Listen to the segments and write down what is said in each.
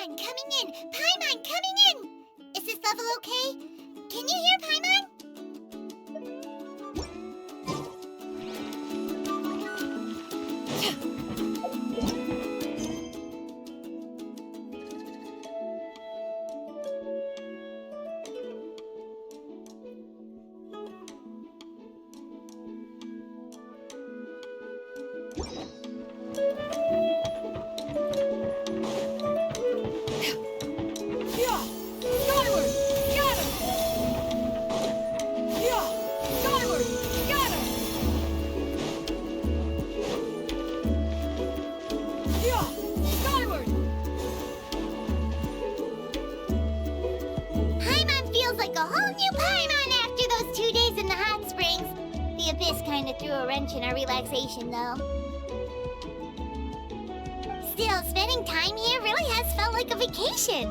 Paimon coming in! Paimon coming in! Is this level okay? Can you hear Paimon? Threw a wrench in our relaxation, though. Still, spending time here really has felt like a vacation.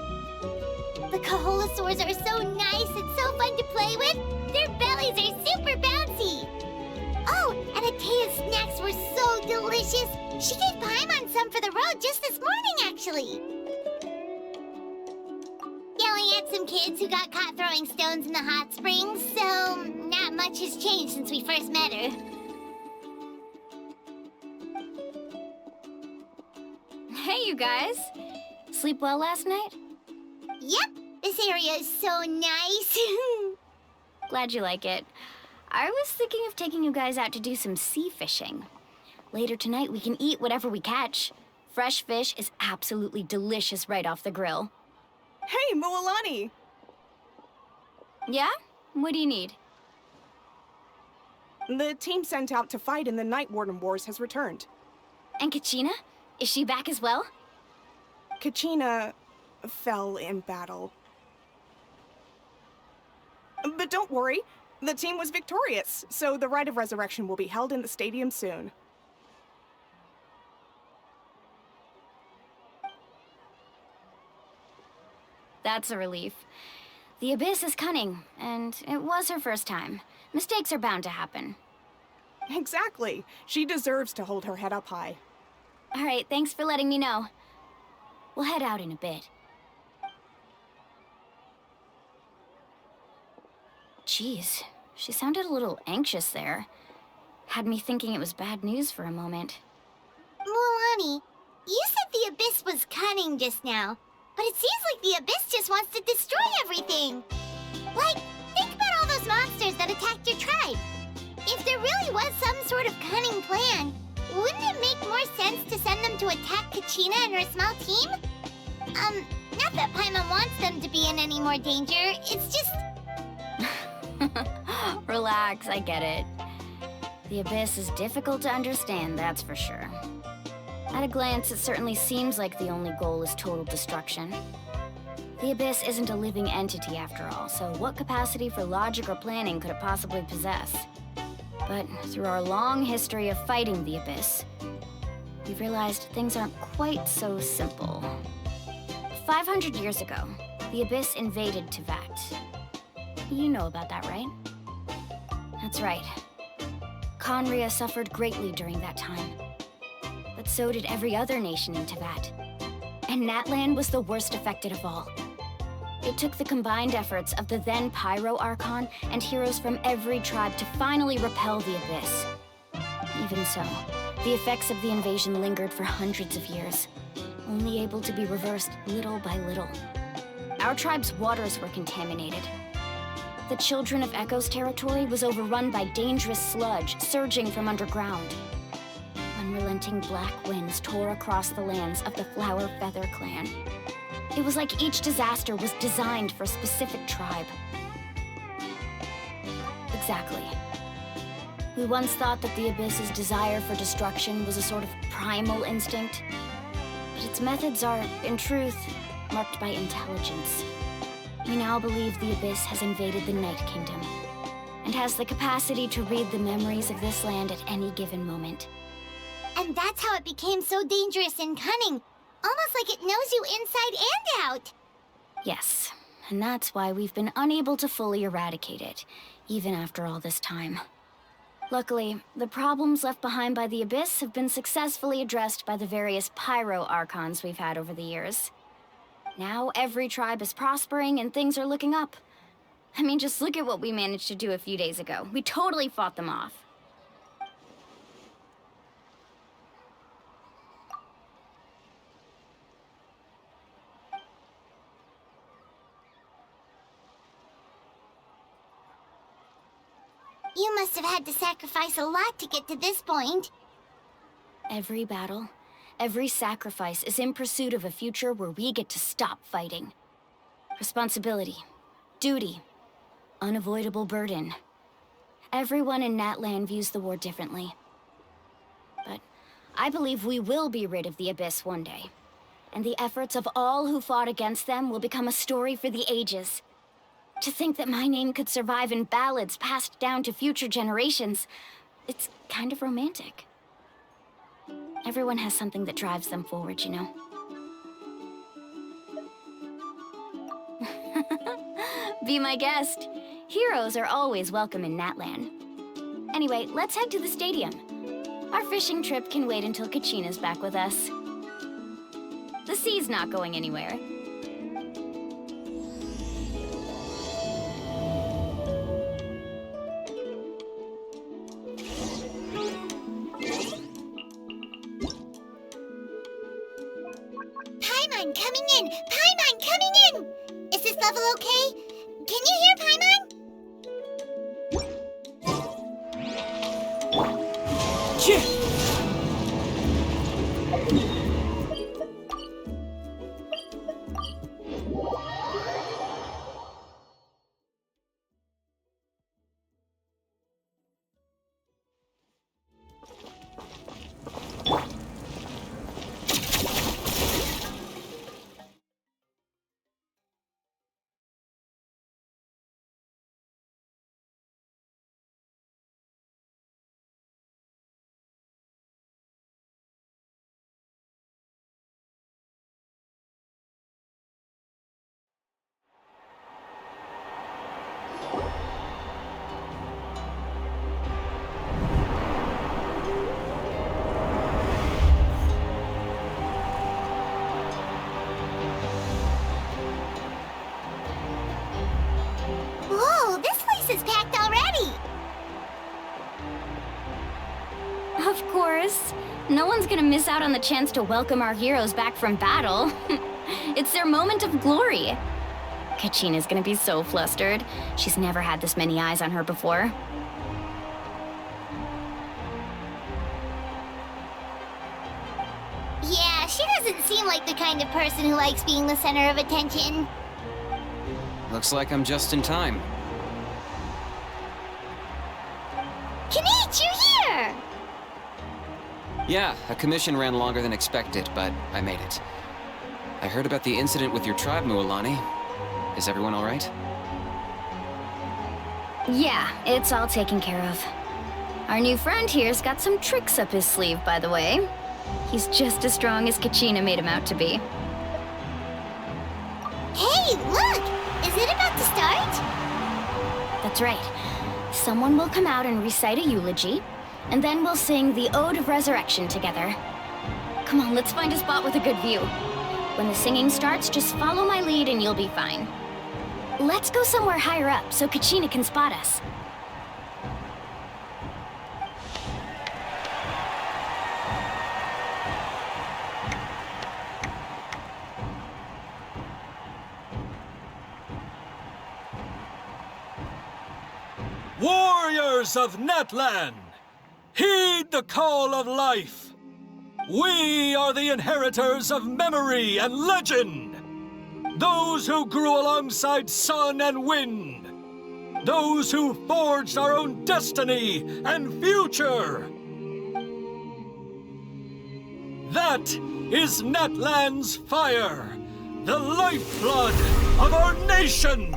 The Kaholasaurs are so nice and so fun to play with. Their bellies are super bouncy. Oh, and Atea's snacks were so delicious. She gave Paimon some for the road just this morning, actually. Yelling at some kids who got caught throwing stones in the hot springs, so not much has changed since we first met her. Hey, you guys. Sleep well last night? Yep, this area is so nice. Glad you like it. I was thinking of taking you guys out to do some sea fishing. Later tonight, we can eat whatever we catch. Fresh fish is absolutely delicious right off the grill. Hey, Mualani! Yeah? What do you need? The team sent out to fight in the Night Warden Wars has returned. And Kachina? Is she back as well? Kachina fell in battle. But don't worry, the team was victorious, so the Rite of Resurrection will be held in the stadium soon. That's a relief. The Abyss is cunning, and it was her first time. Mistakes are bound to happen. Exactly. She deserves to hold her head up high. All right, thanks for letting me know. We'll head out in a bit. Jeez, she sounded a little anxious there. Had me thinking it was bad news for a moment. Mualani, you said the Abyss was cunning just now, but it seems like the Abyss just wants to destroy everything. Like, think about all those monsters that attacked your tribe. If there really was some sort of cunning plan, wouldn't it make more sense to send them to attack Kachina and her small team? Not that Paimon wants them to be in any more danger, it's just... Relax, I get it. The Abyss is difficult to understand, that's for sure. At a glance, it certainly seems like the only goal is total destruction. The Abyss isn't a living entity after all, so what capacity for logic or planning could it possibly possess? But through our long history of fighting the Abyss, we've realized things aren't quite so simple. 500 years ago, the Abyss invaded Teyvat. You know about that, right? That's right. Khaenri'ah suffered greatly during that time. But so did every other nation in Teyvat. And Natlan was the worst affected of all. It took the combined efforts of the then Pyro Archon and heroes from every tribe to finally repel the Abyss. Even so, the effects of the invasion lingered for hundreds of years, only able to be reversed little by little. Our tribe's waters were contaminated. The Children of Echo's territory was overrun by dangerous sludge surging from underground. Unrelenting black winds tore across the lands of the Flower Feather clan. It was like each disaster was designed for a specific tribe. Exactly. We once thought that the Abyss's desire for destruction was a sort of primal instinct, but its methods are, in truth, marked by intelligence. We now believe the Abyss has invaded the Night Kingdom, and has the capacity to read the memories of this land at any given moment. And that's how it became so dangerous and cunning. Almost like it knows you inside and out. Yes, and that's why we've been unable to fully eradicate it, even after all this time. Luckily, the problems left behind by the Abyss have been successfully addressed by the various Pyro Archons we've had over the years. Now every tribe is prospering and things are looking up. I mean, just look at what we managed to do a few days ago. We totally fought them off. You must have had to sacrifice a lot to get to this point. Every battle, every sacrifice is in pursuit of a future where we get to stop fighting. Responsibility, duty, unavoidable burden. Everyone in Natlan views the war differently. But I believe we will be rid of the Abyss one day. And the efforts of all who fought against them will become a story for the ages. To think that my name could survive in ballads passed down to future generations, it's kind of romantic. Everyone has something that drives them forward, you know? Be my guest. Heroes are always welcome in Natlan. Anyway, let's head to the stadium. Our fishing trip can wait until Kachina's back with us. The sea's not going anywhere. Paimon coming in! Paimon coming in! Is this level okay? Can you hear Paimon? Whoa, this place is packed already! Of course. No one's gonna miss out on the chance to welcome our heroes back from battle. It's their moment of glory. Kachina's gonna be so flustered. She's never had this many eyes on her before. Yeah, she doesn't seem like the kind of person who likes being the center of attention. Looks like I'm just in time. Kinich, you're here! Yeah, a commission ran longer than expected, but I made it. I heard about the incident with your tribe, Mualani. Is everyone all right? Yeah, it's all taken care of. Our new friend here's got some tricks up his sleeve, by the way. He's just as strong as Kachina made him out to be. Hey, look! Is it about to start? That's right. Someone will come out and recite a eulogy, and then we'll sing the Ode of Resurrection together. Come on, let's find a spot with a good view. When the singing starts, just follow my lead and you'll be fine. Let's go somewhere higher up so Kachina can spot us. Warriors of Natlan, heed the call of life. We are the inheritors of memory and legend. Those who grew alongside sun and wind. Those who forged our own destiny and future. That is Natlan's fire, the lifeblood of our nation.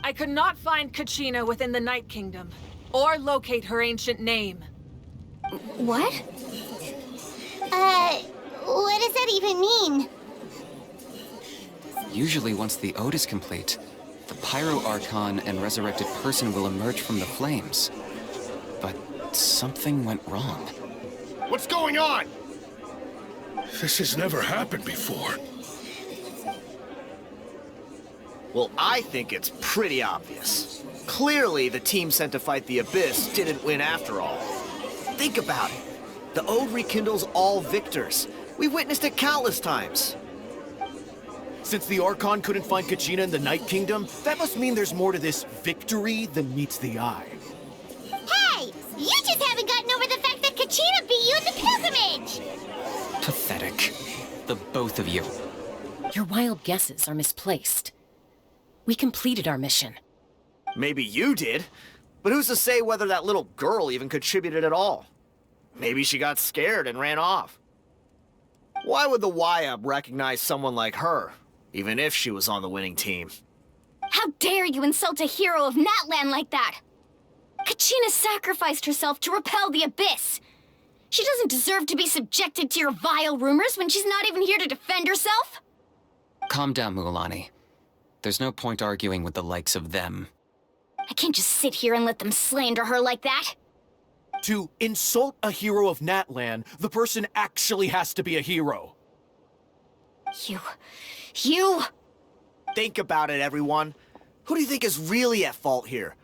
I could not find Kachina within the Night Kingdom, or locate her ancient name. What? What does that even mean? Usually once the ode is complete, the Pyro Archon and resurrected person will emerge from the flames. But something went wrong. What's going on? This has never happened before. Well, I think it's pretty obvious. Clearly, the team sent to fight the Abyss didn't win after all. Think about it. The Ode rekindles all victors. We've witnessed it countless times. Since the Archon couldn't find Kachina in the Night Kingdom, that must mean there's more to this victory than meets the eye. Hey! You just haven't gotten over the fact that Kachina beat you in the pilgrimage! Pathetic. The both of you. Your wild guesses are misplaced. We completed our mission. Maybe you did, but who's to say whether that little girl even contributed at all? Maybe she got scared and ran off. Why would the YUB recognize someone like her, even if she was on the winning team? How dare you insult a hero of Natlan like that? Kachina sacrificed herself to repel the Abyss. She doesn't deserve to be subjected to your vile rumors when she's not even here to defend herself. Calm down, Mualani. There's no point arguing with the likes of them. I can't just sit here and let them slander her like that. To insult a hero of Natlan, the person actually has to be a hero. You... Think about it, everyone. Who do you think is really at fault here?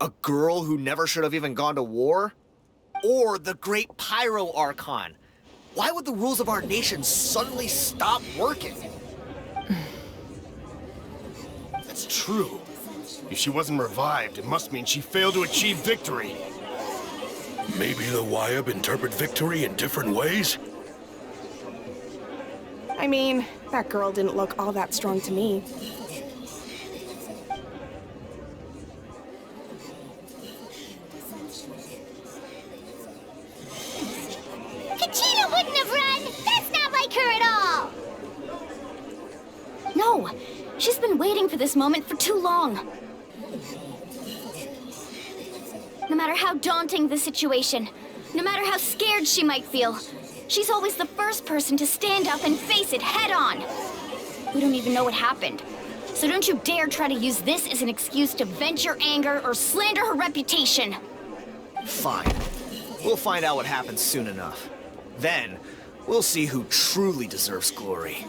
A girl who never should have even gone to war? Or the great Pyro Archon? Why would the rules of our nation suddenly stop working? That's true. If she wasn't revived, it must mean she failed to achieve victory. Maybe the YUB interpret victory in different ways? I mean, that girl didn't look all that strong to me. Kachina wouldn't have run! That's not like her at all! No, she's been waiting for this moment for too long. No matter how daunting the situation, no matter how scared she might feel, she's always the first person to stand up and face it head on. We don't even know what happened, so don't you dare try to use this as an excuse to vent your anger or slander her reputation. Fine. We'll find out what happens soon enough. Then, we'll see who truly deserves glory.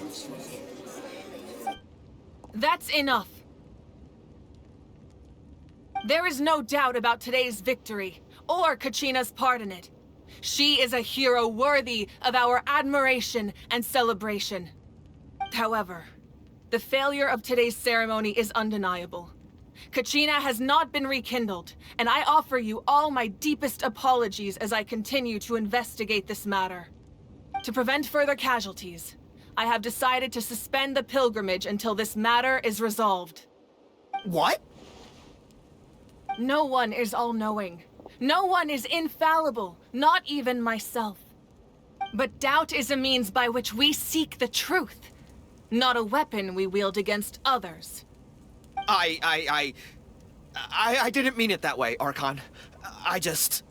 That's enough. There is no doubt about today's victory, or Kachina's part in it. She is a hero worthy of our admiration and celebration. However, the failure of today's ceremony is undeniable. Kachina has not been rekindled, and I offer you all my deepest apologies as I continue to investigate this matter. To prevent further casualties, I have decided to suspend the pilgrimage until this matter is resolved. What? No one is all-knowing. No one is infallible, not even myself. But doubt is a means by which we seek the truth, not a weapon we wield against others. I didn't mean it that way, Archon. I just...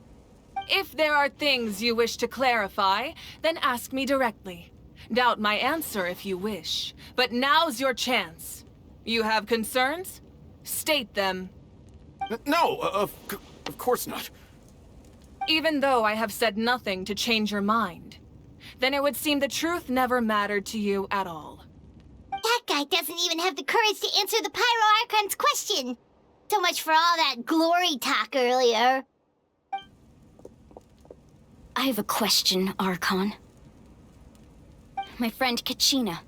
If there are things you wish to clarify, then ask me directly. Doubt my answer if you wish, but now's your chance. You have concerns? State them. No, of course not. Even though I have said nothing to change your mind, then it would seem the truth never mattered to you at all. That guy doesn't even have the courage to answer the Pyro Archon's question. So much for all that glory talk earlier. I have a question, Archon. My friend Kachina.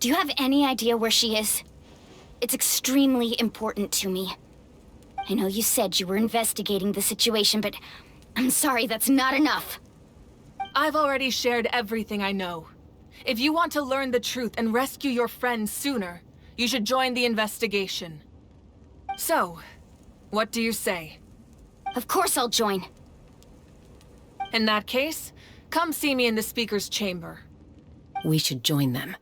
Do you have any idea where she is? It's extremely important to me. I know you said you were investigating the situation, but I'm sorry, that's not enough. I've already shared everything I know. If you want to learn the truth and rescue your friend sooner, you should join the investigation. So, what do you say? Of course I'll join. In that case, come see me in the speaker's chamber. We should join them.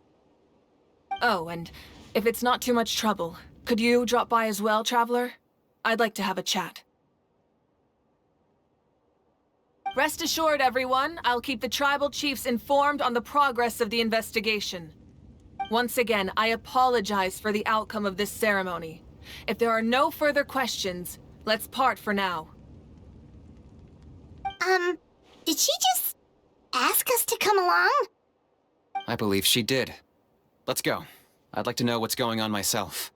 Oh, and if it's not too much trouble, could you drop by as well, Traveler? I'd like to have a chat. Rest assured, everyone, I'll keep the tribal chiefs informed on the progress of the investigation. Once again, I apologize for the outcome of this ceremony. If there are no further questions, let's part for now. Did she just ask us to come along? I believe she did. Let's go. I'd like to know what's going on myself.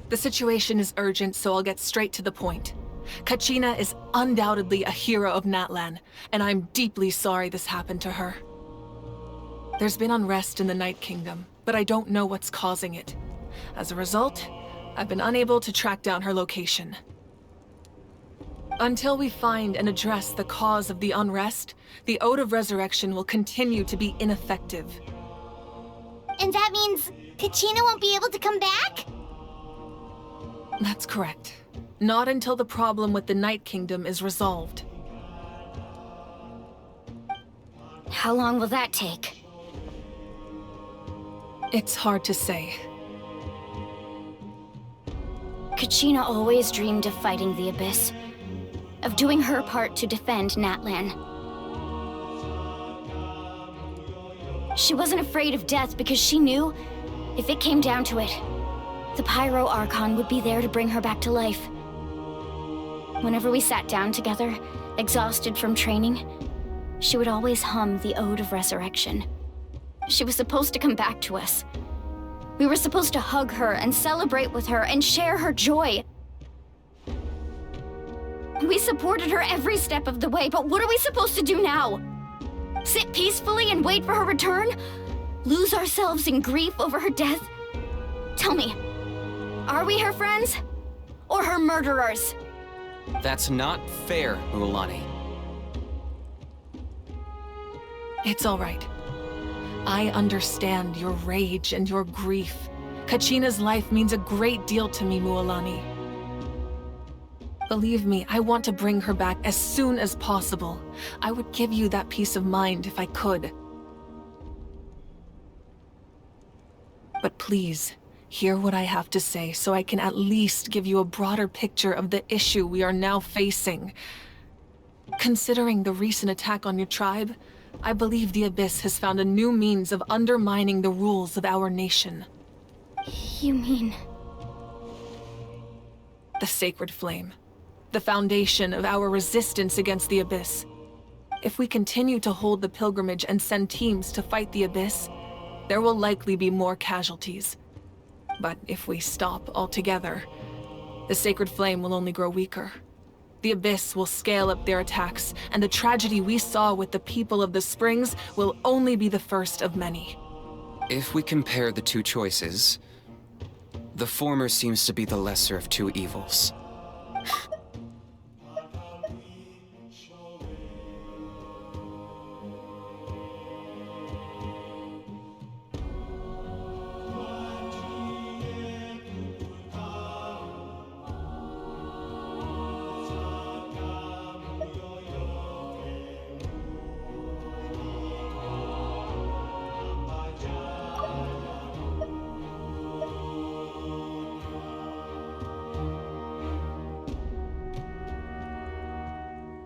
The situation is urgent, so I'll get straight to the point. Kachina is undoubtedly a hero of Natlan, and I'm deeply sorry this happened to her. There's been unrest in the Night Kingdom, but I don't know what's causing it. As a result, I've been unable to track down her location. Until we find and address the cause of the unrest, the Ode of Resurrection will continue to be ineffective. And that means Kachina won't be able to come back? That's correct. Not until the problem with the Night Kingdom is resolved. How long will that take? It's hard to say. Kachina always dreamed of fighting the Abyss, of doing her part to defend Natlan. She wasn't afraid of death because she knew, if it came down to it, the Pyro Archon would be there to bring her back to life. Whenever we sat down together, exhausted from training, she would always hum the Ode of Resurrection. She was supposed to come back to us. We were supposed to hug her and celebrate with her and share her joy. We supported her every step of the way, but what are we supposed to do now? Sit peacefully and wait for her return? Lose ourselves in grief over her death? Tell me, are we her friends? Or her murderers? That's not fair, Mualani. It's all right. I understand your rage and your grief. Kachina's life means a great deal to me, Mualani. Believe me, I want to bring her back as soon as possible. I would give you that peace of mind if I could. But please, hear what I have to say so I can at least give you a broader picture of the issue we are now facing. Considering the recent attack on your tribe, I believe the Abyss has found a new means of undermining the rules of our nation. You mean... The Sacred Flame. The foundation of our resistance against the Abyss. If we continue to hold the pilgrimage and send teams to fight the Abyss, there will likely be more casualties. But if we stop altogether, the Sacred Flame will only grow weaker. The Abyss will scale up their attacks, and the tragedy we saw with the people of the Springs will only be the first of many. If we compare the two choices, the former seems to be the lesser of two evils.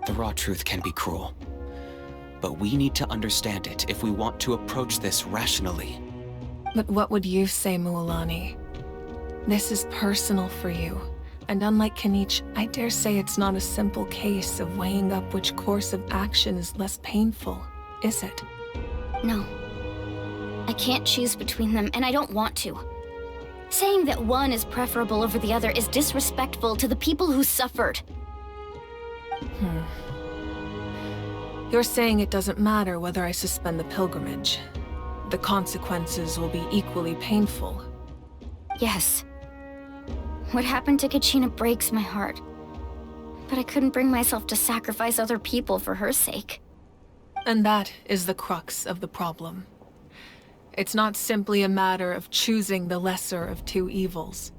The raw truth can be cruel. But we need to understand it if we want to approach this rationally. But what would you say, Mualani? This is personal for you. And unlike Kanich, I dare say it's not a simple case of weighing up which course of action is less painful, is it? No. I can't choose between them, and I don't want to. Saying that one is preferable over the other is disrespectful to the people who suffered. You're saying it doesn't matter whether I suspend the pilgrimage. The consequences will be equally painful. Yes. What happened to Kachina breaks my heart. But I couldn't bring myself to sacrifice other people for her sake. And that is the crux of the problem. It's not simply a matter of choosing the lesser of two evils.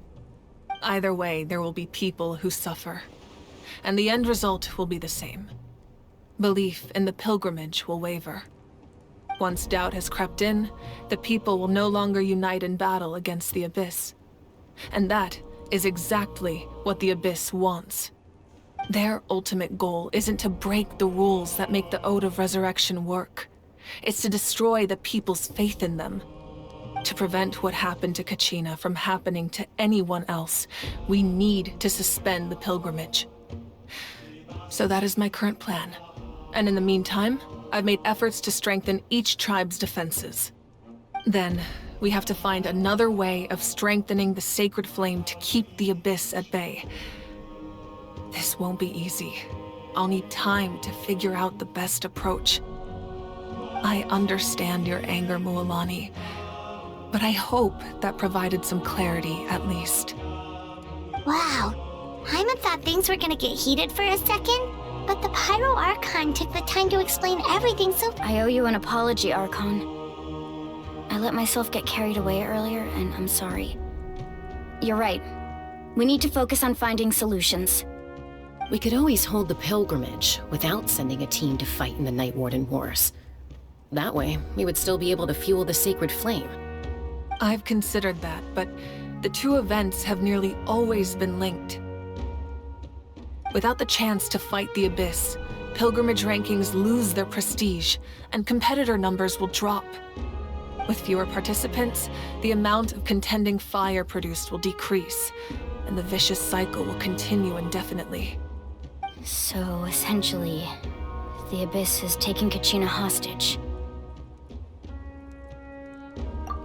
Either way, there will be people who suffer. And the end result will be the same. Belief in the pilgrimage will waver. Once doubt has crept in, the people will no longer unite in battle against the Abyss. And that is exactly what the Abyss wants. Their ultimate goal isn't to break the rules that make the Ode of Resurrection work. It's to destroy the people's faith in them. To prevent what happened to Kachina from happening to anyone else, we need to suspend the pilgrimage. So that is my current plan. And in the meantime, I've made efforts to strengthen each tribe's defenses. Then, we have to find another way of strengthening the sacred flame to keep the Abyss at bay. This won't be easy. I'll need time to figure out the best approach. I understand your anger, Mualani, but I hope that provided some clarity at least. Wow. Paimon thought things were gonna get heated for a second, but the Pyro Archon took the time to explain everything so... I owe you an apology, Archon. I let myself get carried away earlier, and I'm sorry. You're right. We need to focus on finding solutions. We could always hold the pilgrimage without sending a team to fight in the Night Warden Wars. That way, we would still be able to fuel the sacred flame. I've considered that, but the two events have nearly always been linked. Without the chance to fight the Abyss, pilgrimage rankings lose their prestige, and competitor numbers will drop. With fewer participants, the amount of contending fire produced will decrease, and the vicious cycle will continue indefinitely. So, essentially, the Abyss has taken Kachina hostage.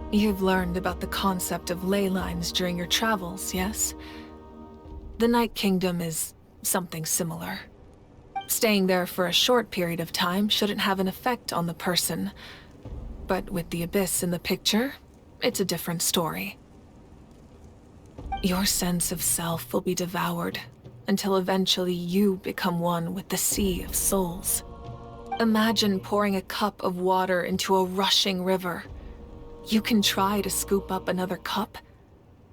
You've learned about the concept of ley lines during your travels, yes? The Night Kingdom is something similar. Staying there for a short period of time shouldn't have an effect on the person. But with the Abyss in the picture, it's a different story. Your sense of self will be devoured until eventually you become one with the Sea of Souls. Imagine pouring a cup of water into a rushing river. You can try to scoop up another cup,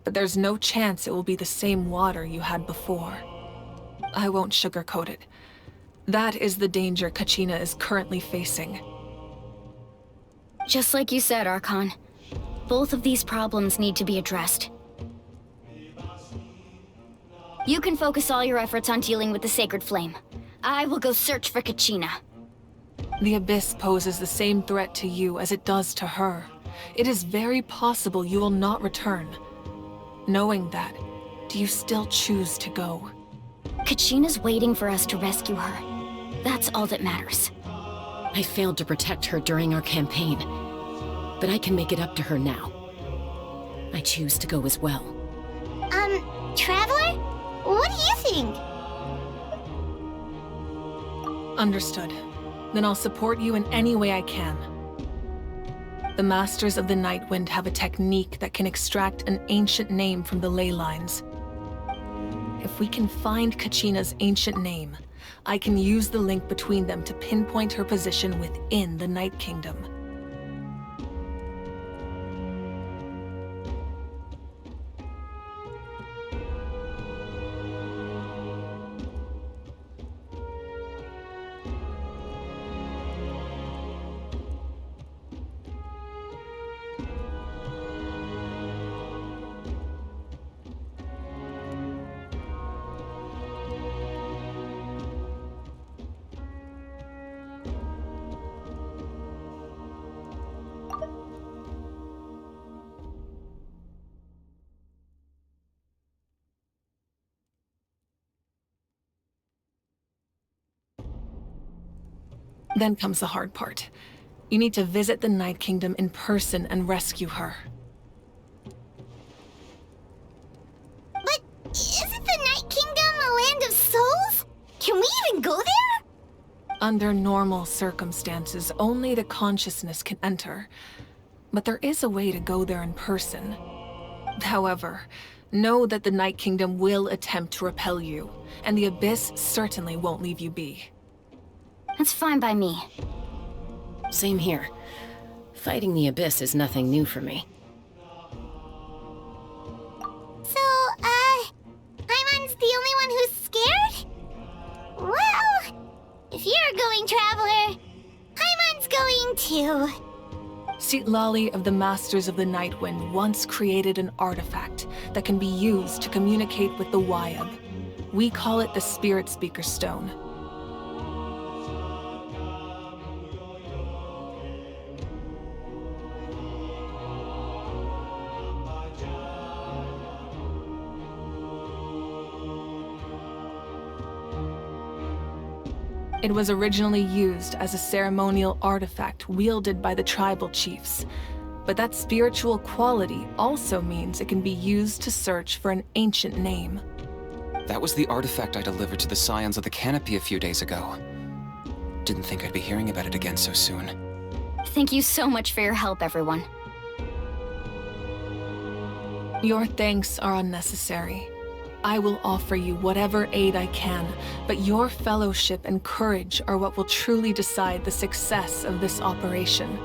but there's no chance it will be the same water you had before. I won't sugarcoat it. That is the danger Kachina is currently facing. Just like you said, Archon. Both of these problems need to be addressed. You can focus all your efforts on dealing with the Sacred Flame. I will go search for Kachina. The Abyss poses the same threat to you as it does to her. It is very possible you will not return. Knowing that, do you still choose to go? Kachina's waiting for us to rescue her. That's all that matters. I failed to protect her during our campaign, but I can make it up to her now. I choose to go as well. Traveler? What do you think? Understood. Then I'll support you in any way I can. The Masters of the Nightwind have a technique that can extract an ancient name from the ley lines. If we can find Kachina's ancient name, I can use the link between them to pinpoint her position within the Night Kingdom. Then comes the hard part. You need to visit the Night Kingdom in person and rescue her. But isn't the Night Kingdom a land of souls? Can we even go there? Under normal circumstances, only the consciousness can enter. But there is a way to go there in person. However, know that the Night Kingdom will attempt to repel you, and the Abyss certainly won't leave you be. That's fine by me. Same here. Fighting the Abyss is nothing new for me. So, Paimon's the only one who's scared? Well, if you're a going traveler, Paimon's going too. Citlali of the Masters of the Nightwind once created an artifact that can be used to communicate with the Wyab. We call it the Spirit Speaker Stone. It was originally used as a ceremonial artifact wielded by the tribal chiefs. But that spiritual quality also means it can be used to search for an ancient name. That was the artifact I delivered to the Scions of the Canopy a few days ago. Didn't think I'd be hearing about it again so soon. Thank you so much for your help, everyone. Your thanks are unnecessary. I will offer you whatever aid I can, but your fellowship and courage are what will truly decide the success of this operation.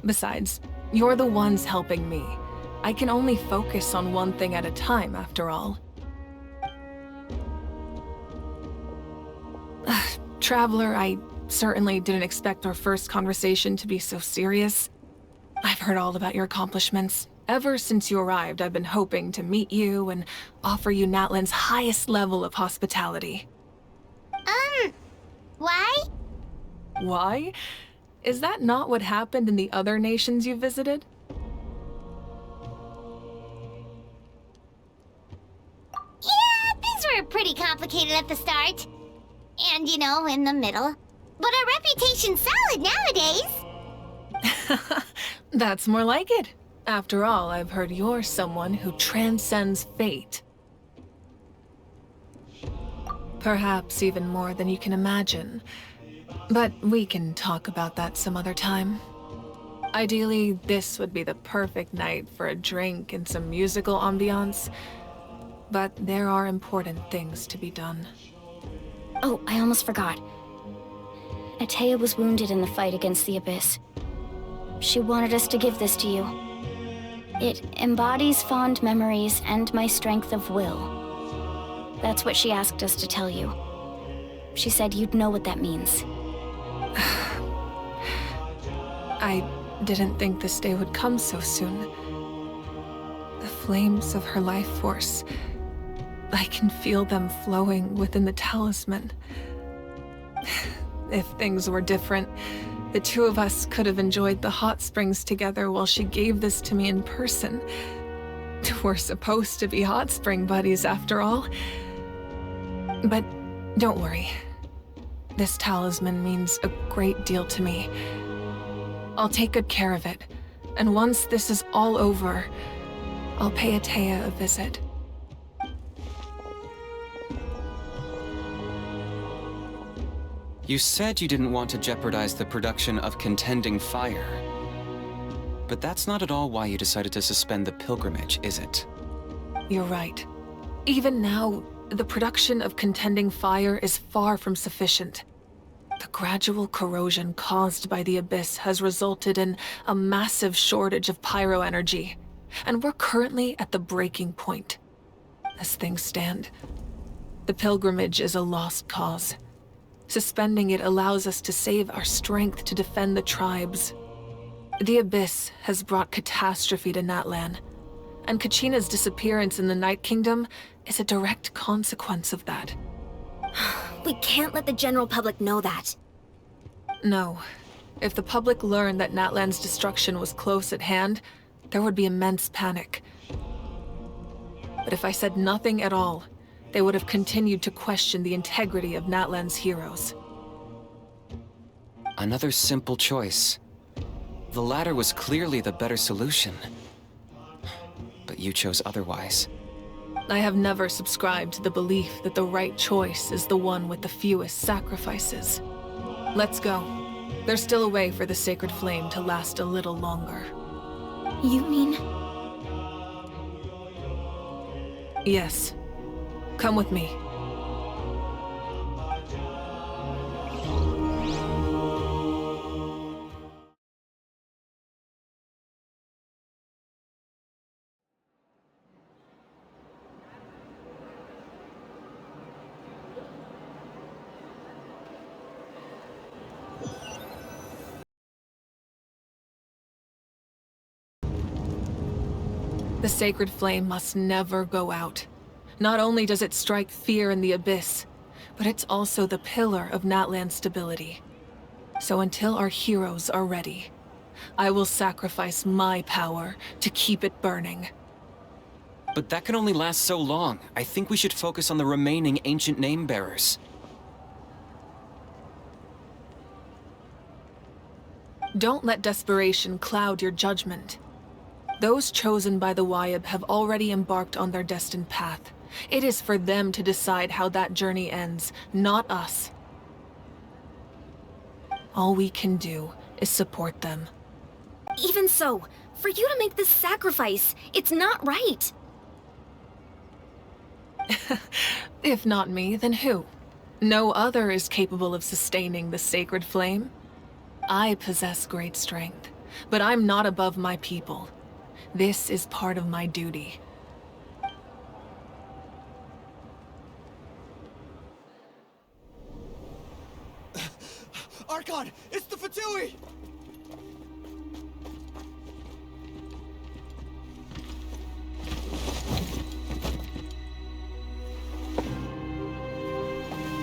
Besides, you're the ones helping me. I can only focus on one thing at a time, after all. Traveler, I certainly didn't expect our first conversation to be so serious. I've heard all about your accomplishments. Ever since you arrived, I've been hoping to meet you and offer you Natlan's highest level of hospitality. Why? Why? Is that not what happened in the other nations you visited? Yeah, things were pretty complicated at the start. And, you know, in the middle. But our reputation's solid nowadays. That's more like it. After all, I've heard you're someone who transcends fate. Perhaps even more than you can imagine. But we can talk about that some other time. Ideally, this would be the perfect night for a drink and some musical ambiance. But there are important things to be done. Oh, I almost forgot. Atea was wounded in the fight against the Abyss. She wanted us to give this to you. It embodies fond memories and my strength of will. That's what she asked us to tell you. She said you'd know what that means. I didn't think this day would come so soon. The flames of her life force. I can feel them flowing within the talisman. If things were different, the two of us could have enjoyed the hot springs together while she gave this to me in person. We're supposed to be hot spring buddies after all. But don't worry. This talisman means a great deal to me. I'll take good care of it. And once this is all over, I'll pay Atea a visit. You said you didn't want to jeopardize the production of Contending Fire. But that's not at all why you decided to suspend the pilgrimage, is it? You're right. Even now, the production of Contending Fire is far from sufficient. The gradual corrosion caused by the Abyss has resulted in a massive shortage of pyro energy, and we're currently at the breaking point. As things stand, the pilgrimage is a lost cause. Suspending it allows us to save our strength to defend the tribes. The Abyss has brought catastrophe to Natlan, and Kachina's disappearance in the Night Kingdom is a direct consequence of that. We can't let the general public know that. No. If the public learned that Natlan's destruction was close at hand, there would be immense panic. But if I said nothing at all, they would have continued to question the integrity of Natlan's heroes. Another simple choice. The latter was clearly the better solution. But you chose otherwise. I have never subscribed to the belief that the right choice is the one with the fewest sacrifices. Let's go. There's still a way for the sacred flame to last a little longer. You mean... Yes. Come with me. The sacred flame must never go out. Not only does it strike fear in the abyss, but it's also the pillar of Natlan's stability. So until our heroes are ready, I will sacrifice my power to keep it burning. But that can only last so long. I think we should focus on the remaining ancient name-bearers. Don't let desperation cloud your judgment. Those chosen by the Wayab have already embarked on their destined path. It is for them to decide how that journey ends, not us. All we can do is support them. Even so, for you to make this sacrifice, it's not right. If not me, then who? No other is capable of sustaining the sacred flame. I possess great strength, but I'm not above my people. This is part of my duty. Archon! It's the Fatui!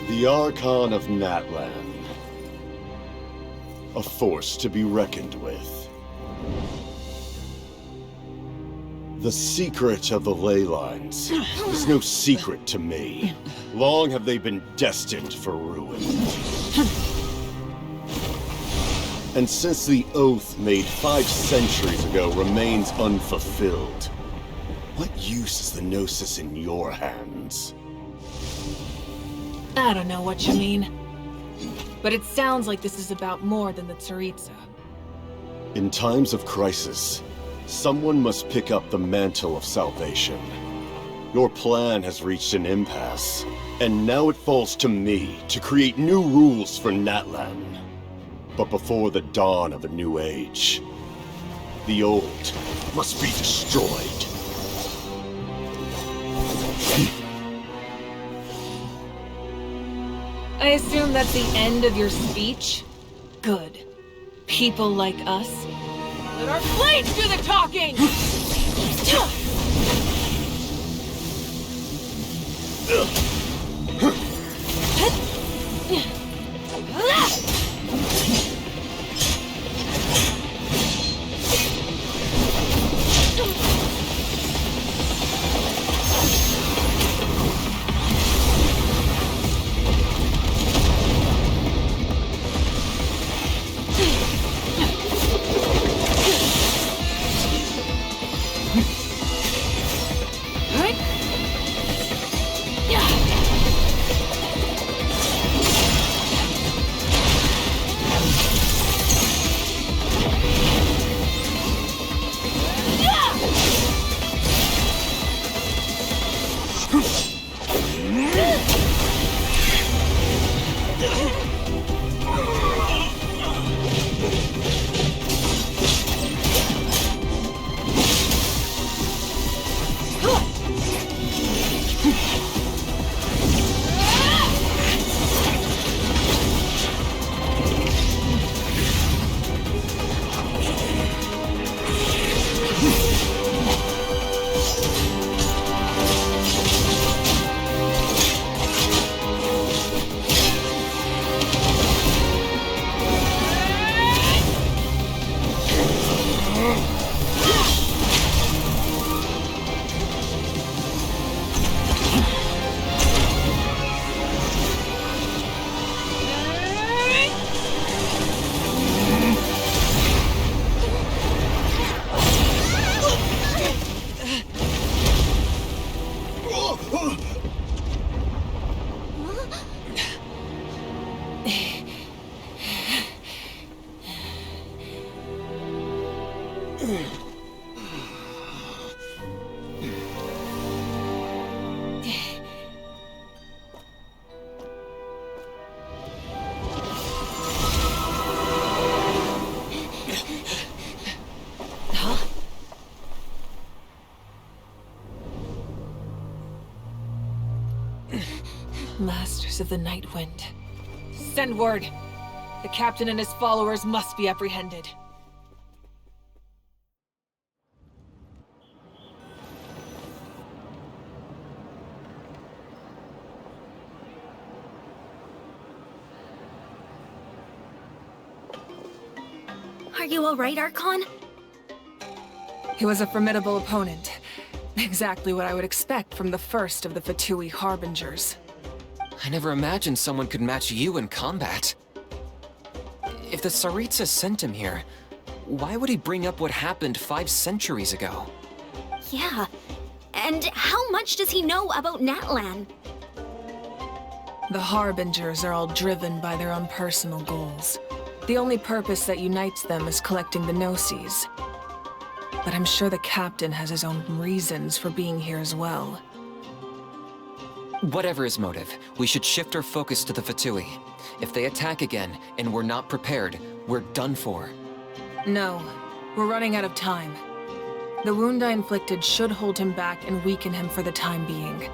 The Archon of Natlan. A force to be reckoned with. The secret of the ley lines is no secret to me. Long have they been destined for ruin. And since the oath made 5 centuries ago remains unfulfilled, what use is the Gnosis in your hands? I don't know what you mean. But it sounds like this is about more than the Tsaritsa. In times of crisis, someone must pick up the mantle of salvation. Your plan has reached an impasse, and now it falls to me to create new rules for Natlan. But before the dawn of a new age, the old must be destroyed. I assume that's the end of your speech? Good. People like us. Let our blades do the talking! Masters of the Night Wind. Send word. The captain and his followers must be apprehended. Are you all right, Archon? He was a formidable opponent. Exactly what I would expect from the first of the Fatui Harbingers. I never imagined someone could match you in combat. If the Tsaritsa sent him here, why would he bring up what happened 5 centuries ago? Yeah. And how much does he know about Natlan? The Harbingers are all driven by their own personal goals. The only purpose that unites them is collecting the Gnosis. But I'm sure the captain has his own reasons for being here as well. Whatever his motive, we should shift our focus to the Fatui. If they attack again, and we're not prepared, we're done for. No, we're running out of time. The wound I inflicted should hold him back and weaken him for the time being.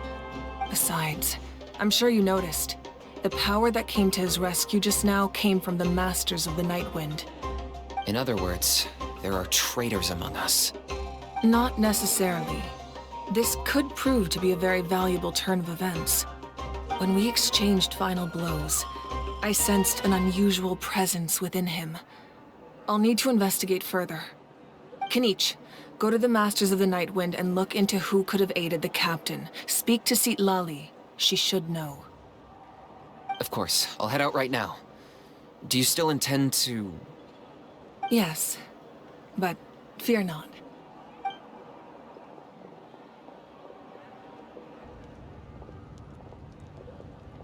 Besides, I'm sure you noticed, the power that came to his rescue just now came from the Masters of the Night Wind. In other words, there are traitors among us. Not necessarily. This could prove to be a very valuable turn of events. When we exchanged final blows, I sensed an unusual presence within him. I'll need to investigate further. Kinich, go to the Masters of the Night Wind and look into who could have aided the captain. Speak to Citlali. She should know. Of course, I'll head out right now. Do you still intend to... Yes, but fear not.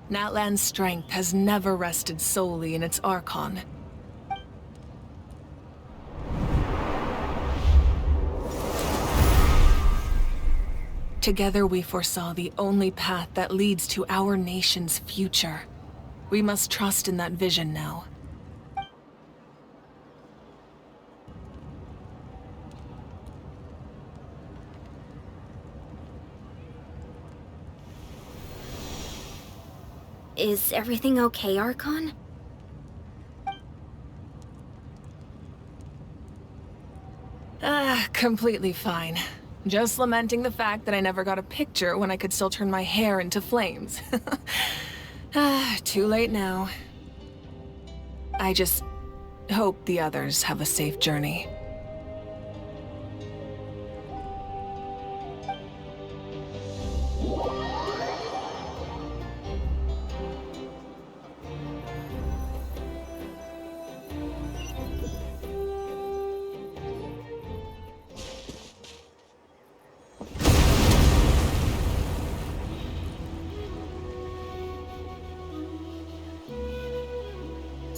Natlan's strength has never rested solely in its Archon. Together we foresaw the only path that leads to our nation's future. We must trust in that vision now. Is everything okay, Archon? Completely fine. Just lamenting the fact that I never got a picture when I could still turn my hair into flames. Too late now. I just hope the others have a safe journey.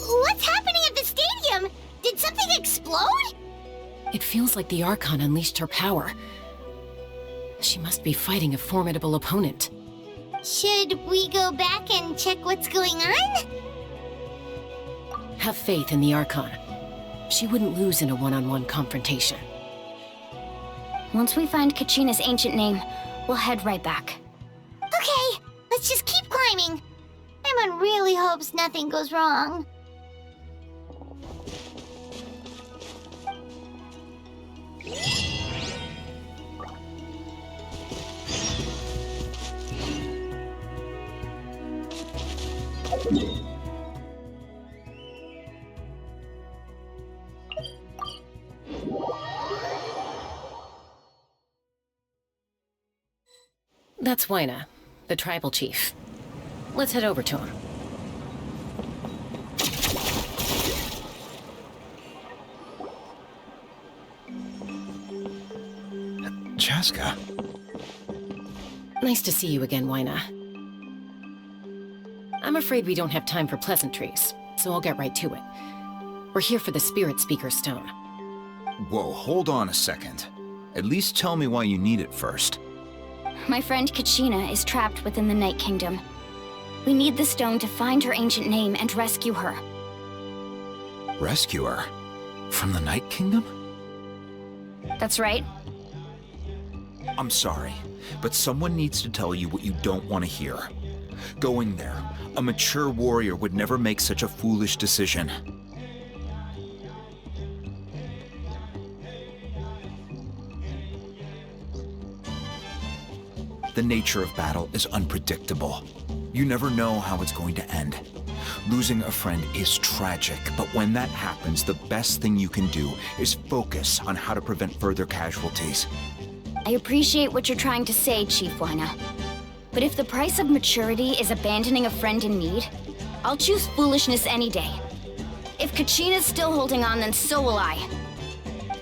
What's happening at the stadium? Did something explode? It feels like the Archon unleashed her power. She must be fighting a formidable opponent. Should we go back and check what's going on? Have faith in the Archon. She wouldn't lose in a one-on-one confrontation. Once we find Kachina's ancient name, we'll head right back. Okay, let's just keep climbing. Emma really hopes nothing goes wrong. That's Wyna, the tribal chief. Let's head over to him. Chaska. Nice to see you again, Wyna. I'm afraid we don't have time for pleasantries, so I'll get right to it. We're here for the Spirit Speaker Stone. Whoa, hold on a second. At least tell me why you need it first. My friend Kachina is trapped within the Night Kingdom. We need the stone to find her ancient name and rescue her. Rescue her? From the Night Kingdom? That's right. I'm sorry, but someone needs to tell you what you don't want to hear. Going there, a mature warrior would never make such a foolish decision. The nature of battle is unpredictable. You never know how it's going to end. Losing a friend is tragic, but when that happens, the best thing you can do is focus on how to prevent further casualties. I appreciate what you're trying to say, Chief Wina. But if the price of maturity is abandoning a friend in need, I'll choose foolishness any day. If Kachina's still holding on, then so will I.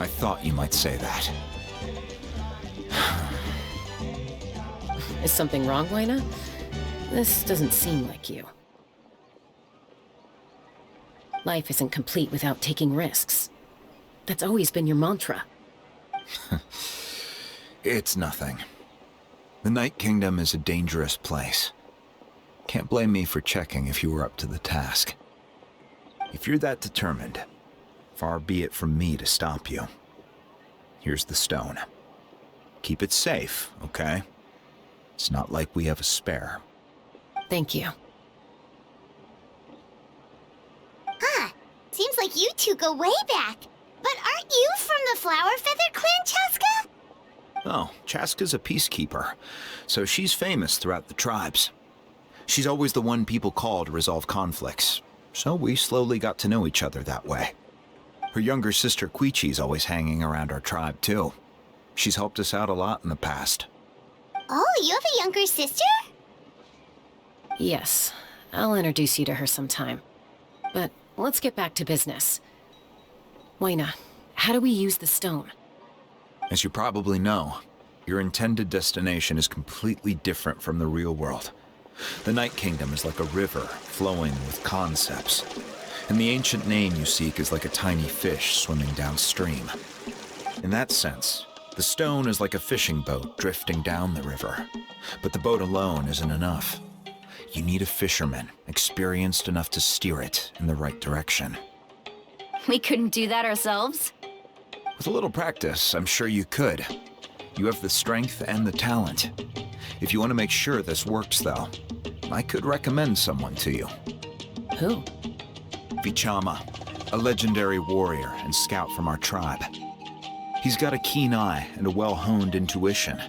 I thought you might say that. Is something wrong, Wina? This doesn't seem like you. Life isn't complete without taking risks. That's always been your mantra. It's nothing. The Night Kingdom is a dangerous place. Can't blame me for checking if you were up to the task. If you're that determined, far be it from me to stop you. Here's the stone. Keep it safe, okay? It's not like we have a spare. Thank you. Huh. Seems like you two go way back. But aren't you from the Flower Feather Clan, Chaska? Oh, Chaska's a peacekeeper, so she's famous throughout the tribes. She's always the one people call to resolve conflicts, so we slowly got to know each other that way. Her younger sister Quichi's always hanging around our tribe, too. She's helped us out a lot in the past. Oh, you have a younger sister? Yes, I'll introduce you to her sometime. But let's get back to business. Wina, how do we use the stone? As you probably know, your intended destination is completely different from the real world. The Night Kingdom is like a river flowing with concepts, and the ancient name you seek is like a tiny fish swimming downstream. In that sense, the stone is like a fishing boat drifting down the river, but the boat alone isn't enough. You need a fisherman experienced enough to steer it in the right direction. We couldn't do that ourselves? With a little practice, I'm sure you could. You have the strength and the talent. If you want to make sure this works, though, I could recommend someone to you. Who? Vichama, a legendary warrior and scout from our tribe. He's got a keen eye and a well-honed intuition.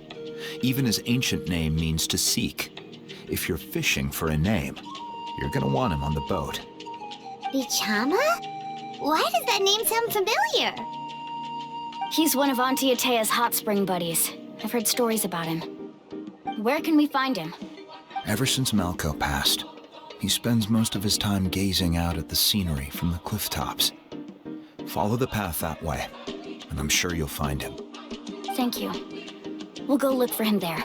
Even his ancient name means to seek. If you're fishing for a name, you're gonna want him on the boat. Vichama? Why does that name sound familiar? He's one of Auntie Atea's hot spring buddies. I've heard stories about him. Where can we find him? Ever since Malco passed, he spends most of his time gazing out at the scenery from the cliff tops. Follow the path that way, and I'm sure you'll find him. Thank you. We'll go look for him there.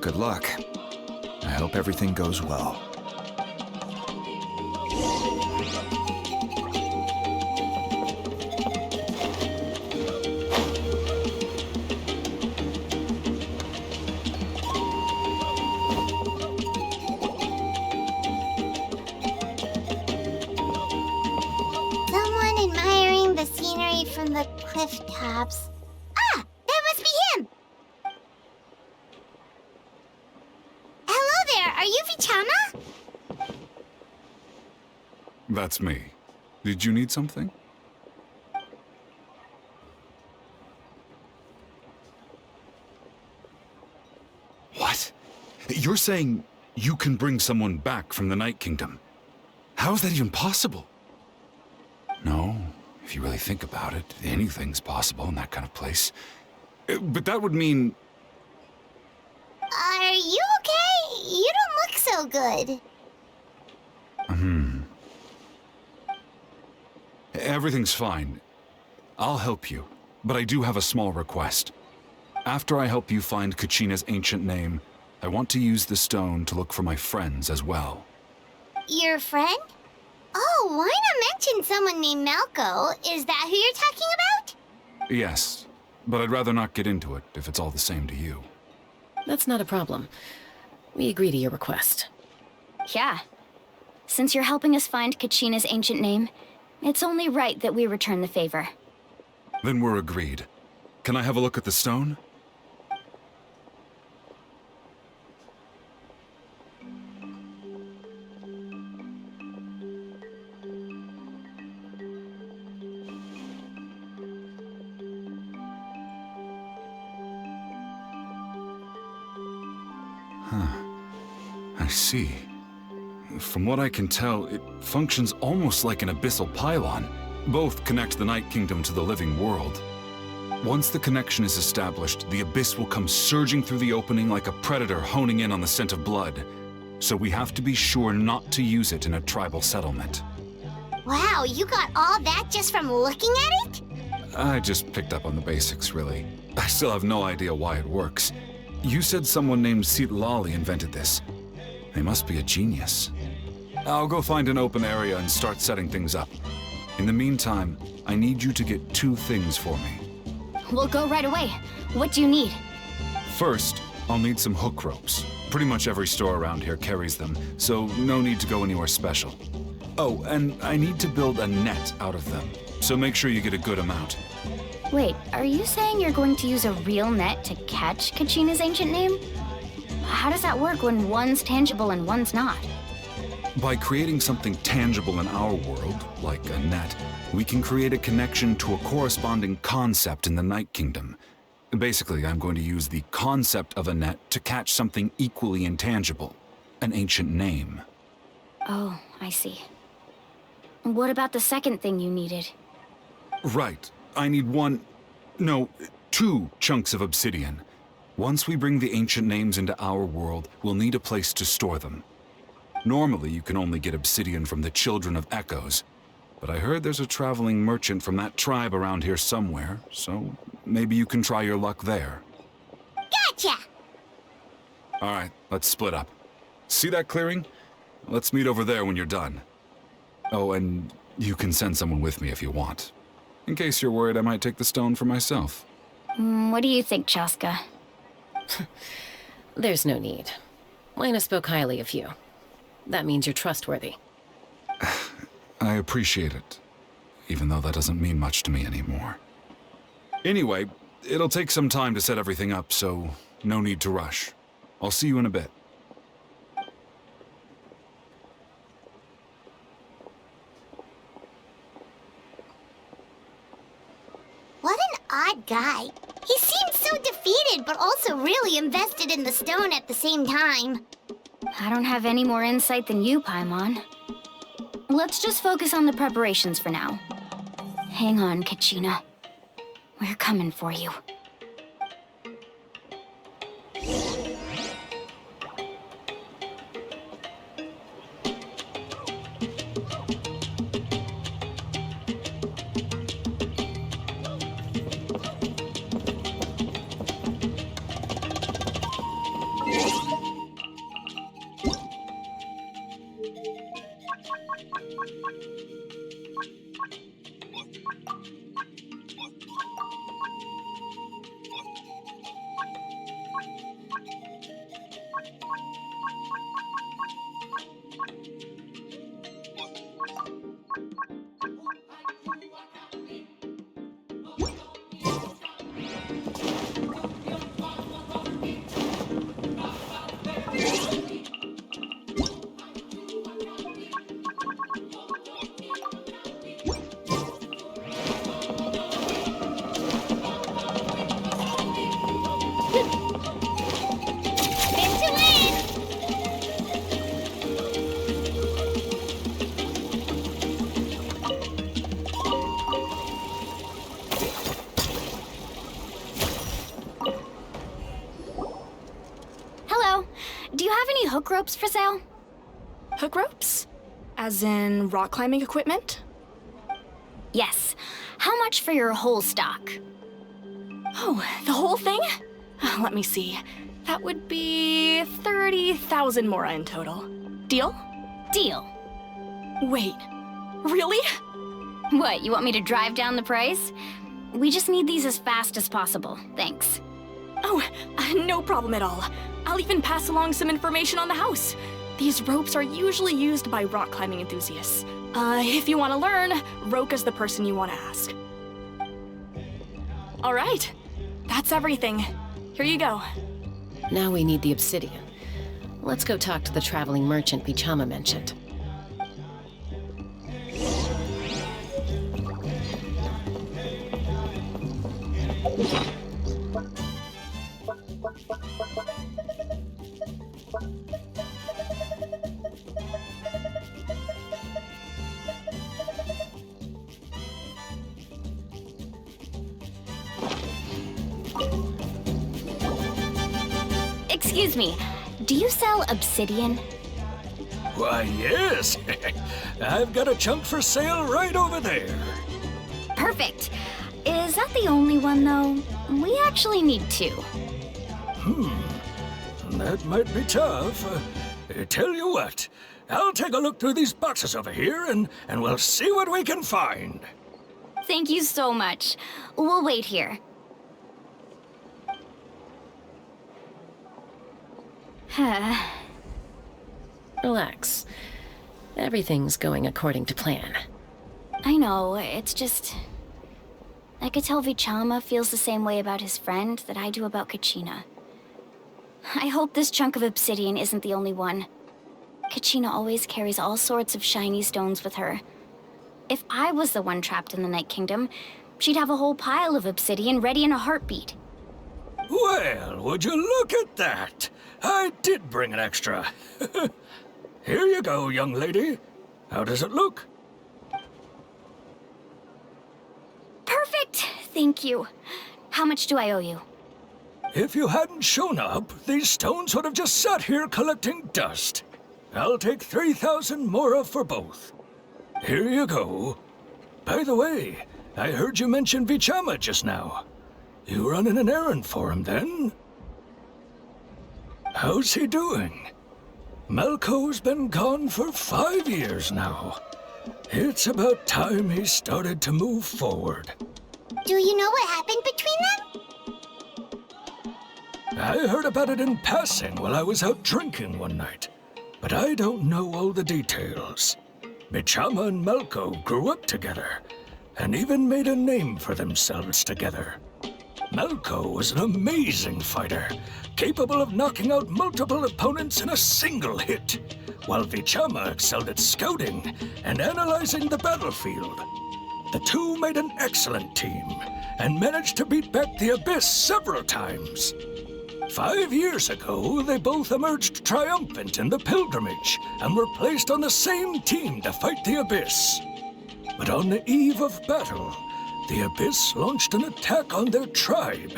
Good luck. I hope everything goes well. Someone admiring the scenery from the cliff tops. Ah! That must be him! Hello there! Are you Vichama? That's me. Did you need something? What? You're saying you can bring someone back from the Night Kingdom? How is that even possible? No, if you really think about it, anything's possible in that kind of place. But that would mean... Are you okay? You don't look so good. Everything's fine. I'll help you, but I do have a small request. After I help you find Kachina's ancient name, I want to use the stone to look for my friends as well. Your friend? Oh, why not mention someone named Malco? Is that who you're talking about? Yes, but I'd rather not get into it if it's all the same to you. That's not a problem. We agree to your request. Yeah. Since you're helping us find Kachina's ancient name, it's only right that we return the favor. Then we're agreed. Can I have a look at the stone? I see. From what I can tell, it functions almost like an abyssal pylon. Both connect the Night Kingdom to the living world. Once the connection is established, the abyss will come surging through the opening like a predator honing in on the scent of blood. So we have to be sure not to use it in a tribal settlement. Wow, you got all that just from looking at it? I just picked up on the basics, really. I still have no idea why it works. You said someone named Lali invented this. They must be a genius. I'll go find an open area and start setting things up. In the meantime, I need you to get 2 things for me. We'll go right away. What do you need? First, I'll need some hook ropes. Pretty much every store around here carries them, so no need to go anywhere special. Oh, and I need to build a net out of them, so make sure you get a good amount. Wait, are you saying you're going to use a real net to catch Kachina's ancient name? How does that work when one's tangible and one's not? By creating something tangible in our world, like a net, we can create a connection to a corresponding concept in the Night Kingdom. Basically, I'm going to use the concept of a net to catch something equally intangible, an ancient name. Oh, I see. What about the second thing you needed? Right. I need 2 chunks of obsidian. Once we bring the ancient names into our world, we'll need a place to store them. Normally, you can only get obsidian from the Children of Echoes, but I heard there's a traveling merchant from that tribe around here somewhere, so maybe you can try your luck there. Gotcha! All right, let's split up. See that clearing? Let's meet over there when you're done. Oh, and you can send someone with me if you want. In case you're worried I might take the stone for myself. What do you think, Chaska? There's no need. Lena spoke highly of you. That means you're trustworthy. I appreciate it, even though that doesn't mean much to me anymore. Anyway, it'll take some time to set everything up, so no need to rush. I'll see you in a bit. What an odd guy. He seemed so defeated, but also really invested in the stone at the same time. I don't have any more insight than you, Paimon. Let's just focus on the preparations for now. Hang on, Kachina. We're coming for you. Hook ropes for sale? Hook ropes? As in rock climbing equipment? Yes. How much for your whole stock? Oh, the whole thing? Let me see. That would be 30,000 mora in total. Deal? Deal. Wait, really? What, you want me to drive down the price? We just need these as fast as possible, thanks. Oh, no problem at all. I'll even pass along some information on the house. These ropes are usually used by rock climbing enthusiasts. If you want to learn, Roka's the person you want to ask. All right, that's everything. Here you go. Now we need the obsidian. Let's go talk to the traveling merchant Bichama mentioned. Excuse me, do you sell obsidian? Why, yes. I've got a chunk for sale right over there. Perfect. Is that the only one, though? We actually need two. That might be tough. Tell you what, I'll take a look through these boxes over here and we'll see what we can find. Thank you so much. We'll wait here. Relax. Everything's going according to plan. I know, it's just... I could tell Vichama feels the same way about his friend that I do about Kachina. I hope this chunk of obsidian isn't the only one. Kachina always carries all sorts of shiny stones with her. If I was the one trapped in the Night Kingdom, she'd have a whole pile of obsidian ready in a heartbeat. Well, would you look at that? I did bring an extra. Here you go, young lady. How does it look? Perfect! Thank you. How much do I owe you? If you hadn't shown up, these stones would have just sat here collecting dust. I'll take 3,000 mora for both. Here you go. By the way, I heard you mention Vichama just now. You running an errand for him, then? How's he doing? Malco's been gone for 5 years now. It's about time he started to move forward. Do you know what happened between them? I heard about it in passing while I was out drinking one night, but I don't know all the details. Vichama and Malco grew up together, and even made a name for themselves together. Malco was an amazing fighter, capable of knocking out multiple opponents in a single hit, while Vichama excelled at scouting and analyzing the battlefield. The two made an excellent team, and managed to beat back the Abyss several times. 5 years ago, they both emerged triumphant in the pilgrimage, and were placed on the same team to fight the Abyss. But on the eve of battle, the Abyss launched an attack on their tribe,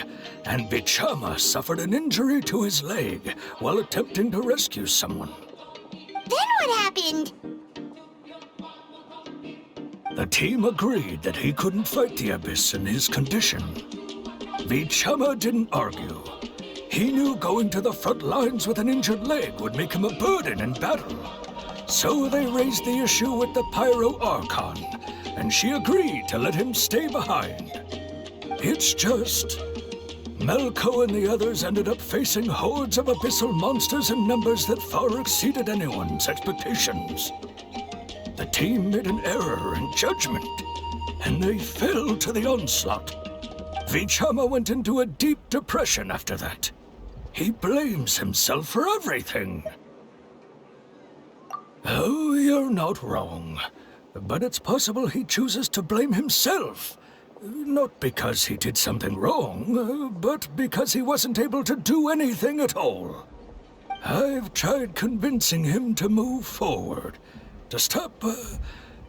and Vichama suffered an injury to his leg while attempting to rescue someone. Then what happened? The team agreed that he couldn't fight the Abyss in his condition. Vichama didn't argue. He knew going to the front lines with an injured leg would make him a burden in battle. So they raised the issue with the Pyro Archon, and she agreed to let him stay behind. It's just... Malco and the others ended up facing hordes of abyssal monsters in numbers that far exceeded anyone's expectations. The team made an error in judgment, and they fell to the onslaught. Vichama went into a deep depression after that. He blames himself for everything. Oh, you're not wrong. But it's possible he chooses to blame himself. Not because he did something wrong, but because he wasn't able to do anything at all. I've tried convincing him to move forward, to stop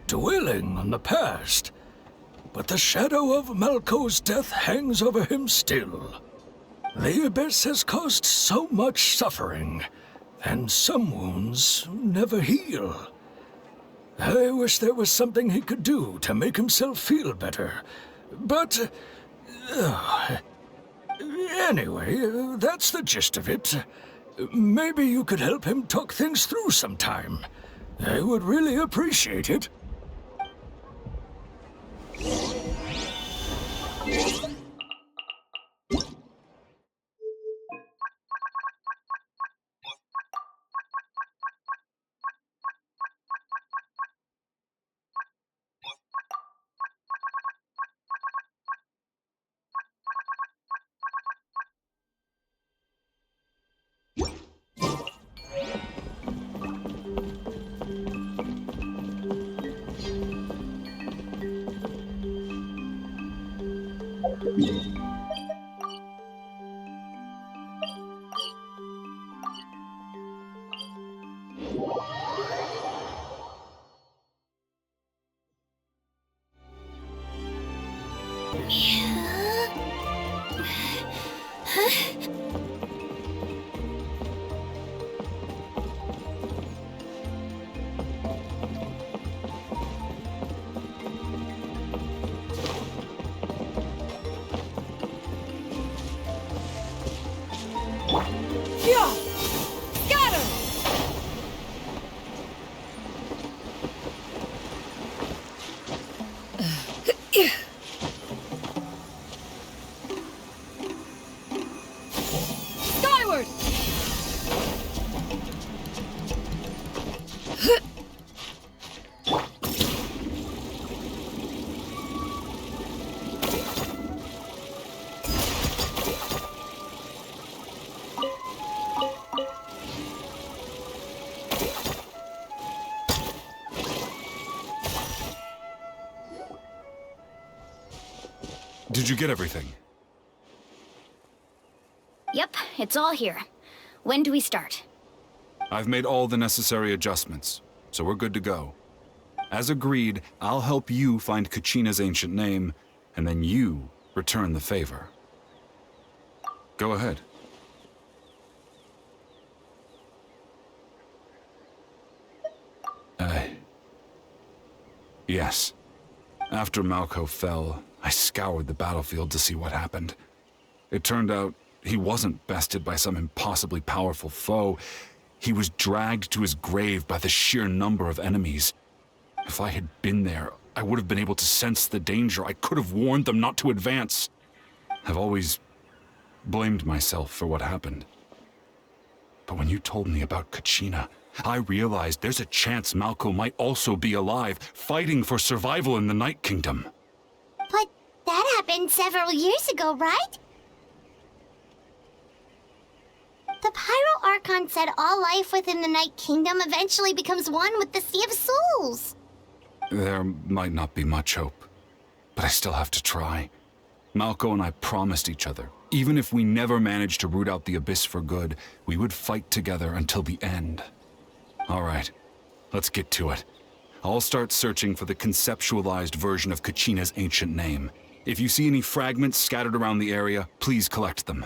dwelling on the past. But the shadow of Malco's death hangs over him still. The Abyss has caused so much suffering, and some wounds never heal. I wish there was something he could do to make himself feel better, but... anyway, that's the gist of it. Maybe you could help him talk things through sometime. I would really appreciate it. Did you get everything? Yep, it's all here. When do we start? I've made all the necessary adjustments, so we're good to go. As agreed, I'll help you find Kachina's ancient name, and then you return the favor. Go ahead. Yes. After Malko fell, I scoured the battlefield to see what happened. It turned out he wasn't bested by some impossibly powerful foe. He was dragged to his grave by the sheer number of enemies. If I had been there, I would have been able to sense the danger. I could have warned them not to advance. I've always blamed myself for what happened. But when you told me about Kachina, I realized there's a chance Malko might also be alive, fighting for survival in the Night Kingdom. But that happened several years ago, right? The Pyro Archon said all life within the Night Kingdom eventually becomes one with the Sea of Souls. There might not be much hope, but I still have to try. Malko and I promised each other, even if we never managed to root out the Abyss for good, we would fight together until the end. All right, let's get to it. I'll start searching for the conceptualized version of Kachina's ancient name. If you see any fragments scattered around the area, please collect them.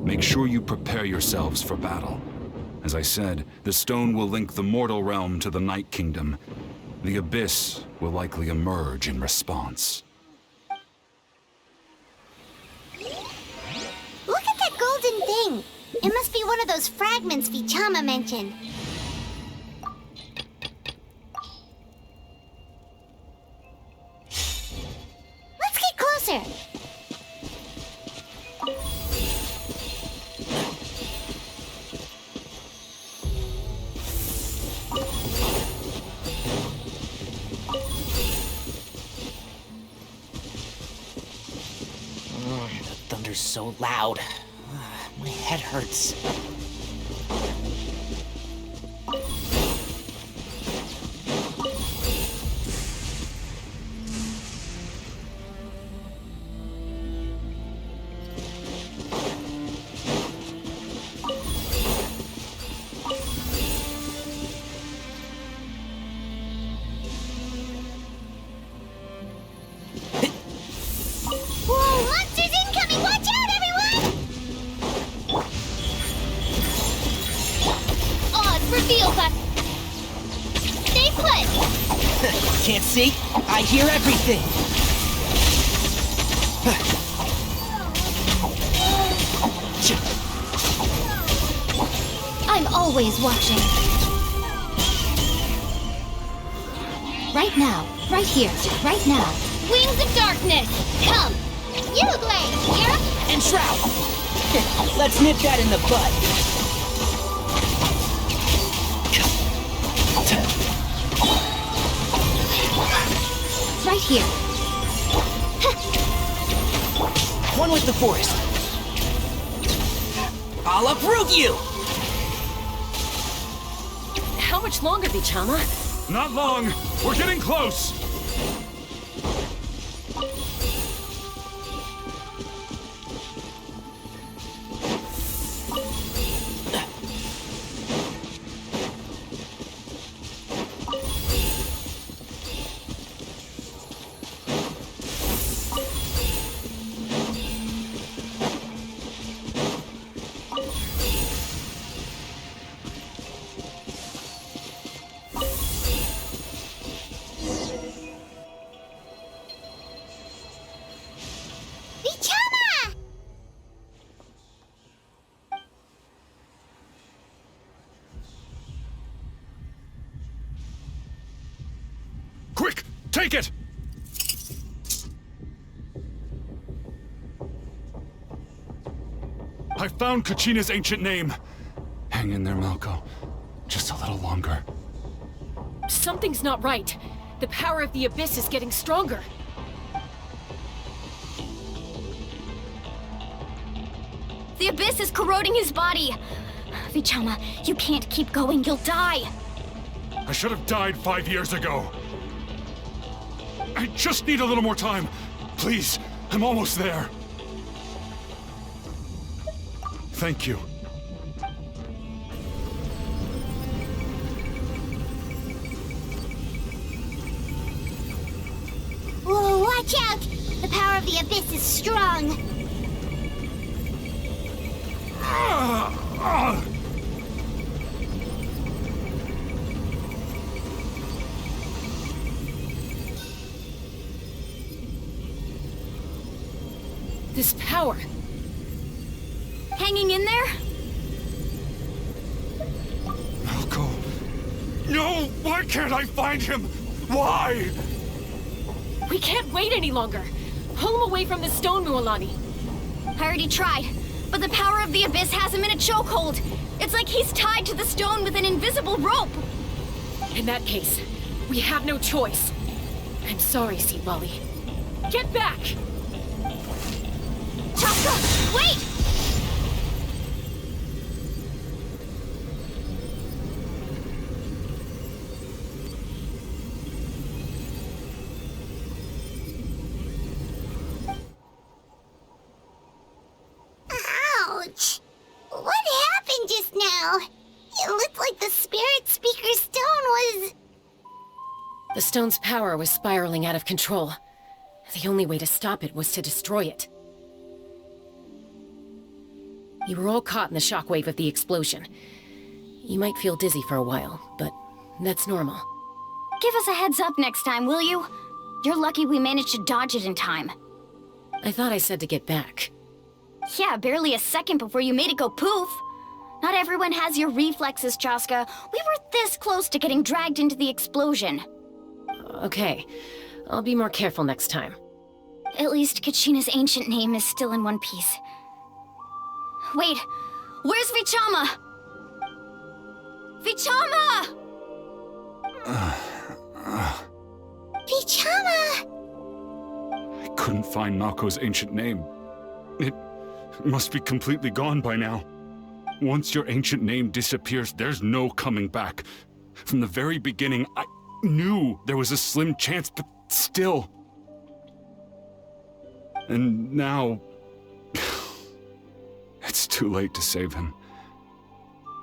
Make sure you prepare yourselves for battle. As I said, the stone will link the mortal realm to the Night Kingdom. The Abyss will likely emerge in response. Look at that golden thing. It must be one of those fragments Vichama mentioned. Let's get closer. The thunder's so loud. My head hurts. Whoa, monsters incoming! Watch out, everyone! Odd reveal, but stay put! Can't see? I hear everything. I'm always watching. Right now, right here, right now. Wings of darkness, come! You, Blade, here! And Shroud! Let's nip that in the bud. Right here. One with the forest. I'll uproot you! How much longer, Vichama? Not long! We're getting close! Vichama! Quick! Take it! I found Kachina's ancient name. Hang in there, Malko. Just a little longer. Something's not right. The power of the Abyss is getting stronger. The Abyss is corroding his body. Vichama, you can't keep going. You'll die. I should have died 5 years ago. I just need a little more time. Please, I'm almost there. Thank you. Whoa, watch out! The power of the Abyss is strong. This power. Hanging in there? Malco. No! Why can't I find him? Why? We can't wait any longer. Pull him away from the stone, Mualani. I already tried, but the power of the Abyss has him in a chokehold. It's like he's tied to the stone with an invisible rope. In that case, we have no choice. I'm sorry, Seatwali. Get back! Chaska, wait! Ouch! What happened just now? It looked like the Spirit Speaker's stone was... The stone's power was spiraling out of control. The only way to stop it was to destroy it. You were all caught in the shockwave of the explosion. You might feel dizzy for a while, but that's normal. Give us a heads up next time, will you? You're lucky we managed to dodge it in time. I thought I said to get back. Yeah, barely a second before you made it go poof. Not everyone has your reflexes, Chaska. We were this close to getting dragged into the explosion. Okay, I'll be more careful next time. At least Kachina's ancient name is still in one piece. Wait, where's Vichama? Vichama! Vichama! I couldn't find Malco's ancient name. It must be completely gone by now. Once your ancient name disappears, there's no coming back. From the very beginning, I knew there was a slim chance, but still. And now... it's too late to save him.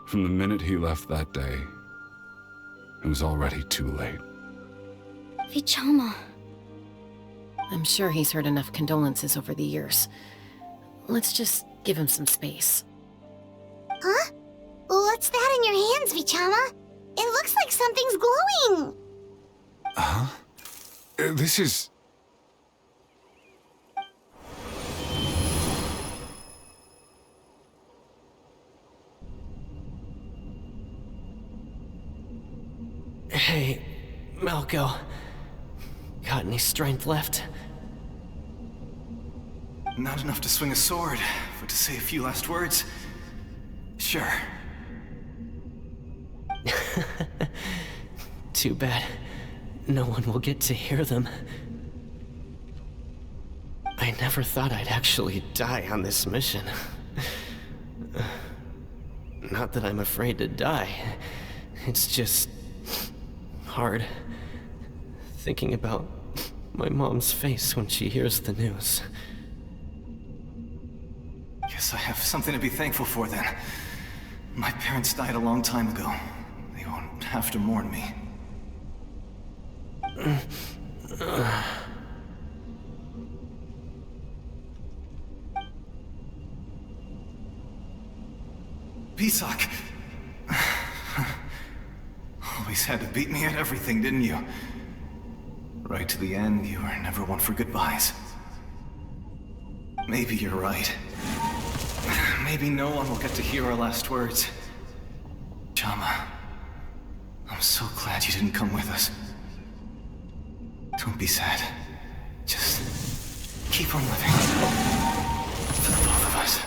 From the minute he left that day, it was already too late. Vichama. I'm sure he's heard enough condolences over the years. Let's just give him some space. Huh? What's that in your hands, Vichama? It looks like something's glowing! Huh? This is... Hey, Malco. Got any strength left? Not enough to swing a sword, but to say a few last words? Sure. Too bad. No one will get to hear them. I never thought I'd actually die on this mission. Not that I'm afraid to die. It's just... hard. Thinking about my mom's face when she hears the news. Guess I have something to be thankful for then. My parents died a long time ago. They won't have to mourn me. Pisak! Always had to beat me at everything, didn't you? Right to the end, you were never one for goodbyes. Maybe you're right. Maybe no one will get to hear our last words. Chama, I'm so glad you didn't come with us. Don't be sad. Just keep on living. For the both of us.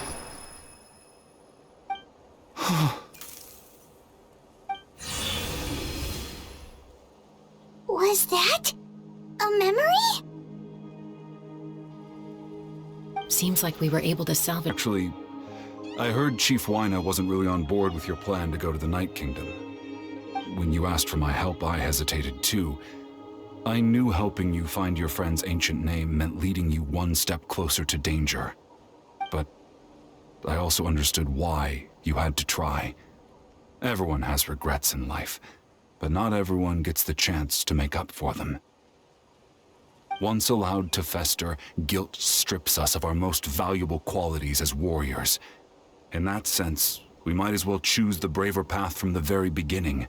Was that a memory? Seems like we were able to salvage... Actually, I heard Chief Wyna wasn't really on board with your plan to go to the Night Kingdom. When you asked for my help, I hesitated too. I knew helping you find your friend's ancient name meant leading you one step closer to danger. But I also understood why you had to try. Everyone has regrets in life, but not everyone gets the chance to make up for them. Once allowed to fester, guilt strips us of our most valuable qualities as warriors. In that sense, we might as well choose the braver path from the very beginning.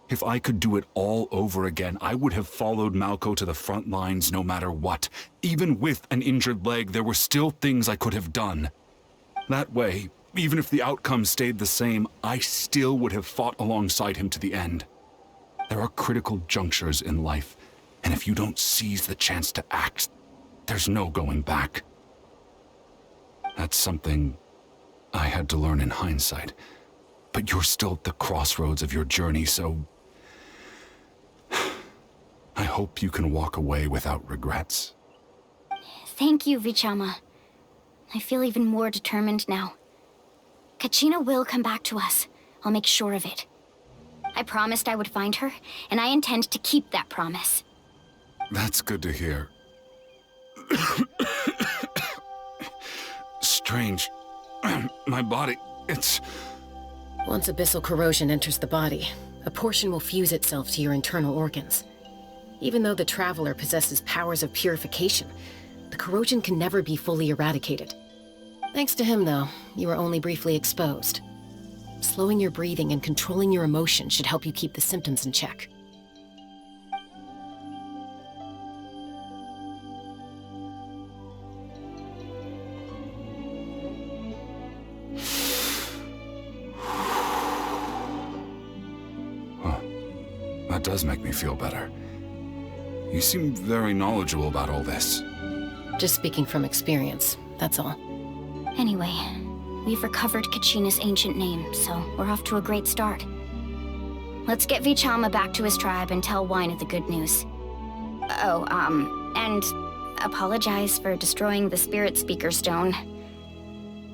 If I could do it all over again, I would have followed Malco to the front lines no matter what. Even with an injured leg, there were still things I could have done. That way, even if the outcome stayed the same, I still would have fought alongside him to the end. There are critical junctures in life, and if you don't seize the chance to act, there's no going back. That's something I had to learn in hindsight, but you're still at the crossroads of your journey, so I hope you can walk away without regrets. Thank you, Vichama. I feel even more determined now. Kachina will come back to us. I'll make sure of it. I promised I would find her, and I intend to keep that promise. That's good to hear. Strange. My body, it's... Once abyssal corrosion enters the body, a portion will fuse itself to your internal organs. Even though the Traveler possesses powers of purification, the corrosion can never be fully eradicated. Thanks to him, though, you were only briefly exposed. Slowing your breathing and controlling your emotions should help you keep the symptoms in check. That does make me feel better. You seem very knowledgeable about all this. Just speaking from experience, that's all. Anyway, we've recovered Kachina's ancient name, so we're off to a great start. Let's get Vichama back to his tribe and tell Wyna the good news. Oh, and apologize for destroying the Spirit Speaker Stone.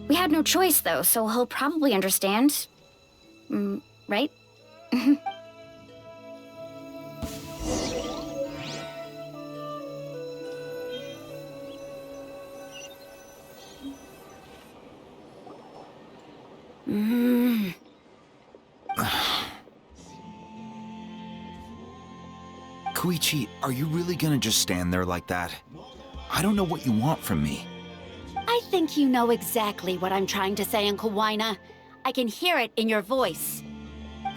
We had no choice, though, so he'll probably understand. Right? Koichi, are you really gonna just stand there like that? I don't know what you want from me. I think you know exactly what I'm trying to say, Uncle Wyna. I can hear it in your voice.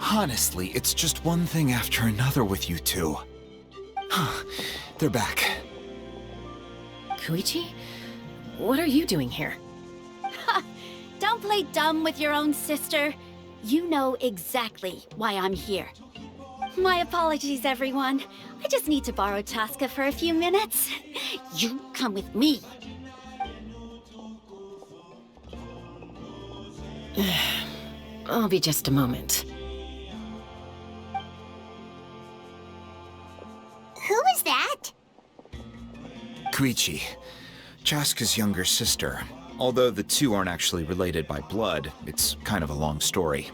Honestly, it's just one thing after another with you two. They're back. Koichi? What are you doing here? Don't play dumb with your own sister. You know exactly why I'm here. My apologies, everyone. I just need to borrow Tosca for a few minutes. You come with me. I'll be just a moment. Who is that? Koichi, Chaska's younger sister. Although the two aren't actually related by blood, it's kind of a long story.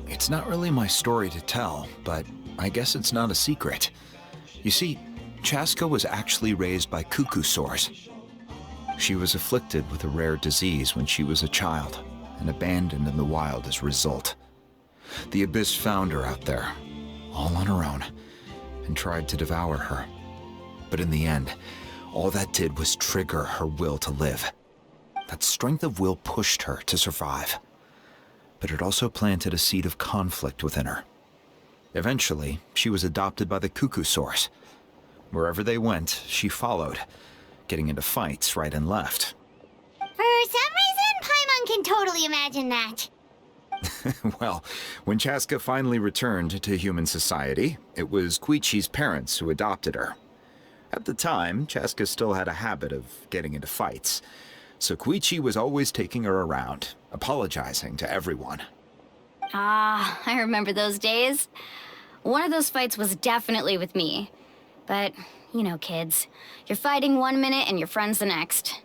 It's not really my story to tell, but I guess it's not a secret. You see, Chaska was actually raised by cuckoo sores. She was afflicted with a rare disease when she was a child, and abandoned in the wild as a result. The Abyss found her out there, all on her own, and tried to devour her. But in the end, all that did was trigger her will to live. That strength of will pushed her to survive. But it also planted a seed of conflict within her. Eventually, she was adopted by the cuckoo sores. Wherever they went, she followed, getting into fights right and left. For some reason, Paimon can totally imagine that. Well, when Chaska finally returned to human society, it was Koichi's parents who adopted her. At the time, Chaska still had a habit of getting into fights, so Koichi was always taking her around, apologizing to everyone. Ah, I remember those days. One of those fights was definitely with me. But, you know, kids. You're fighting one minute and your friend's the next.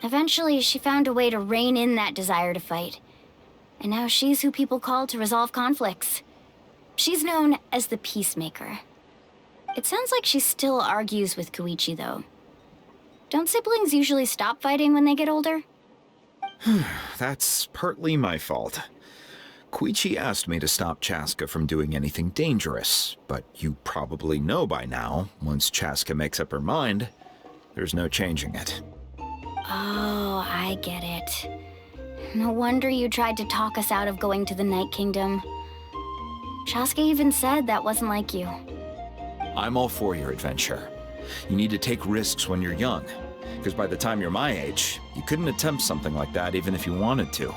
Eventually, she found a way to rein in that desire to fight. And now she's who people call to resolve conflicts. She's known as the Peacemaker. It sounds like she still argues with Koichi, though. Don't siblings usually stop fighting when they get older? That's partly my fault. Koichi asked me to stop Chaska from doing anything dangerous, but you probably know by now, once Chaska makes up her mind, there's no changing it. Oh, I get it. No wonder you tried to talk us out of going to the Night Kingdom. Chaska even said that wasn't like you. I'm all for your adventure. You need to take risks when you're young, because by the time you're my age, you couldn't attempt something like that even if you wanted to.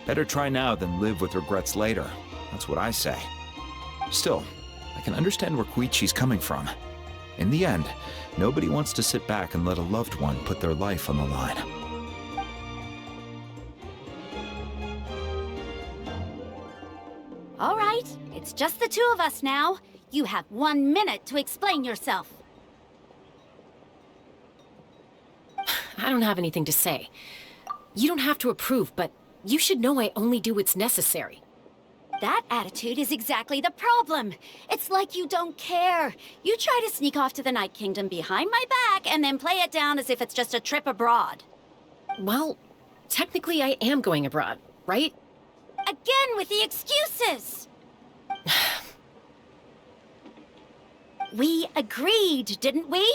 Better try now than live with regrets later. That's what I say. Still, I can understand where Koichi's coming from. In the end, nobody wants to sit back and let a loved one put their life on the line. All right, it's just the two of us now. You have 1 minute to explain yourself. I don't have anything to say. You don't have to approve, but you should know I only do what's necessary. That attitude is exactly the problem. It's like you don't care. You try to sneak off to the Night Kingdom behind my back and then play it down as if it's just a trip abroad. Well, technically I am going abroad, right? Again with the excuses! We agreed, didn't we?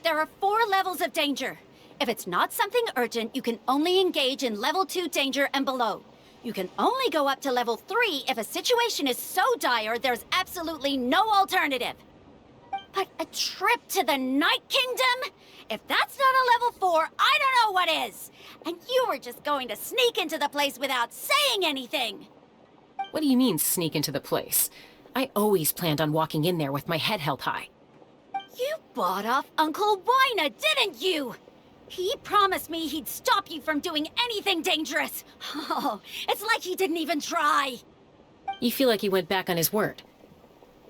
There are 4 levels of danger. If it's not something urgent, you can only engage in level 2 danger and below. You can only go up to level 3 if a situation is so dire there's absolutely no alternative. But a trip to the Night Kingdom? If that's not a level 4, I don't know what is. And you were just going to sneak into the place without saying anything. What do you mean, sneak into the place? I always planned on walking in there with my head held high. You bought off Uncle Wina, didn't you? He promised me he'd stop you from doing anything dangerous. Oh, it's like he didn't even try. You feel like he went back on his word.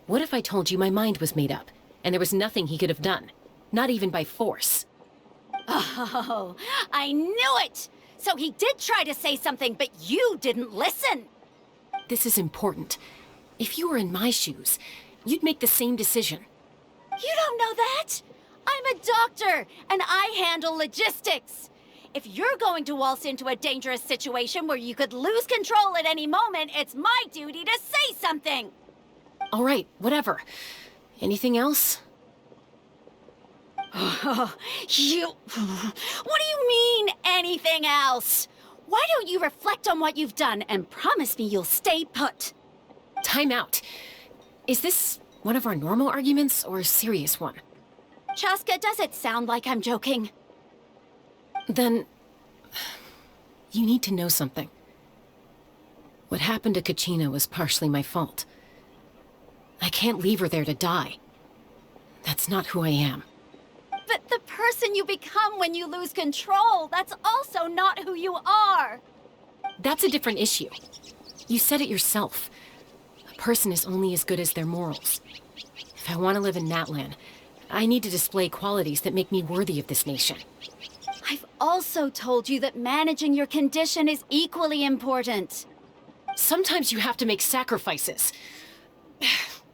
What if I told you my mind was made up, and there was nothing he could have done? Not even by force. Oh, I knew it! So he did try to say something, but you didn't listen. This is important. If you were in my shoes, you'd make the same decision. You don't know that? I'm a doctor, and I handle logistics. If you're going to waltz into a dangerous situation where you could lose control at any moment, it's my duty to say something. All right, whatever. Anything else? What do you mean, anything else? Why don't you reflect on what you've done and promise me you'll stay put? Time out. Is this one of our normal arguments or a serious one? Chaska, does it sound like I'm joking? Then, you need to know something. What happened to Kachina was partially my fault. I can't leave her there to die. That's not who I am. But the person you become when you lose control, that's also not who you are. That's a different issue. You said it yourself. A person is only as good as their morals. If I want to live in Natlan, I need to display qualities that make me worthy of this nation. I've also told you that managing your condition is equally important. Sometimes you have to make sacrifices.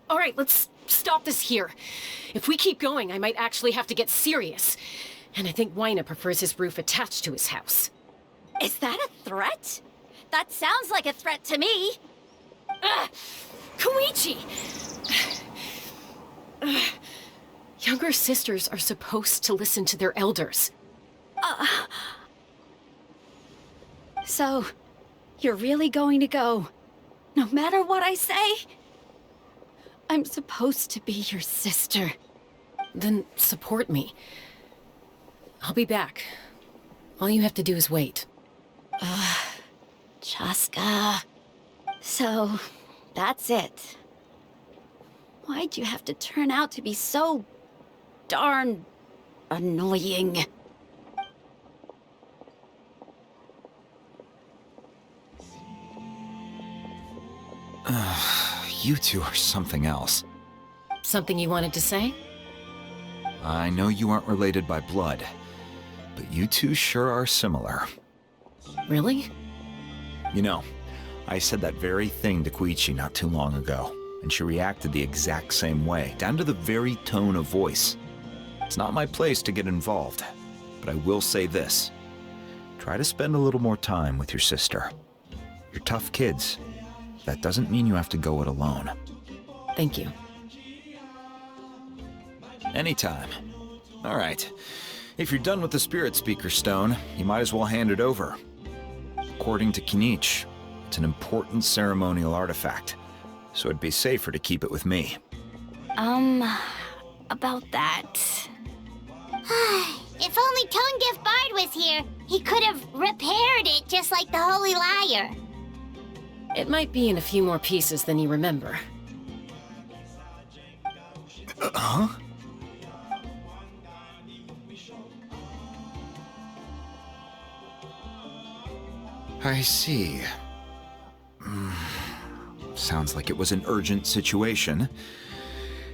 All right, let's stop this here. If we keep going, I might actually have to get serious. And I think Wina prefers his roof attached to his house. Is that a threat? That sounds like a threat to me. Koichi! Younger sisters are supposed to listen to their elders. So, you're really going to go, no matter what I say? I'm supposed to be your sister. Then support me. I'll be back. All you have to do is wait. Chaska. So, that's it. Why'd you have to turn out to be so darn annoying? You two are something else. Something you wanted to say? I know you aren't related by blood, but you two sure are similar. Really? You know, I said that very thing to Koichi not too long ago, and she reacted the exact same way, down to the very tone of voice. It's not my place to get involved, but I will say this. Try to spend a little more time with your sister. You're tough kids. That doesn't mean you have to go it alone. Thank you. Anytime. All right. If you're done with the Spirit Speaker Stone, you might as well hand it over. According to Kinich, it's an important ceremonial artifact, so it'd be safer to keep it with me. About that. If only Tone-Gift Bard was here, he could have repaired it just like the Holy Liar. It might be in a few more pieces than you remember. Huh? I see. Sounds like it was an urgent situation.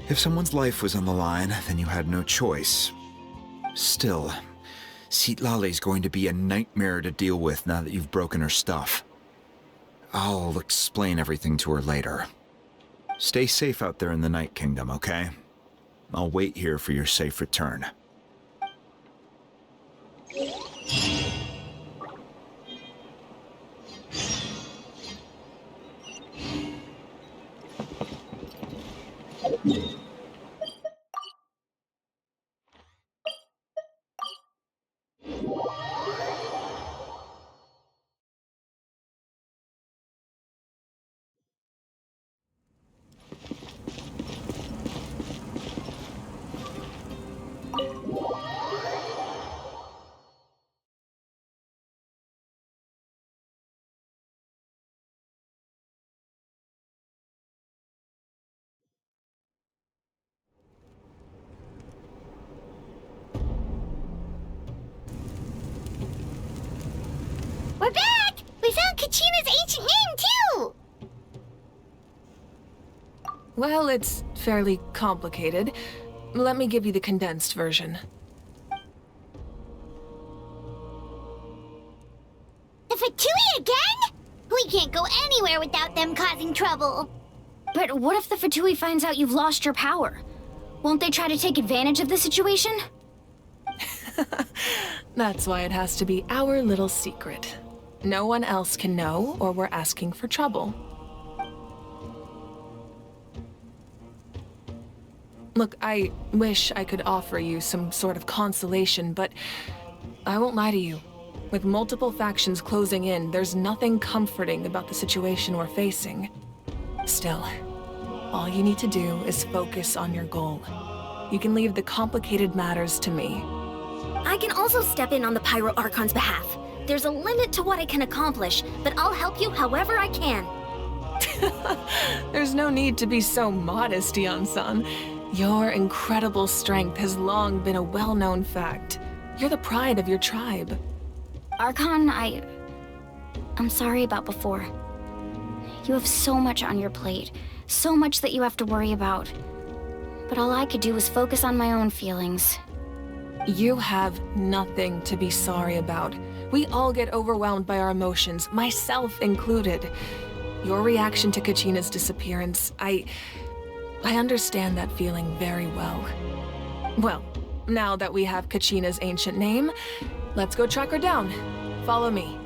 If someone's life was on the line, then you had no choice. Still, Citlali's going to be a nightmare to deal with now that you've broken her stuff. I'll explain everything to her later. Stay safe out there in the Night Kingdom, okay? I'll wait here for your safe return. We're back! We found Kachina's ancient name, too! Well, it's fairly complicated. Let me give you the condensed version. The Fatui again? We can't go anywhere without them causing trouble. But what if the Fatui finds out you've lost your power? Won't they try to take advantage of the situation? That's why it has to be our little secret. No one else can know, or we're asking for trouble. Look, I wish I could offer you some sort of consolation, but I won't lie to you. With multiple factions closing in, there's nothing comforting about the situation we're facing. Still, all you need to do is focus on your goal. You can leave the complicated matters to me. I can also step in on the Pyro Archon's behalf. There's a limit to what I can accomplish, but I'll help you however I can. There's no need to be so modest, Yan-san. Your incredible strength has long been a well-known fact. You're the pride of your tribe. Archon, I'm sorry about before. You have so much on your plate, so much that you have to worry about. But all I could do was focus on my own feelings. You have nothing to be sorry about. We all get overwhelmed by our emotions, myself included. Your reaction to Kachina's disappearance, I understand that feeling very well. Well, now that we have Kachina's ancient name, let's go track her down. Follow me.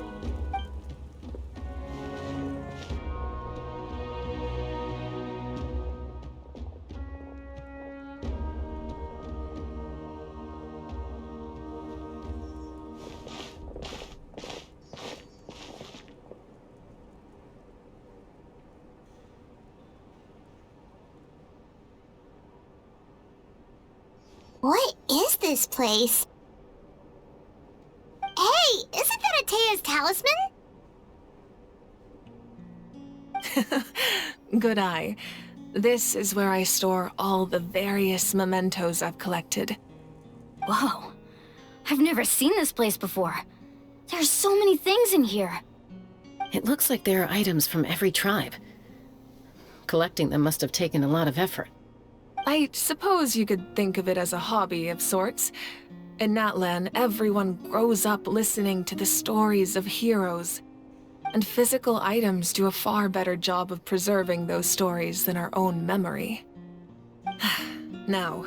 What is this place? Hey, isn't that Atea's talisman? Good eye. This is where I store all the various mementos I've collected. Whoa. I've never seen this place before. There's so many things in here. It looks like there are items from every tribe. Collecting them must have taken a lot of effort. I suppose you could think of it as a hobby of sorts. In Natlan, everyone grows up listening to the stories of heroes. And physical items do a far better job of preserving those stories than our own memory. Now,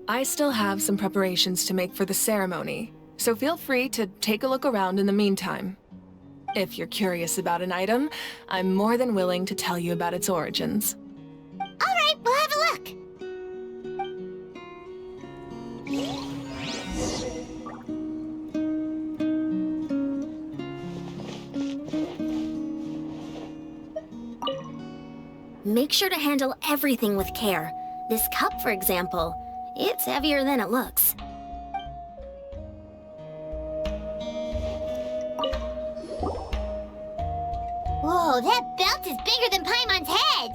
I still have some preparations to make for the ceremony, so feel free to take a look around in the meantime. If you're curious about an item, I'm more than willing to tell you about its origins. All right, we'll have a look. Make sure to handle everything with care. This cup, for example, it's heavier than it looks. Whoa, that belt is bigger than Paimon's head!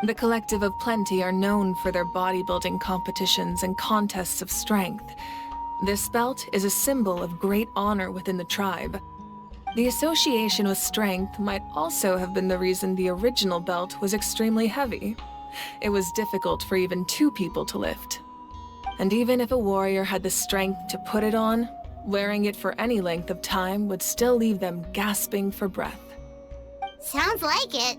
The Collective of Plenty are known for their bodybuilding competitions and contests of strength. This belt is a symbol of great honor within the tribe. The association with strength might also have been the reason the original belt was extremely heavy. It was difficult for even 2 people to lift. And even if a warrior had the strength to put it on, wearing it for any length of time would still leave them gasping for breath. Sounds like it.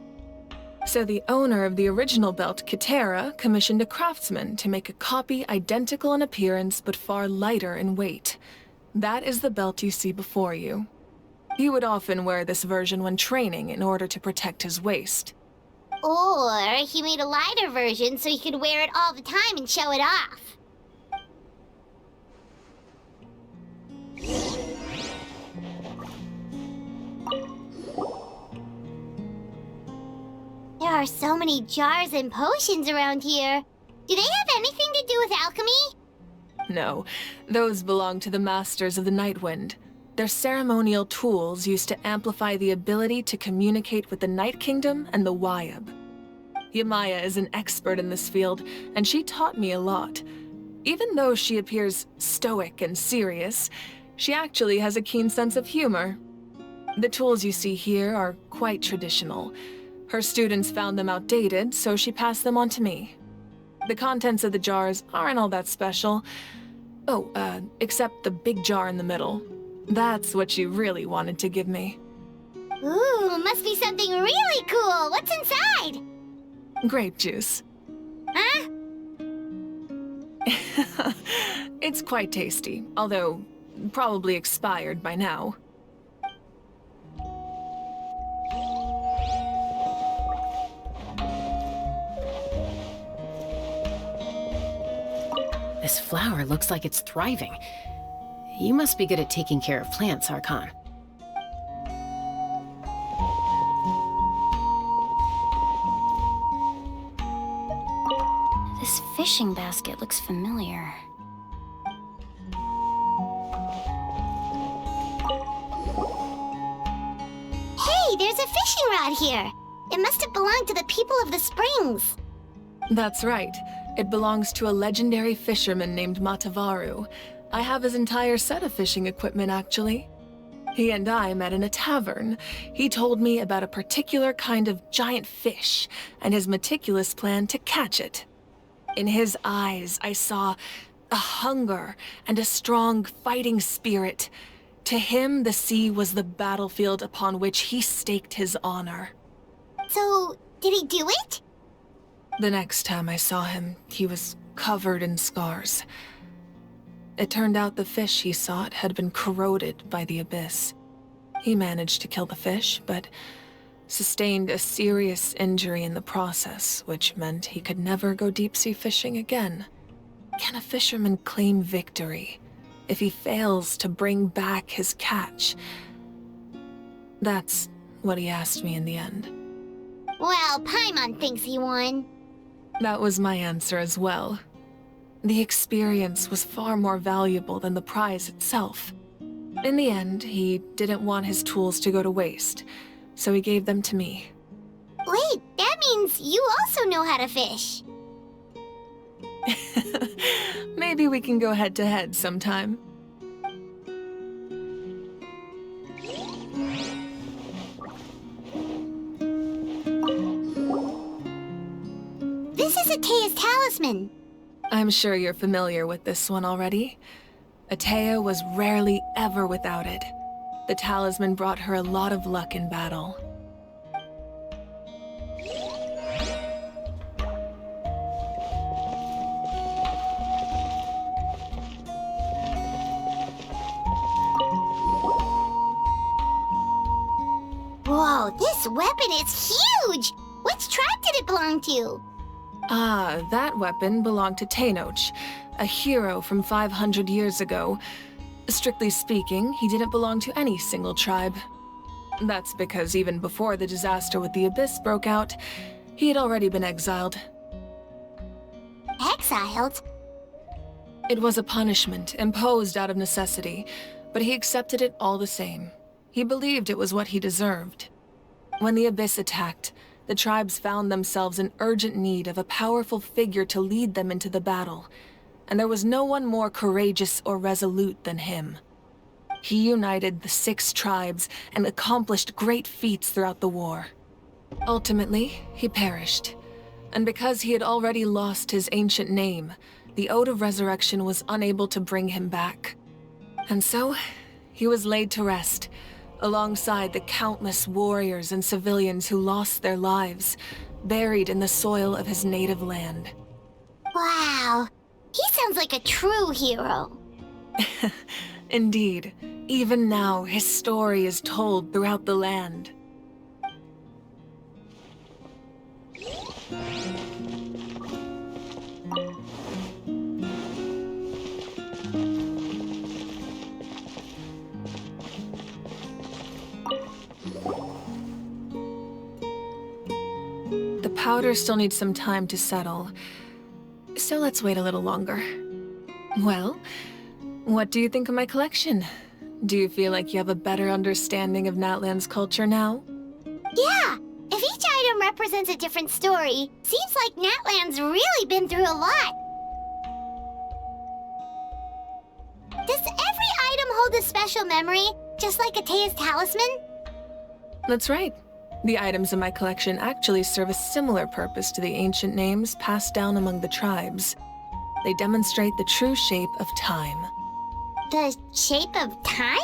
So the owner of the original belt, Kitera, commissioned a craftsman to make a copy identical in appearance but far lighter in weight. That is the belt you see before you. He would often wear this version when training in order to protect his waist. Or he made a lighter version so he could wear it all the time and show it off. There are so many jars and potions around here. Do they have anything to do with alchemy? No, those belong to the Masters of the Nightwind. They're ceremonial tools used to amplify the ability to communicate with the Night Kingdom and the Wyab. Yamaya is an expert in this field, and she taught me a lot. Even though she appears stoic and serious, she actually has a keen sense of humor. The tools you see here are quite traditional. Her students found them outdated, so she passed them on to me. The contents of the jars aren't all that special. Oh, except the big jar in the middle. That's what she really wanted to give me. Ooh, must be something really cool. What's inside? Grape juice. Huh? It's quite tasty, although probably expired by now. This flower looks like it's thriving. You must be good at taking care of plants, Archon. This fishing basket looks familiar. Hey, there's a fishing rod here. It must have belonged to the people of the springs. That's right. It belongs to a legendary fisherman named Matavaru. I have his entire set of fishing equipment, actually. He and I met in a tavern. He told me about a particular kind of giant fish and his meticulous plan to catch it. In his eyes, I saw a hunger and a strong fighting spirit. To him, the sea was the battlefield upon which he staked his honor. So, did he do it? The next time I saw him, he was covered in scars. It turned out the fish he sought had been corroded by the abyss. He managed to kill the fish, but sustained a serious injury in the process, which meant he could never go deep-sea fishing again. Can a fisherman claim victory if he fails to bring back his catch? That's what he asked me in the end. Well, Paimon thinks he won. That was my answer as well. The experience was far more valuable than the prize itself. In the end, he didn't want his tools to go to waste, so he gave them to me. Wait, that means you also know how to fish. Maybe we can go head-to-head sometime. This This is Atea's talisman. I'm sure you're familiar with this one already. Atea was rarely ever without it. The talisman brought her a lot of luck in battle. Whoa, this weapon is huge! Which tribe did it belong to? Ah, that weapon belonged to Tenoch, a hero from 500 years ago. Strictly speaking, he didn't belong to any single tribe. That's because even before the disaster with the Abyss broke out, he had already been exiled. Exiled? It was a punishment imposed out of necessity, but he accepted it all the same. He believed it was what he deserved. When the Abyss attacked, the tribes found themselves in urgent need of a powerful figure to lead them into the battle, and there was no one more courageous or resolute than him. He united the 6 tribes and accomplished great feats throughout the war. Ultimately, he perished, and because he had already lost his ancient name, the Ode of Resurrection was unable to bring him back. And so, he was laid to rest, alongside the countless warriors and civilians who lost their lives, buried in the soil of his native land. Wow, he sounds like a true hero. Indeed, even now his story is told throughout the land. The powder still needs some time to settle, so let's wait a little longer. Well, what do you think of my collection? Do you feel like you have a better understanding of Natlan's culture now? Yeah, if each item represents a different story, seems like Natlan's really been through a lot. Does every item hold a special memory, just like Atea's talisman? That's right. The items in my collection actually serve a similar purpose to the ancient names passed down among the tribes. They demonstrate the true shape of time. The shape of time?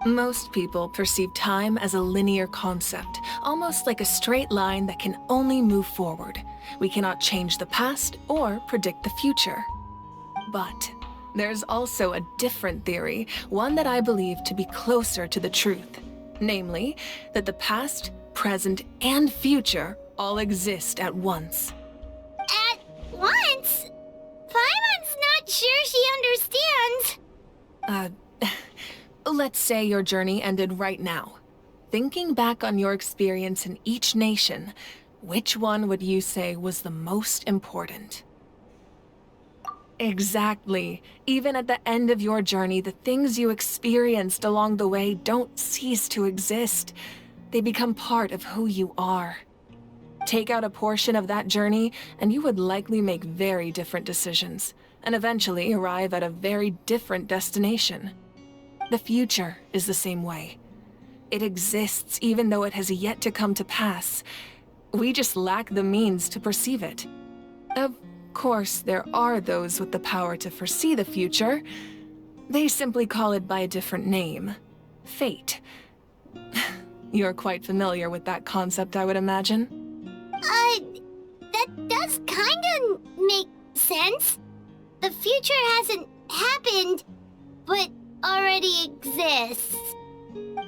Most people perceive time as a linear concept, almost like a straight line that can only move forward. We cannot change the past or predict the future. But there's also a different theory, one that I believe to be closer to the truth. Namely, that the past, present, and future all exist at once. At once? Paimon's not sure she understands. Let's say your journey ended right now. Thinking back on your experience in each nation, which one would you say was the most important? Exactly. Even at the end of your journey, the things you experienced along the way don't cease to exist. They become part of who you are. Take out a portion of that journey, and you would likely make very different decisions, and eventually arrive at a very different destination. The future is the same way. It exists even though it has yet to come to pass. We just lack the means to perceive it. Of course, there are those with the power to foresee the future. They simply call it by a different name. Fate. You're quite familiar with that concept, I would imagine. That does kinda make sense. The future hasn't happened, but already exists.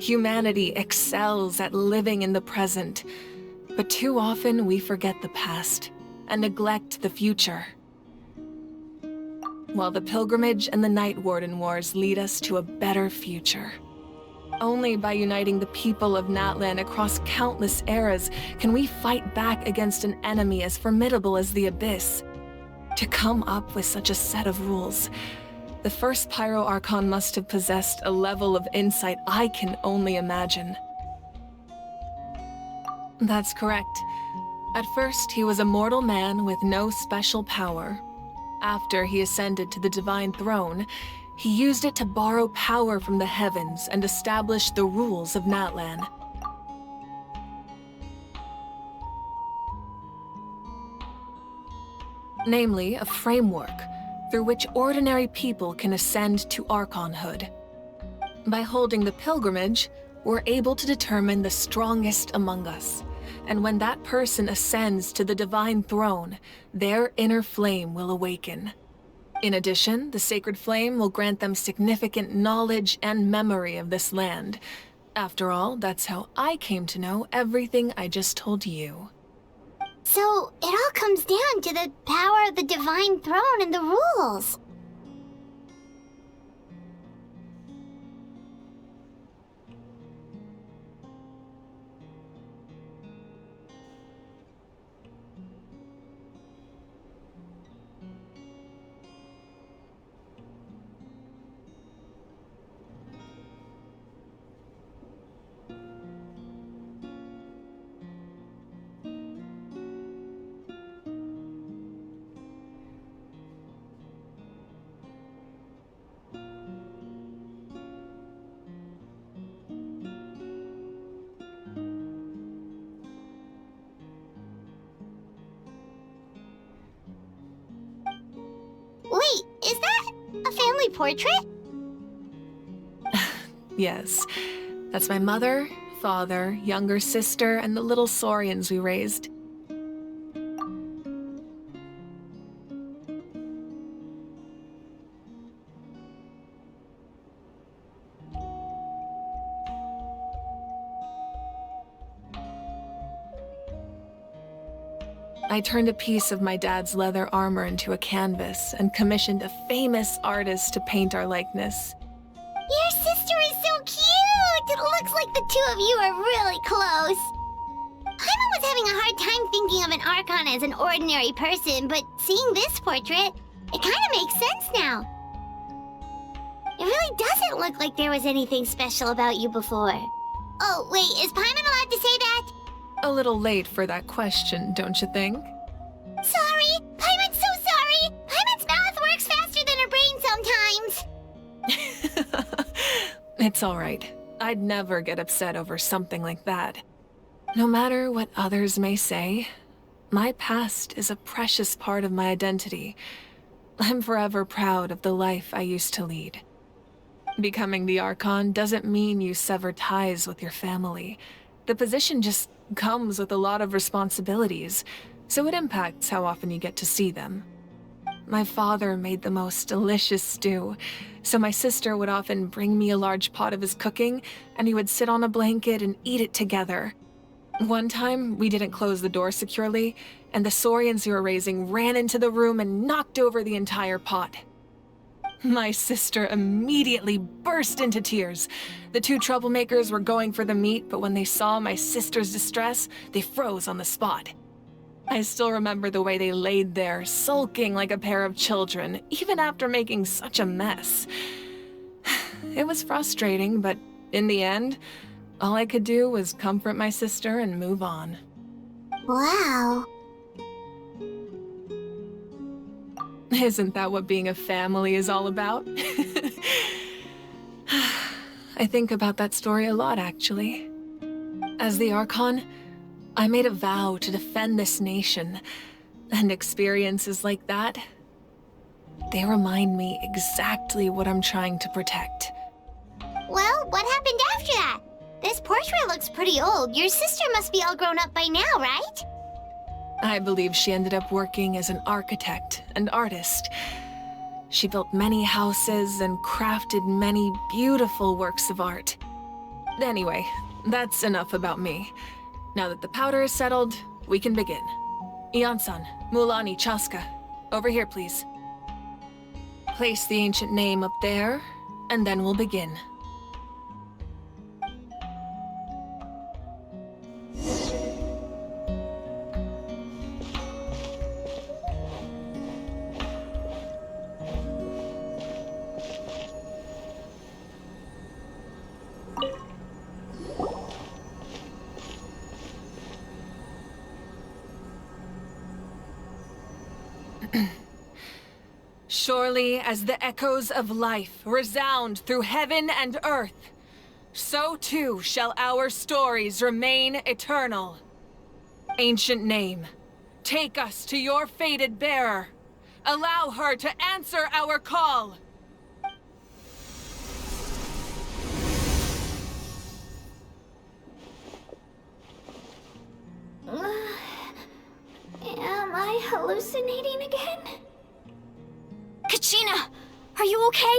Humanity excels at living in the present, but too often we forget the past and neglect the future. While the Pilgrimage and the Night Warden Wars lead us to a better future. Only by uniting the people of Natlan across countless eras can we fight back against an enemy as formidable as the Abyss. To come up with such a set of rules, the first Pyro Archon must have possessed a level of insight I can only imagine. That's correct. At first, he was a mortal man with no special power. After he ascended to the Divine Throne, he used it to borrow power from the heavens and establish the rules of Natlan. Namely, a framework through which ordinary people can ascend to Archonhood. By holding the pilgrimage, we're able to determine the strongest among us. And when that person ascends to the divine throne, their inner flame will awaken. In addition, the sacred flame will grant them significant knowledge and memory of this land. After all, that's how I came to know everything I just told you. So, it all comes down to the power of the divine throne and the rules. Wait, is that a family portrait? Yes, that's my mother, father, younger sister, and the little saurians we raised. I turned a piece of my dad's leather armor into a canvas and commissioned a famous artist to paint our likeness. Your sister is so cute! It looks like the two of you are really close. Paimon was having a hard time thinking of an Archon as an ordinary person, but seeing this portrait, it kind of makes sense now. It really doesn't look like there was anything special about you before. Oh, wait, is Paimon allowed to say that? A little late for that question, don't you think? Sorry! Paimon's so sorry! Paimon's mouth works faster than her brain sometimes! It's all right. I'd never get upset over something like that. No matter what others may say, my past is a precious part of my identity. I'm forever proud of the life I used to lead. Becoming the Archon doesn't mean you sever ties with your family. The position just comes with a lot of responsibilities, so it impacts how often you get to see them. My father made the most delicious stew, so my sister would often bring me a large pot of his cooking, and we would sit on a blanket and eat it together. One time, we didn't close the door securely, and the saurians we were raising ran into the room and knocked over the entire pot. My sister immediately burst into tears. The two troublemakers were going for the meat, but when they saw my sister's distress, they froze on the spot. I still remember the way they laid there, sulking like a pair of children, even after making such a mess. It was frustrating, but in the end, all I could do was comfort my sister and move on. Wow. Isn't that what being a family is all about? I think about that story a lot, actually. As the Archon, I made a vow to defend this nation, and experiences like that, they remind me exactly what I'm trying to protect. Well, what happened after that? This portrait looks pretty old. Your sister must be all grown up by now, right? I believe she ended up working as an architect and artist. She built many houses and crafted many beautiful works of art. Anyway, that's enough about me. Now that the powder is settled, we can begin. Ian-san, Mulani, Chaska, over here, please. Place the ancient name up there, and then we'll begin. Surely as the echoes of life resound through heaven and earth, so too shall our stories remain eternal. Ancient name, Take us to your fated bearer. Allow her to answer our call. Am I hallucinating again? Kachina, are you okay?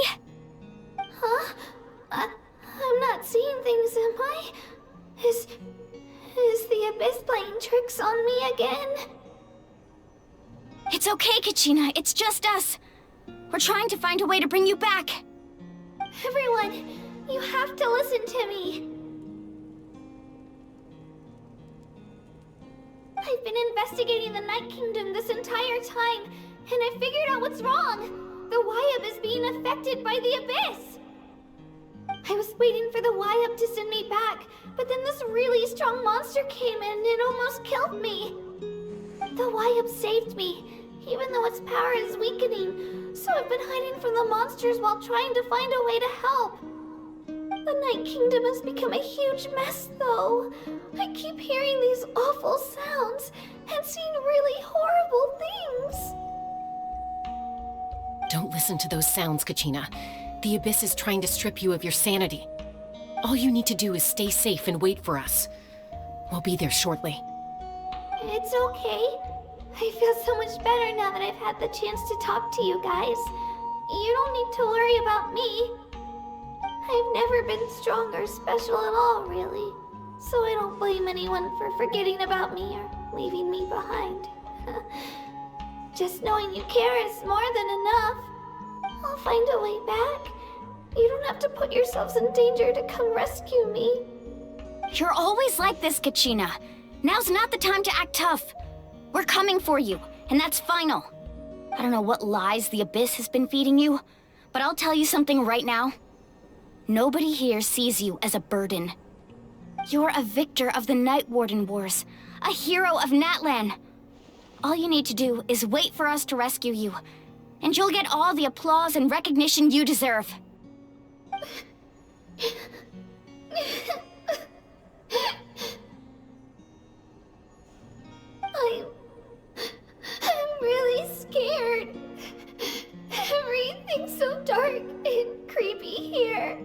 Huh? I'm not seeing things, am I? Is the Abyss playing tricks on me again? It's okay, Kachina. It's just us. We're trying to find a way to bring you back. Everyone, you have to listen to me. I've been investigating the Night Kingdom this entire time, and I figured out what's wrong. The Wyab is being affected by the Abyss. I was waiting for the Wyab to send me back, but then this really strong monster came in and almost killed me. The Wyab saved me, even though its power is weakening, so I've been hiding from the monsters while trying to find a way to help. The Night Kingdom has become a huge mess, though. I keep hearing these awful sounds and seeing really horrible things. Don't listen to those sounds, Kachina. The Abyss is trying to strip you of your sanity. All you need to do is stay safe and wait for us. We'll be there shortly. It's okay. I feel so much better now that I've had the chance to talk to you guys. You don't need to worry about me. I've never been strong or special at all, really. So I don't blame anyone for forgetting about me or leaving me behind. Just knowing you care is more than enough. I'll find a way back. You don't have to put yourselves in danger to come rescue me. You're always like this, Kachina. Now's not the time to act tough. We're coming for you, and that's final. I don't know what lies the Abyss has been feeding you, but I'll tell you something right now. Nobody here sees you as a burden. You're a victor of the Night Warden Wars, a hero of Natlan. All you need to do is wait for us to rescue you, and you'll get all the applause and recognition you deserve. I'm really scared. Everything's so dark and creepy here.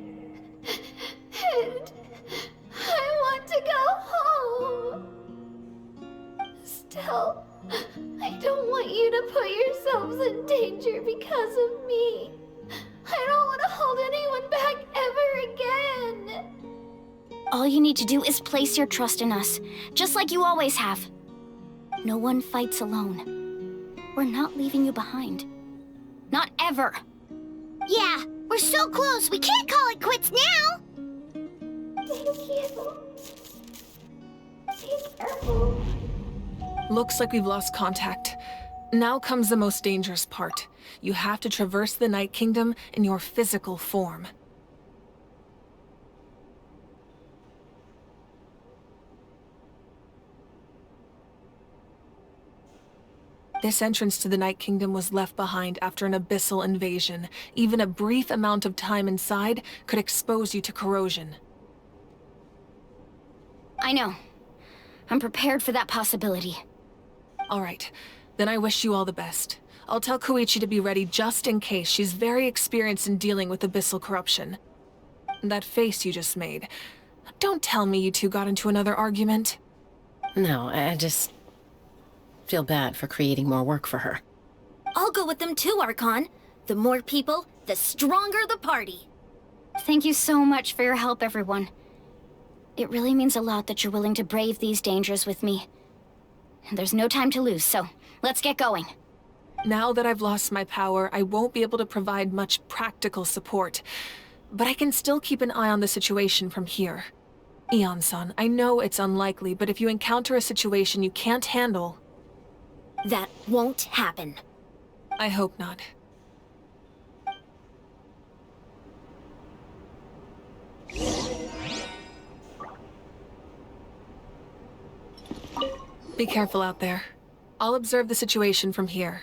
And I want to go home. Still, I don't want you to put yourselves in danger because of me. I don't want to hold anyone back ever again. All you need to do is place your trust in us, just like you always have. No one fights alone. We're not leaving you behind. Not ever. Yeah, we're so close, we can't call it quits now. Thank you. Be careful. Looks like we've lost contact. Now comes the most dangerous part. You have to traverse the Night Kingdom in your physical form. This entrance to the Night Kingdom was left behind after an abyssal invasion. Even a brief amount of time inside could expose you to corrosion. I know. I'm prepared for that possibility. All right, then I wish you all the best. I'll tell Koichi to be ready just in case. She's very experienced in dealing with abyssal corruption. That face you just made. Don't tell me you two got into another argument. No, I just feel bad for creating more work for her. I'll go with them too, Archon. The more people, the stronger the party. Thank you so much for your help, everyone. It really means a lot that you're willing to brave these dangers with me. And there's no time to lose, so let's get going. Now that I've lost my power, I won't be able to provide much practical support. But I can still keep an eye on the situation from here. Eon-san, I know it's unlikely, but if you encounter a situation you can't handle... That won't happen. I hope not. Be careful out there. I'll observe the situation from here.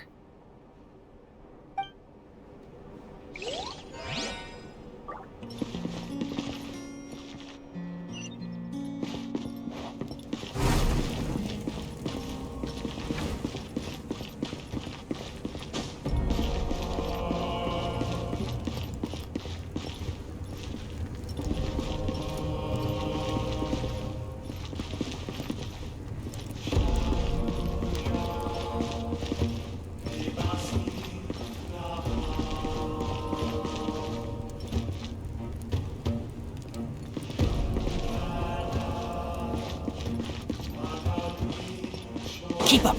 Keep up.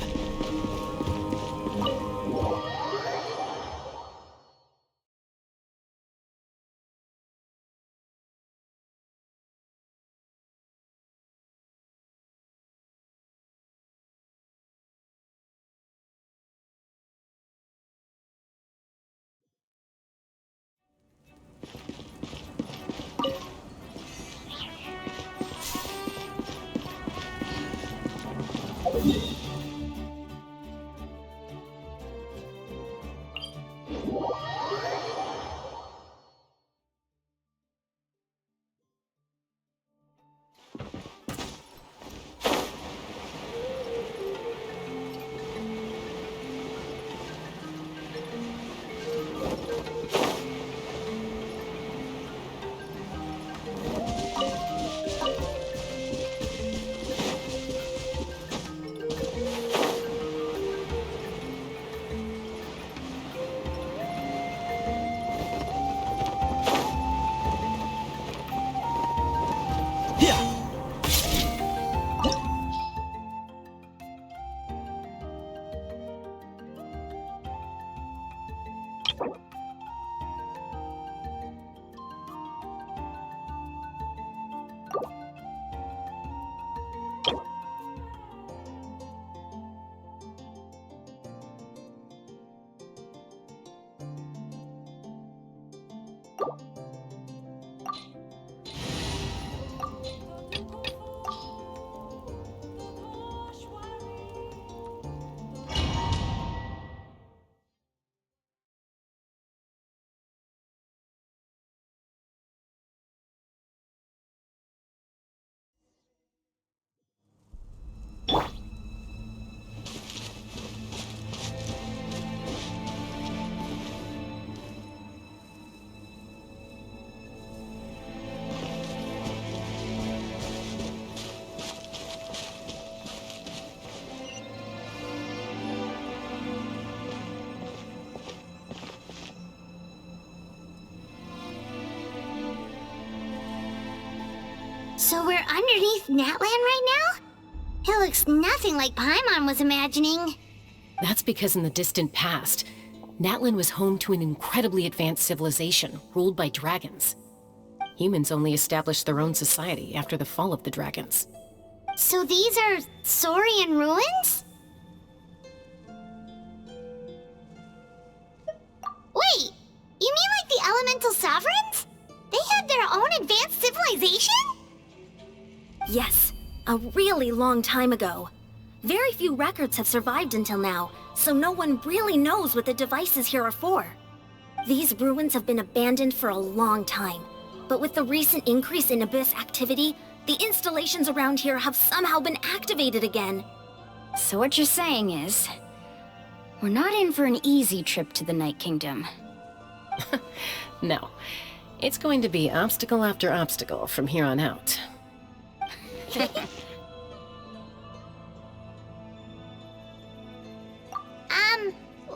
So we're underneath Natlan right now? It looks nothing like Paimon was imagining. That's because in the distant past, Natlan was home to an incredibly advanced civilization ruled by dragons. Humans only established their own society after the fall of the dragons. So these are Saurian ruins? Wait, you mean like the elemental sovereigns? They had their own advanced civilization? Yes, a really long time ago. Very few records have survived until now, so no one really knows what the devices here are for. These ruins have been abandoned for a long time, but with the recent increase in Abyss activity, the installations around here have somehow been activated again. So what you're saying is, we're not in for an easy trip to the Night Kingdom. No. It's going to be obstacle after obstacle from here on out. Why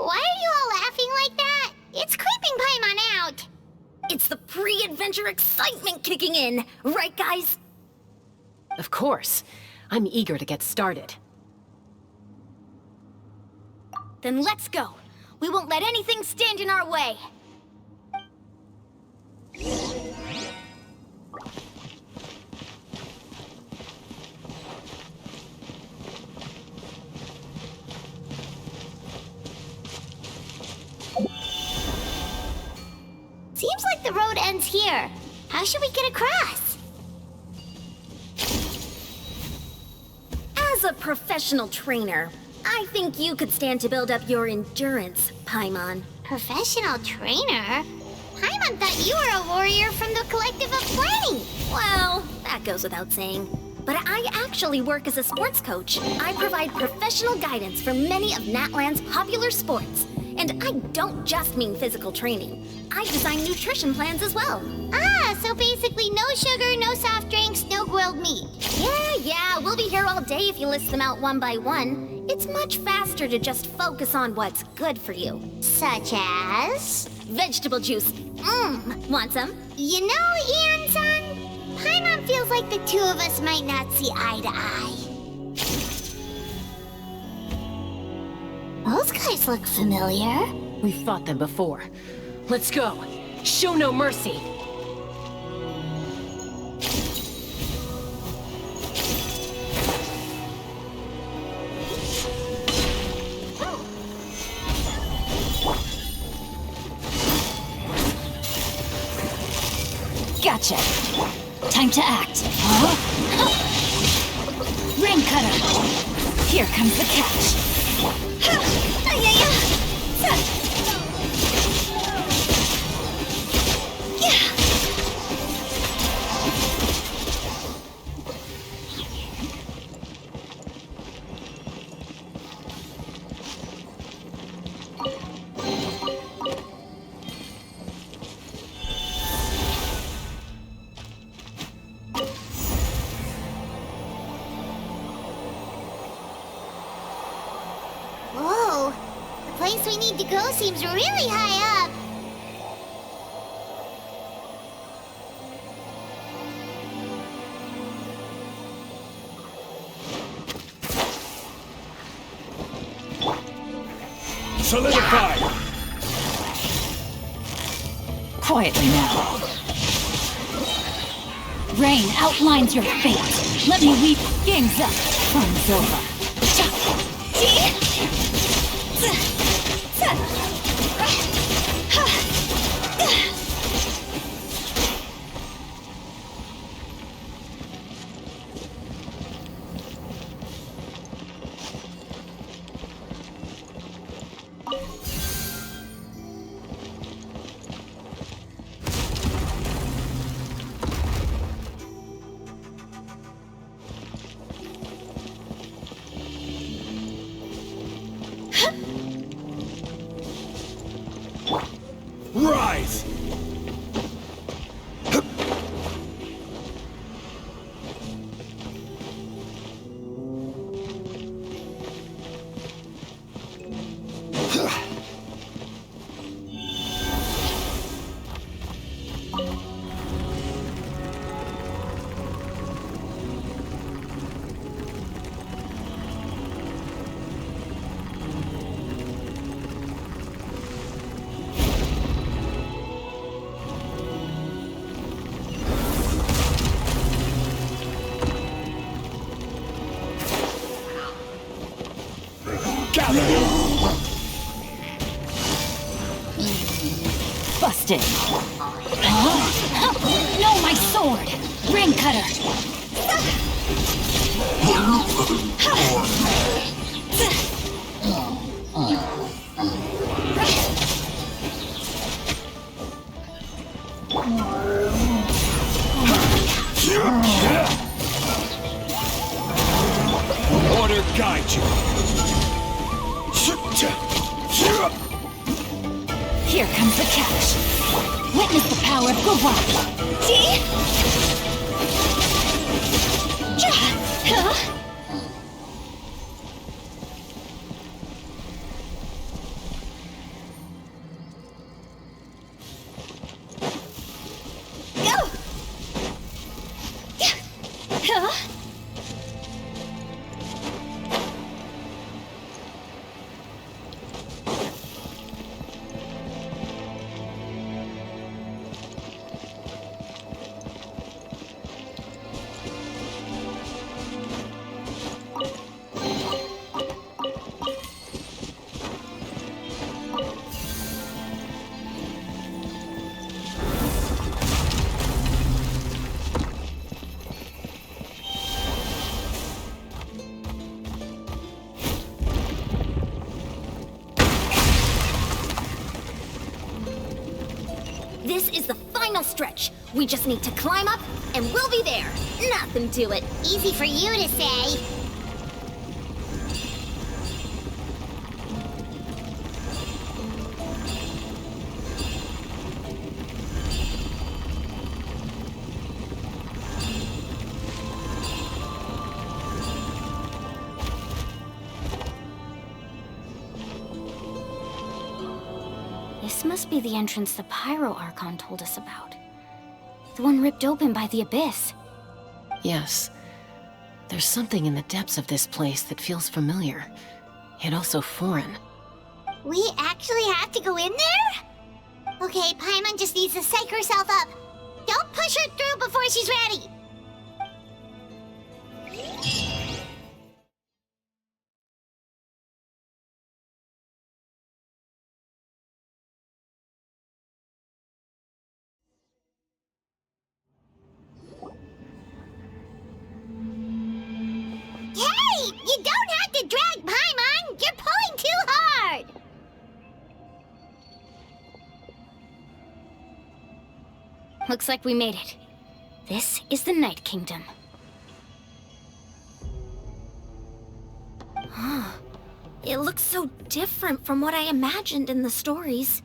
are you all laughing like that? It's creeping Paimon out. It's the pre-adventure excitement kicking in, right guys? Of course. I'm eager to get started. Then let's go. We won't let anything stand in our way. Seems like the road ends here. How should we get across? As a professional trainer, I think you could stand to build up your endurance, Paimon. Professional trainer? Paimon thought you were a warrior from the Collective of Flame. Well, that goes without saying. But I actually work as a sports coach. I provide professional guidance for many of Natlan's popular sports. And I don't just mean physical training. I design nutrition plans as well. Ah, so basically no sugar, no soft drinks, no grilled meat. Yeah, we'll be here all day if you list them out one by one. It's much faster to just focus on what's good for you. Such as? Vegetable juice. Want some? You know, Ian-san, Paimon feels like the two of us might not see eye to eye. guys look familiar. We've fought them before. Let's go. Show no mercy. Gotcha. Time to act. Huh? Rain cutter. Here comes the catch. Whoa, the place we need to go seems really high up. Solidify! Quietly now. Rain outlines your fate. Let me weave things up. Fun's over. Rise! Busted. Huh? No, my sword! Rain cutter! Order guide you. Here comes the catch. Witness the power of Gawai. See? Huh? Go! Huh? This is the final stretch. We just need to climb up, and we'll be there. Nothing to it. Easy for you to say. This must be the entrance the Pyro Archon told us about. The one ripped open by the Abyss. Yes. There's something in the depths of this place that feels familiar, yet also foreign. We actually have to go in there? Okay, Paimon just needs to psych herself up. Don't push her through before she's ready. Hey! You don't have to drag Paimon! You're pulling too hard! Looks like we made it. This is the Night Kingdom. It looks so different from what I imagined in the stories.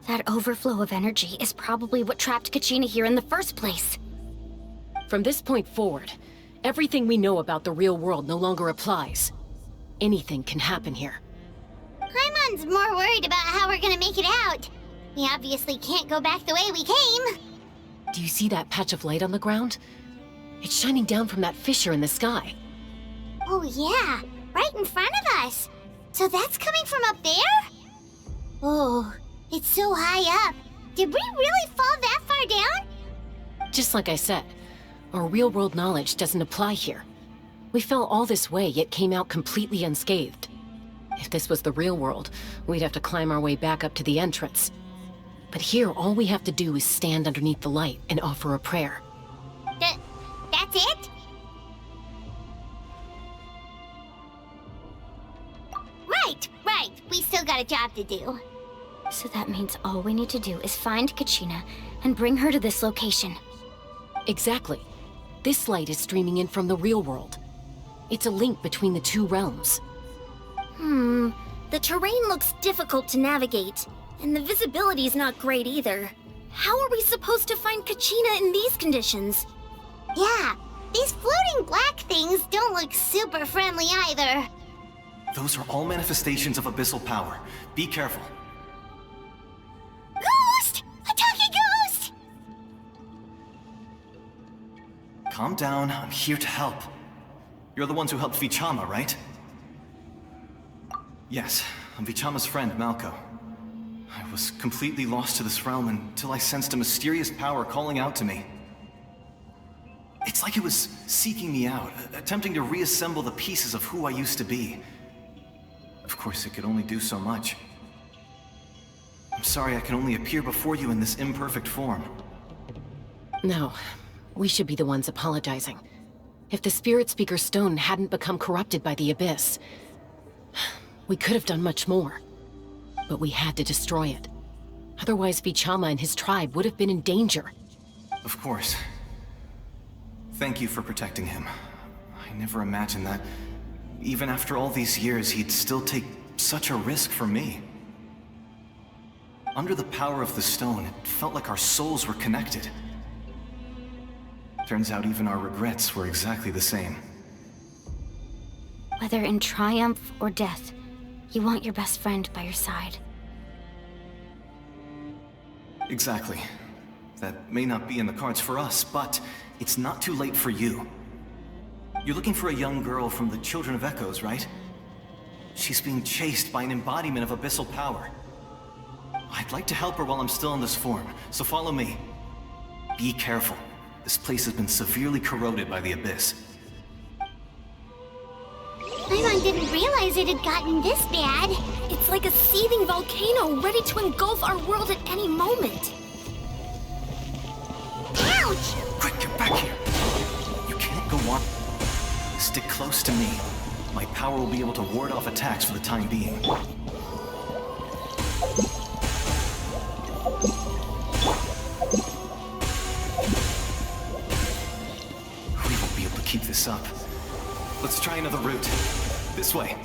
That overflow of energy is probably what trapped Kachina here in the first place. From this point forward, everything we know about the real world no longer applies. Anything can happen here. Paimon's more worried about how we're gonna make it out. We obviously can't go back the way we came. Do you see that patch of light on the ground? It's shining down from that fissure in the sky. Oh yeah, right in front of us. So that's coming from up there? Oh, it's so high up. Did we really fall that far down? Just like I said, our real-world knowledge doesn't apply here. We fell all this way, yet came out completely unscathed. If this was the real world, we'd have to climb our way back up to the entrance. But here, all we have to do is stand underneath the light and offer a prayer. That's it? Right. We still got a job to do. So that means all we need to do is find Kachina and bring her to this location. Exactly. This light is streaming in from the real world. It's a link between the two realms. The terrain looks difficult to navigate, and the visibility's not great either. How are we supposed to find Kachina in these conditions? Yeah, these floating black things don't look super friendly either. Those are all manifestations of abyssal power. Be careful. Ghost! A talking ghost! Calm down, I'm here to help. You're the ones who helped Vichama, right? Yes, I'm Vichama's friend, Malko. I was completely lost to this realm until I sensed a mysterious power calling out to me. It's like it was seeking me out, attempting to reassemble the pieces of who I used to be. Of course, it could only do so much. I'm sorry I can only appear before you in this imperfect form. No, we should be the ones apologizing. If the Spirit Speaker Stone hadn't become corrupted by the Abyss, we could have done much more. But we had to destroy it. Otherwise, Vichama and his tribe would have been in danger. Of course. Thank you for protecting him. I never imagined that, even after all these years, he'd still take such a risk for me. Under the power of the stone, it felt like our souls were connected. Turns out even our regrets were exactly the same. Whether in triumph or death, you want your best friend by your side. Exactly. That may not be in the cards for us, but it's not too late for you. You're looking for a young girl from the Children of Echoes, right? She's being chased by an embodiment of abyssal power. I'd like to help her while I'm still in this form, so follow me. Be careful. This place has been severely corroded by the Abyss. Paimon didn't realize it had gotten this bad. It's like a seething volcano ready to engulf our world at any moment. Ouch! Quick, get back here! You can't go on. Stick close to me. My power will be able to ward off attacks for the time being. We won't be able to keep this up. Let's try another route. This way.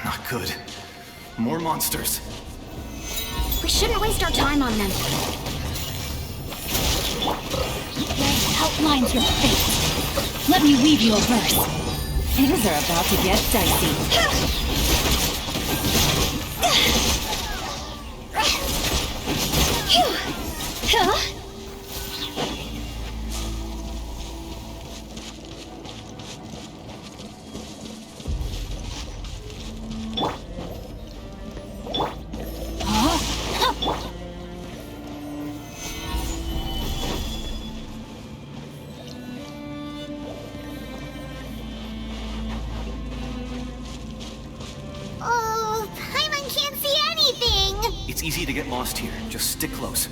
Not good. More monsters. We shouldn't waste our time on them. Help outlines your fate. Let me weave you a verse. Things are about to get dicey. Oh, Paimon can't see anything! It's easy to get lost here. Just stick close.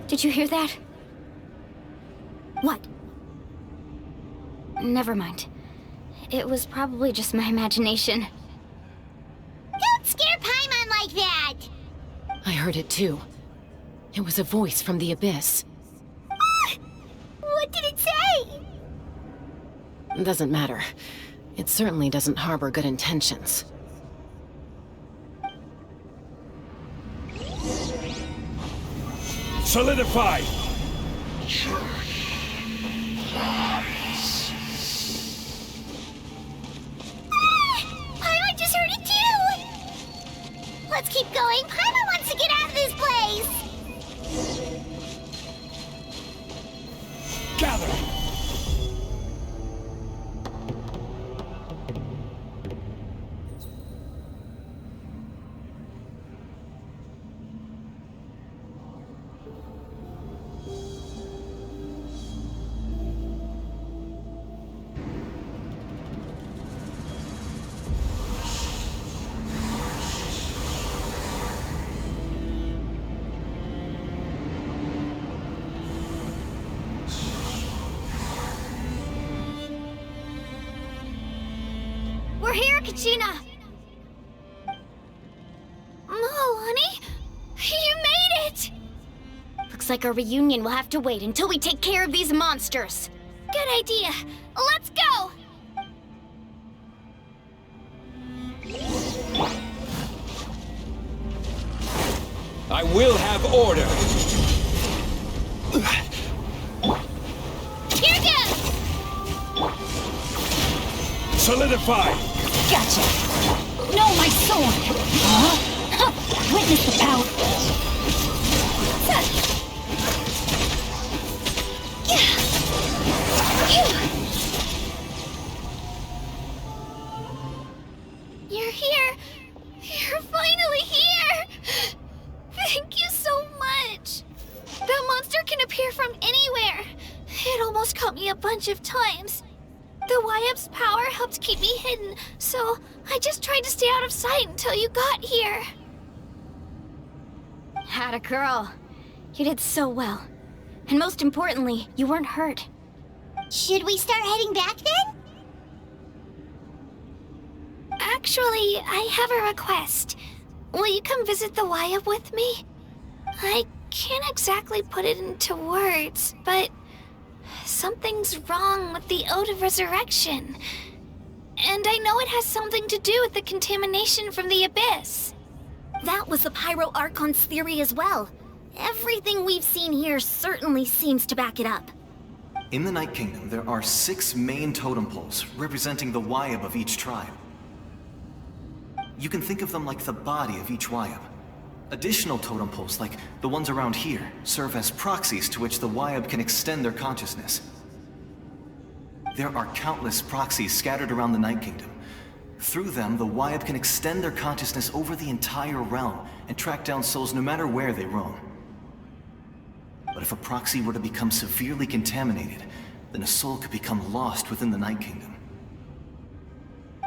Did you hear that? What? Never mind. It was probably just my imagination. Don't scare Paimon like that! I heard it too. It was a voice from the abyss. What did it say? Doesn't matter. It certainly doesn't harbor good intentions. Solidify! Paimon just heard it too! Let's keep going. Paimon wants to get out of this place! Gather! We're here, Kachina! Honey? You made it! Looks like our reunion will have to wait until we take care of these monsters. Good idea. Let's go! I will have order! Here goes! Solidify! Gotcha! No, my sword! Huh? Witness the power. You're here! You're finally here! Thank you so much! That monster can appear from anywhere! It almost caught me a bunch of times. The Wyap's power helped keep me hidden, so I just tried to stay out of sight until you got here. Atta girl. You did so well. And most importantly, you weren't hurt. Should we start heading back then? Actually, I have a request. Will you come visit the Wyap with me? I can't exactly put it into words, but something's wrong with the Ode of Resurrection. And I know it has something to do with the contamination from the Abyss. That was the Pyro Archon's theory as well. Everything we've seen here certainly seems to back it up. In the Night Kingdom, there are 6 main totem poles representing the Wyap of each tribe. You can think of them like the body of each Wyap. Additional totem poles, like the ones around here, serve as proxies to which the Wyap can extend their consciousness. There are countless proxies scattered around the Night Kingdom. Through them, the Wyap can extend their consciousness over the entire realm and track down souls no matter where they roam. But if a proxy were to become severely contaminated, then a soul could become lost within the Night Kingdom.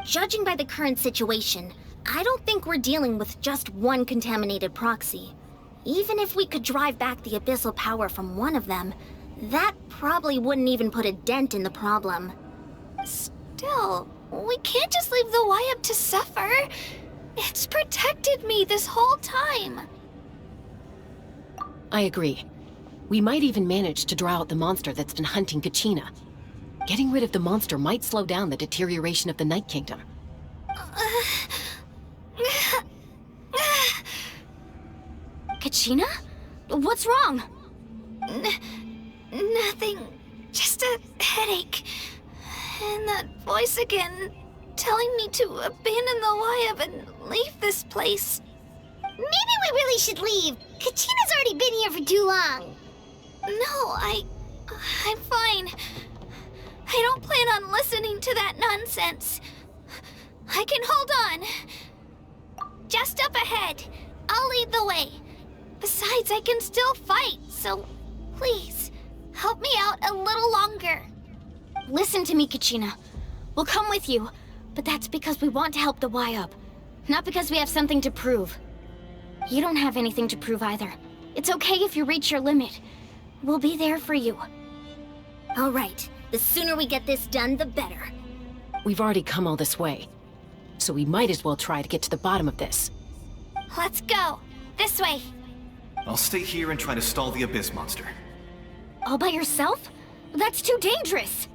Judging by the current situation, I don't think we're dealing with just one contaminated proxy. Even if we could drive back the abyssal power from one of them, that probably wouldn't even put a dent in the problem. Still, we can't just leave the Wyatt to suffer. It's protected me this whole time. I agree. We might even manage to draw out the monster that's been hunting Kachina. Getting rid of the monster might slow down the deterioration of the Night Kingdom. Kachina? What's wrong? Nothing. Just a headache. And that voice again, telling me to abandon the Wyatt and leave this place. Maybe we really should leave. Kachina's already been here for too long. No, I'm fine. I don't plan on listening to that nonsense. I can hold on. Just up ahead. I'll lead the way. Besides, I can still fight, so please, help me out a little longer. Listen to me, Kachina. We'll come with you, but that's because we want to help the Y-Up, not because we have something to prove. You don't have anything to prove either. It's okay if you reach your limit. We'll be there for you. All right. The sooner we get this done, the better. We've already come all this way, so we might as well try to get to the bottom of this. Let's go. This way. I'll stay here and try to stall the Abyss monster. All by yourself? That's too dangerous.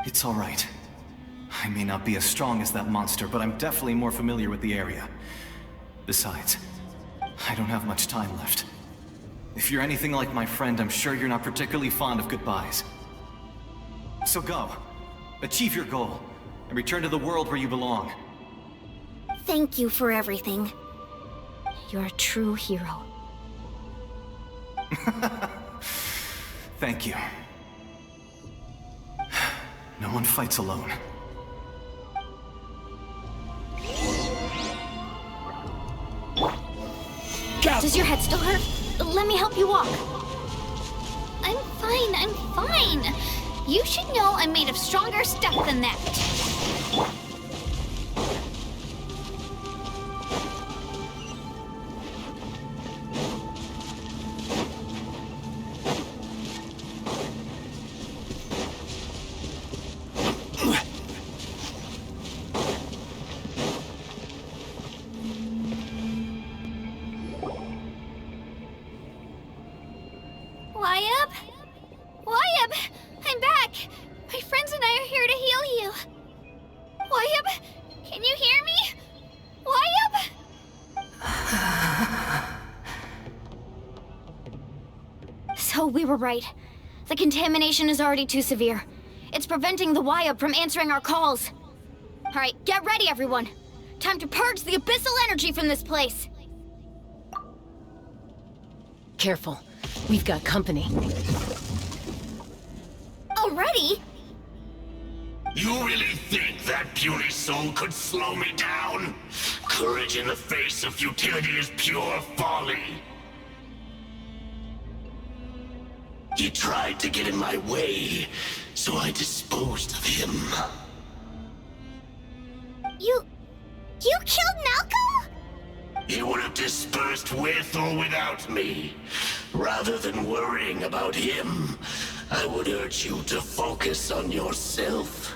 It's all right. I may not be as strong as that monster, but I'm definitely more familiar with the area. Besides, I don't have much time left. If you're anything like my friend, I'm sure you're not particularly fond of goodbyes. So go. Achieve your goal, and return to the world where you belong. Thank you for everything. You're a true hero. Thank you. No one fights alone. Does your head still hurt? Let me help you walk. I'm fine. You should know I'm made of stronger stuff than that. Wyatt! I'm back! My friends and I are here to heal you. Wyatt, can you hear me? Wyatt! So we were right. The contamination is already too severe. It's preventing the Wyatt from answering our calls. All right, get ready, everyone. Time to purge the abyssal energy from this place. Careful. We've got company. Already? You really think that puny soul could slow me down? Courage in the face of futility is pure folly. He tried to get in my way, so I disposed of him. You killed Malco? He would have dispersed with or without me. Rather than worrying about him, I would urge you to focus on yourself.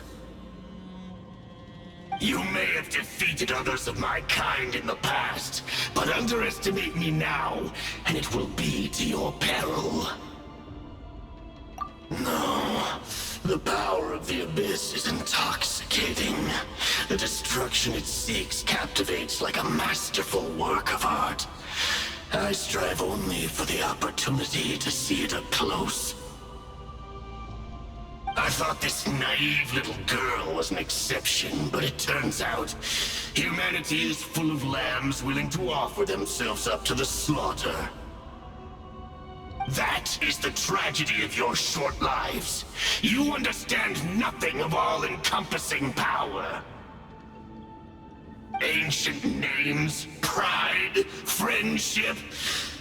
You may have defeated others of my kind in the past, but underestimate me now, and it will be to your peril. No, the power of the Abyss is intoxicating. The destruction it seeks captivates like a masterful work of art. I strive only for the opportunity to see it up close. I thought this naive little girl was an exception, but it turns out humanity is full of lambs willing to offer themselves up to the slaughter. That is the tragedy of your short lives. You understand nothing of all-encompassing power. Ancient names, pride, friendship,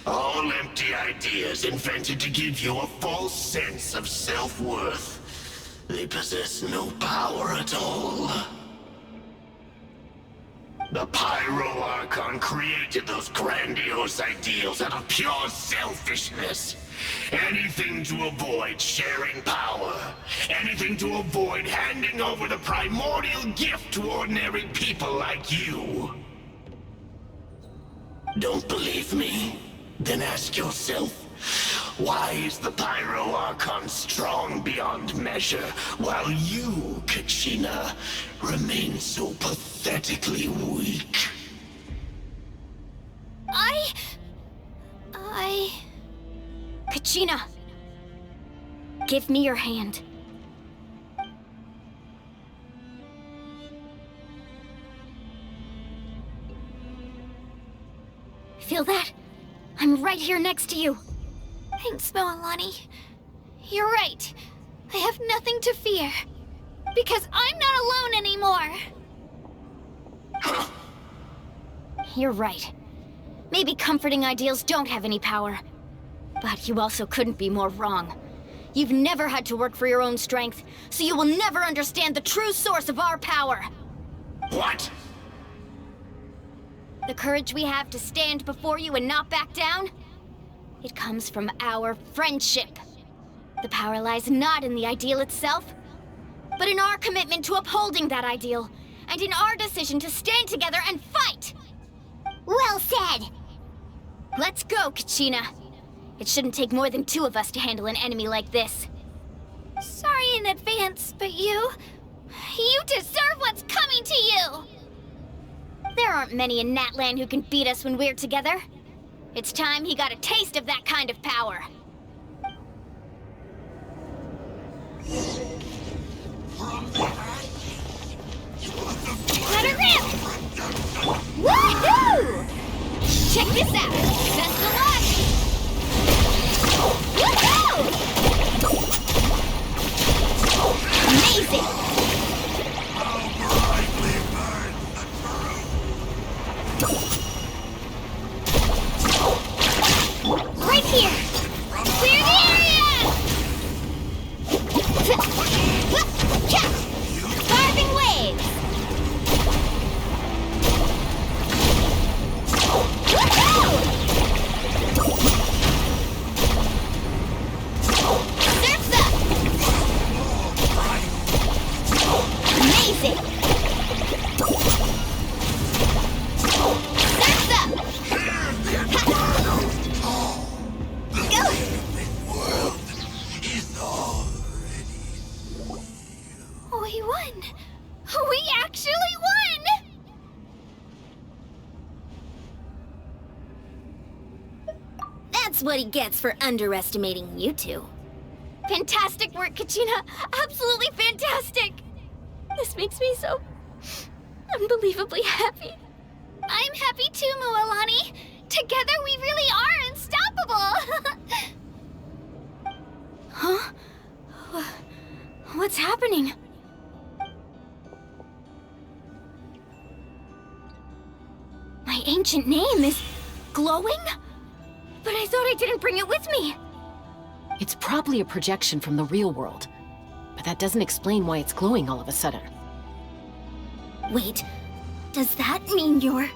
all empty ideas invented to give you a false sense of self-worth. They possess no power at all. The Pyro Archon created those grandiose ideals out of pure selfishness. Anything to avoid sharing power. Anything to avoid handing over the primordial gift to ordinary people like you. Don't believe me? Then ask yourself, why is the Pyro Archon strong beyond measure, while you, Kachina, remain so pathetically weak? Kachina! Give me your hand. Feel that? I'm right here next to you. Thanks, Moalani. You're right. I have nothing to fear. Because I'm not alone anymore. You're right. Maybe comforting ideals don't have any power. But you also couldn't be more wrong. You've never had to work for your own strength, so you will never understand the true source of our power. What? The courage we have to stand before you and not back down? It comes from our friendship. The power lies not in the ideal itself, but in our commitment to upholding that ideal, and in our decision to stand together and fight! Well said! Let's go, Kachina. It shouldn't take more than 2 of us to handle an enemy like this. Sorry in advance, but you deserve what's coming to you! There aren't many in Natlan who can beat us when we're together. It's time he got a taste of that kind of power. Let her rip! Woohoo! Check this out! Best of luck! Woohoo! Amazing! Right here! Clear the area! Carving waves! Woohoo! Surf's up! Amazing! Surf's up! We won! We actually won! That's what he gets for underestimating you two. Fantastic work, Kachina! Absolutely fantastic! This makes me so unbelievably happy. I'm happy too, Moalani. Together we really are unstoppable! Huh? What's happening? My ancient name is glowing? But I thought I didn't bring it with me. It's probably a projection from the real world. But that doesn't explain why it's glowing all of a sudden. Wait, does that mean you're...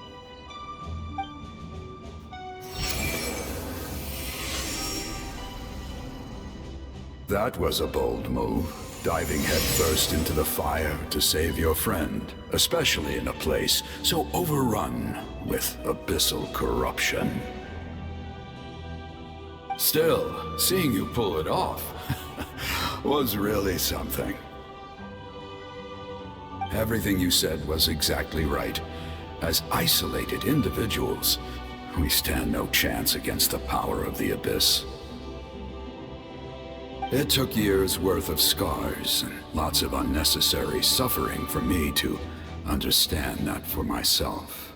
That was a bold move, diving headfirst into the fire to save your friend, especially in a place so overrun with abyssal corruption. Still, seeing you pull it off was really something. Everything you said was exactly right. As isolated individuals, we stand no chance against the power of the Abyss. It took years' worth of scars and lots of unnecessary suffering for me to understand that for myself.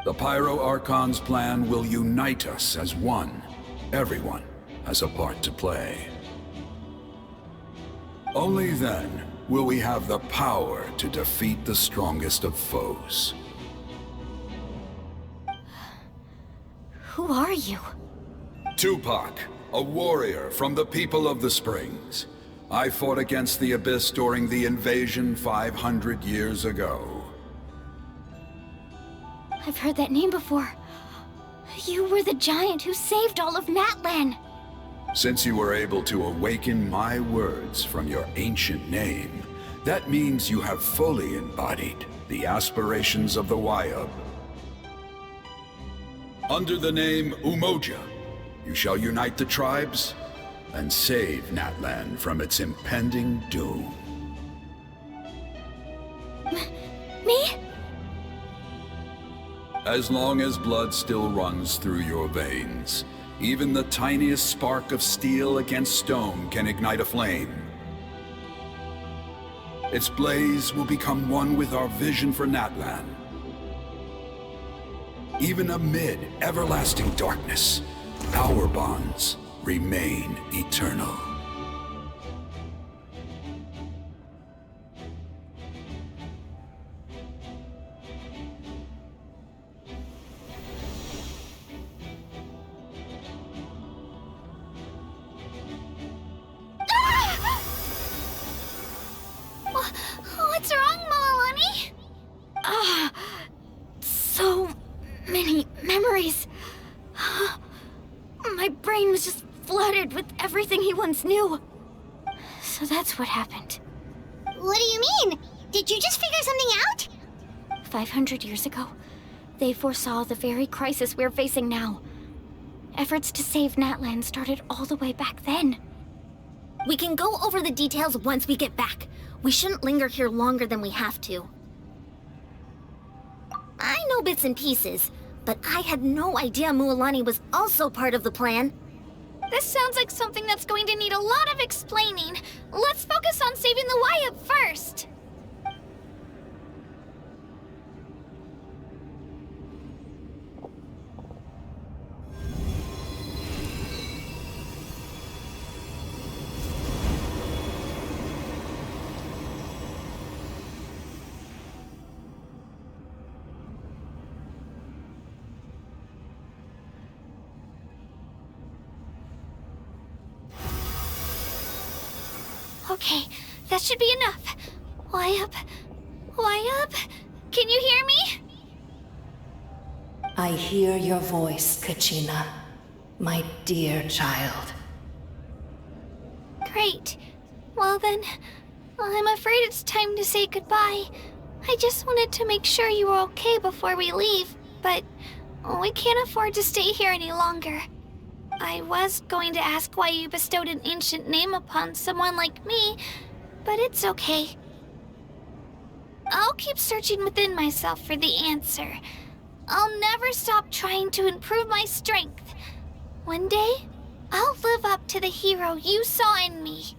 The Pyro Archon's plan will unite us as one. Everyone has a part to play. Only then will we have the power to defeat the strongest of foes. Who are you? Tupac, a warrior from the people of the Springs. I fought against the Abyss during the invasion 500 years ago. I've heard that name before. You were the giant who saved all of Natlan. Since you were able to awaken my words from your ancient name, that means you have fully embodied the aspirations of the Wayub. Under the name Umoja, you shall unite the tribes and save Natlan from its impending doom. Me? As long as blood still runs through your veins, even the tiniest spark of steel against stone can ignite a flame. Its blaze will become one with our vision for Natlan. Even amid everlasting darkness, our bonds remain eternal. What's wrong, Malani? So many memories. My brain was just flooded with everything he once knew. So that's what happened. What do you mean? Did you just figure something out? 500 years ago, they foresaw the very crisis we're facing now. Efforts to save Natlan started all the way back then. We can go over the details once we get back. We shouldn't linger here longer than we have to. I know bits and pieces, but I had no idea Mualani was also part of the plan. This sounds like something that's going to need a lot of explaining. Let's focus on saving the Wayub first. Okay, that should be enough. Wayub? Can you hear me? I hear your voice, Kachina, my dear child. Great. Well then, I'm afraid it's time to say goodbye. I just wanted to make sure you were okay before we leave, but we can't afford to stay here any longer. I was going to ask why you bestowed an ancient name upon someone like me, but it's okay. I'll keep searching within myself for the answer. I'll never stop trying to improve my strength. One day, I'll live up to the hero you saw in me.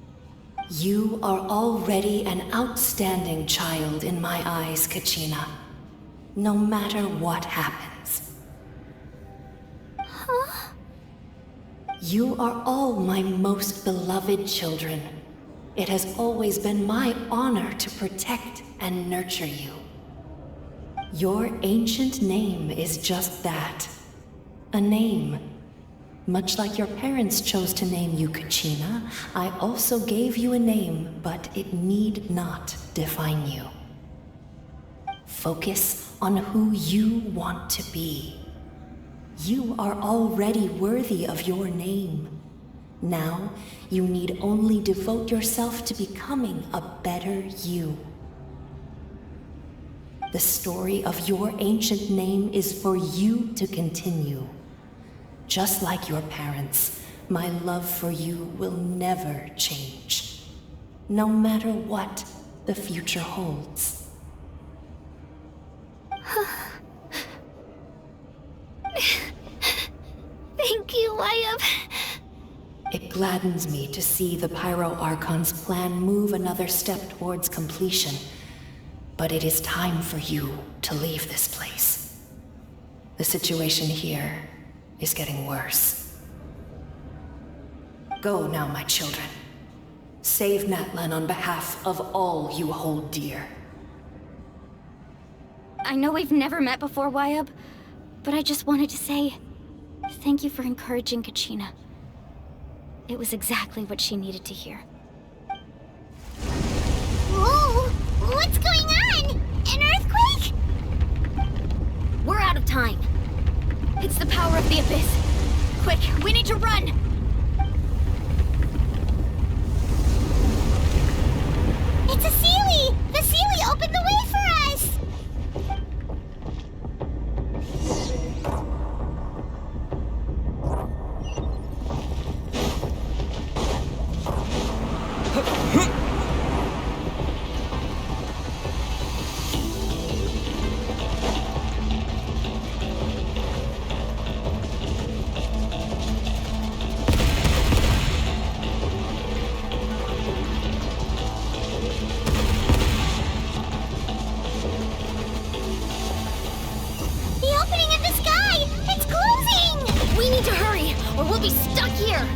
You are already an outstanding child in my eyes, Kachina. No matter what happens. Huh? You are all my most beloved children. It has always been my honor to protect and nurture you. Your ancient name is just that. A name. Much like your parents chose to name you Kachina, I also gave you a name, but it need not define you. Focus on who you want to be. You are already worthy of your name. Now, you need only devote yourself to becoming a better you. The story of your ancient name is for you to continue. Just like your parents, my love for you will never change. No matter what the future holds. Thank you, Wayub. It gladdens me to see the Pyro Archon's plan move another step towards completion. But it is time for you to leave this place. The situation here is getting worse. Go now, my children. Save Natlan on behalf of all you hold dear. I know we've never met before, Wayub, but I just wanted to say thank you for encouraging Kachina. It was exactly what she needed to hear. Whoa! What's going on? An earthquake? We're out of time. It's the power of the be stuck here!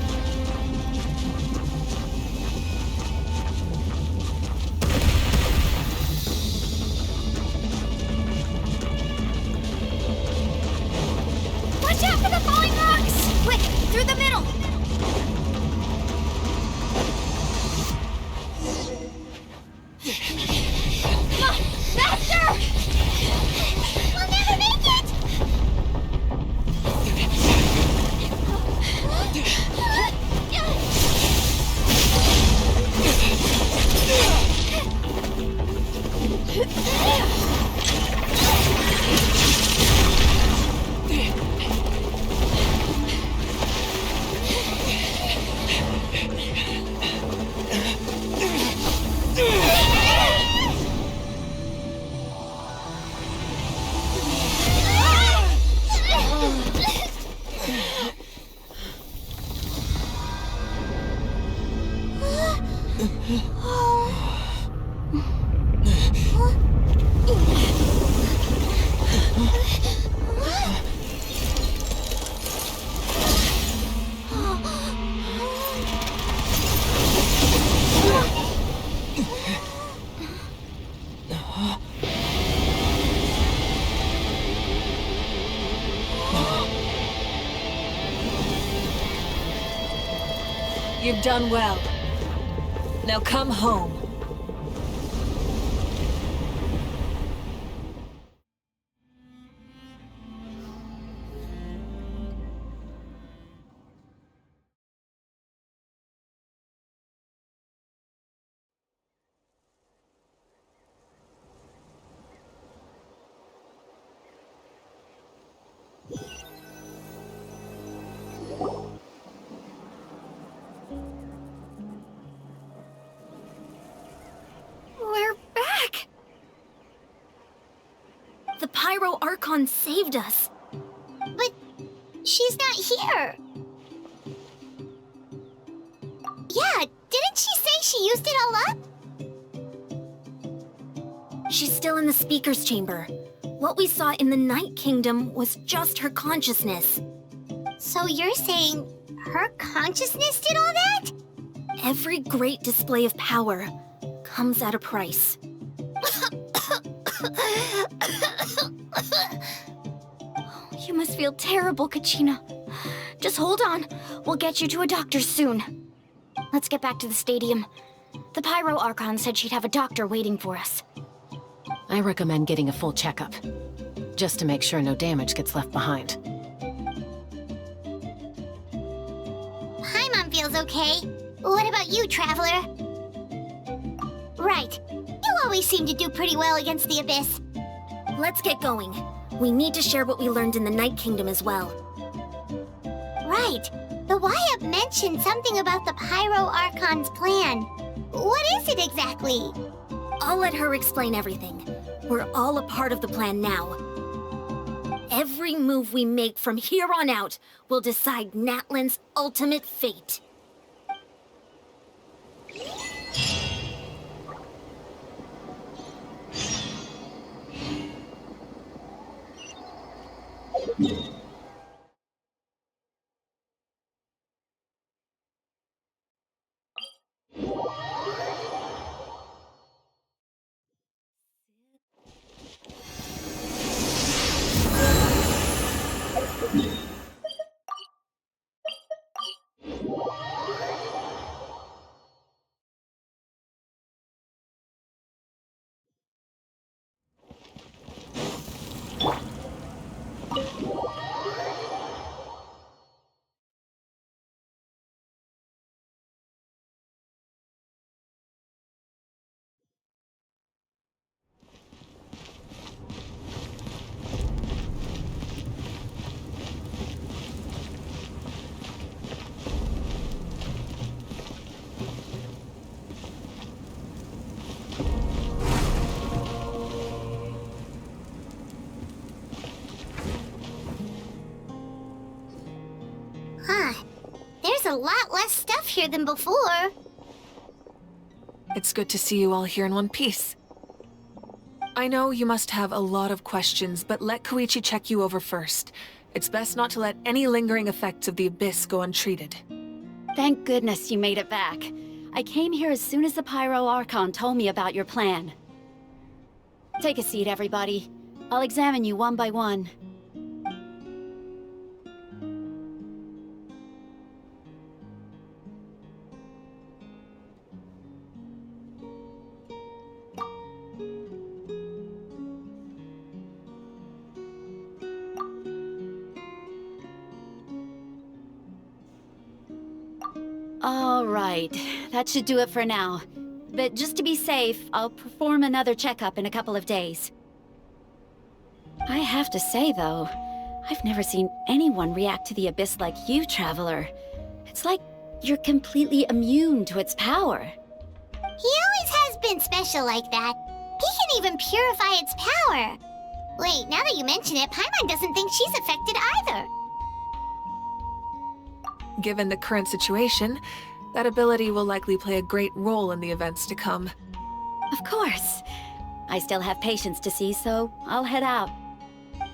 Watch out for the falling rocks! Quick, through the middle! Come on, faster! We'll never make it! You've done well. Now come home. We're back! The Pyro Archon saved us. But she's not here. Yeah, didn't she say she used it all up? She's still in the speaker's chamber. What we saw in the Night Kingdom was just her consciousness. So you're saying her consciousness did all that? Every great display of power comes at a price. You must feel terrible, Kachina. Just hold on. We'll get you to a doctor soon. Let's get back to the stadium. The Pyro Archon said she'd have a doctor waiting for us. I recommend getting a full checkup, just to make sure no damage gets left behind. Paimon feels okay. What about you, Traveler? Right. You always seem to do pretty well against the Abyss. Let's get going. We need to share what we learned in the Night Kingdom as well. Right. The YUP mentioned something about the Pyro Archon's plan. What is it exactly? I'll let her explain everything. We're all a part of the plan now. Every move we make from here on out will decide Natlan's ultimate fate. Huh. There's a lot less stuff here than before. It's good to see you all here in one piece. I know you must have a lot of questions, but let Koichi check you over first. It's best not to let any lingering effects of the Abyss go untreated. Thank goodness you made it back. I came here as soon as the Pyro Archon told me about your plan. Take a seat, everybody. I'll examine you one by one. All right, that should do it for now. But just to be safe, I'll perform another checkup in a couple of days. I have to say, though, I've never seen anyone react to the Abyss like you, Traveler. It's like you're completely immune to its power. He always has been special like that. He can even purify its power. Wait, now that you mention it, Paimon doesn't think she's affected either. Given the current situation, that ability will likely play a great role in the events to come. Of course. I still have patients to see, so I'll head out.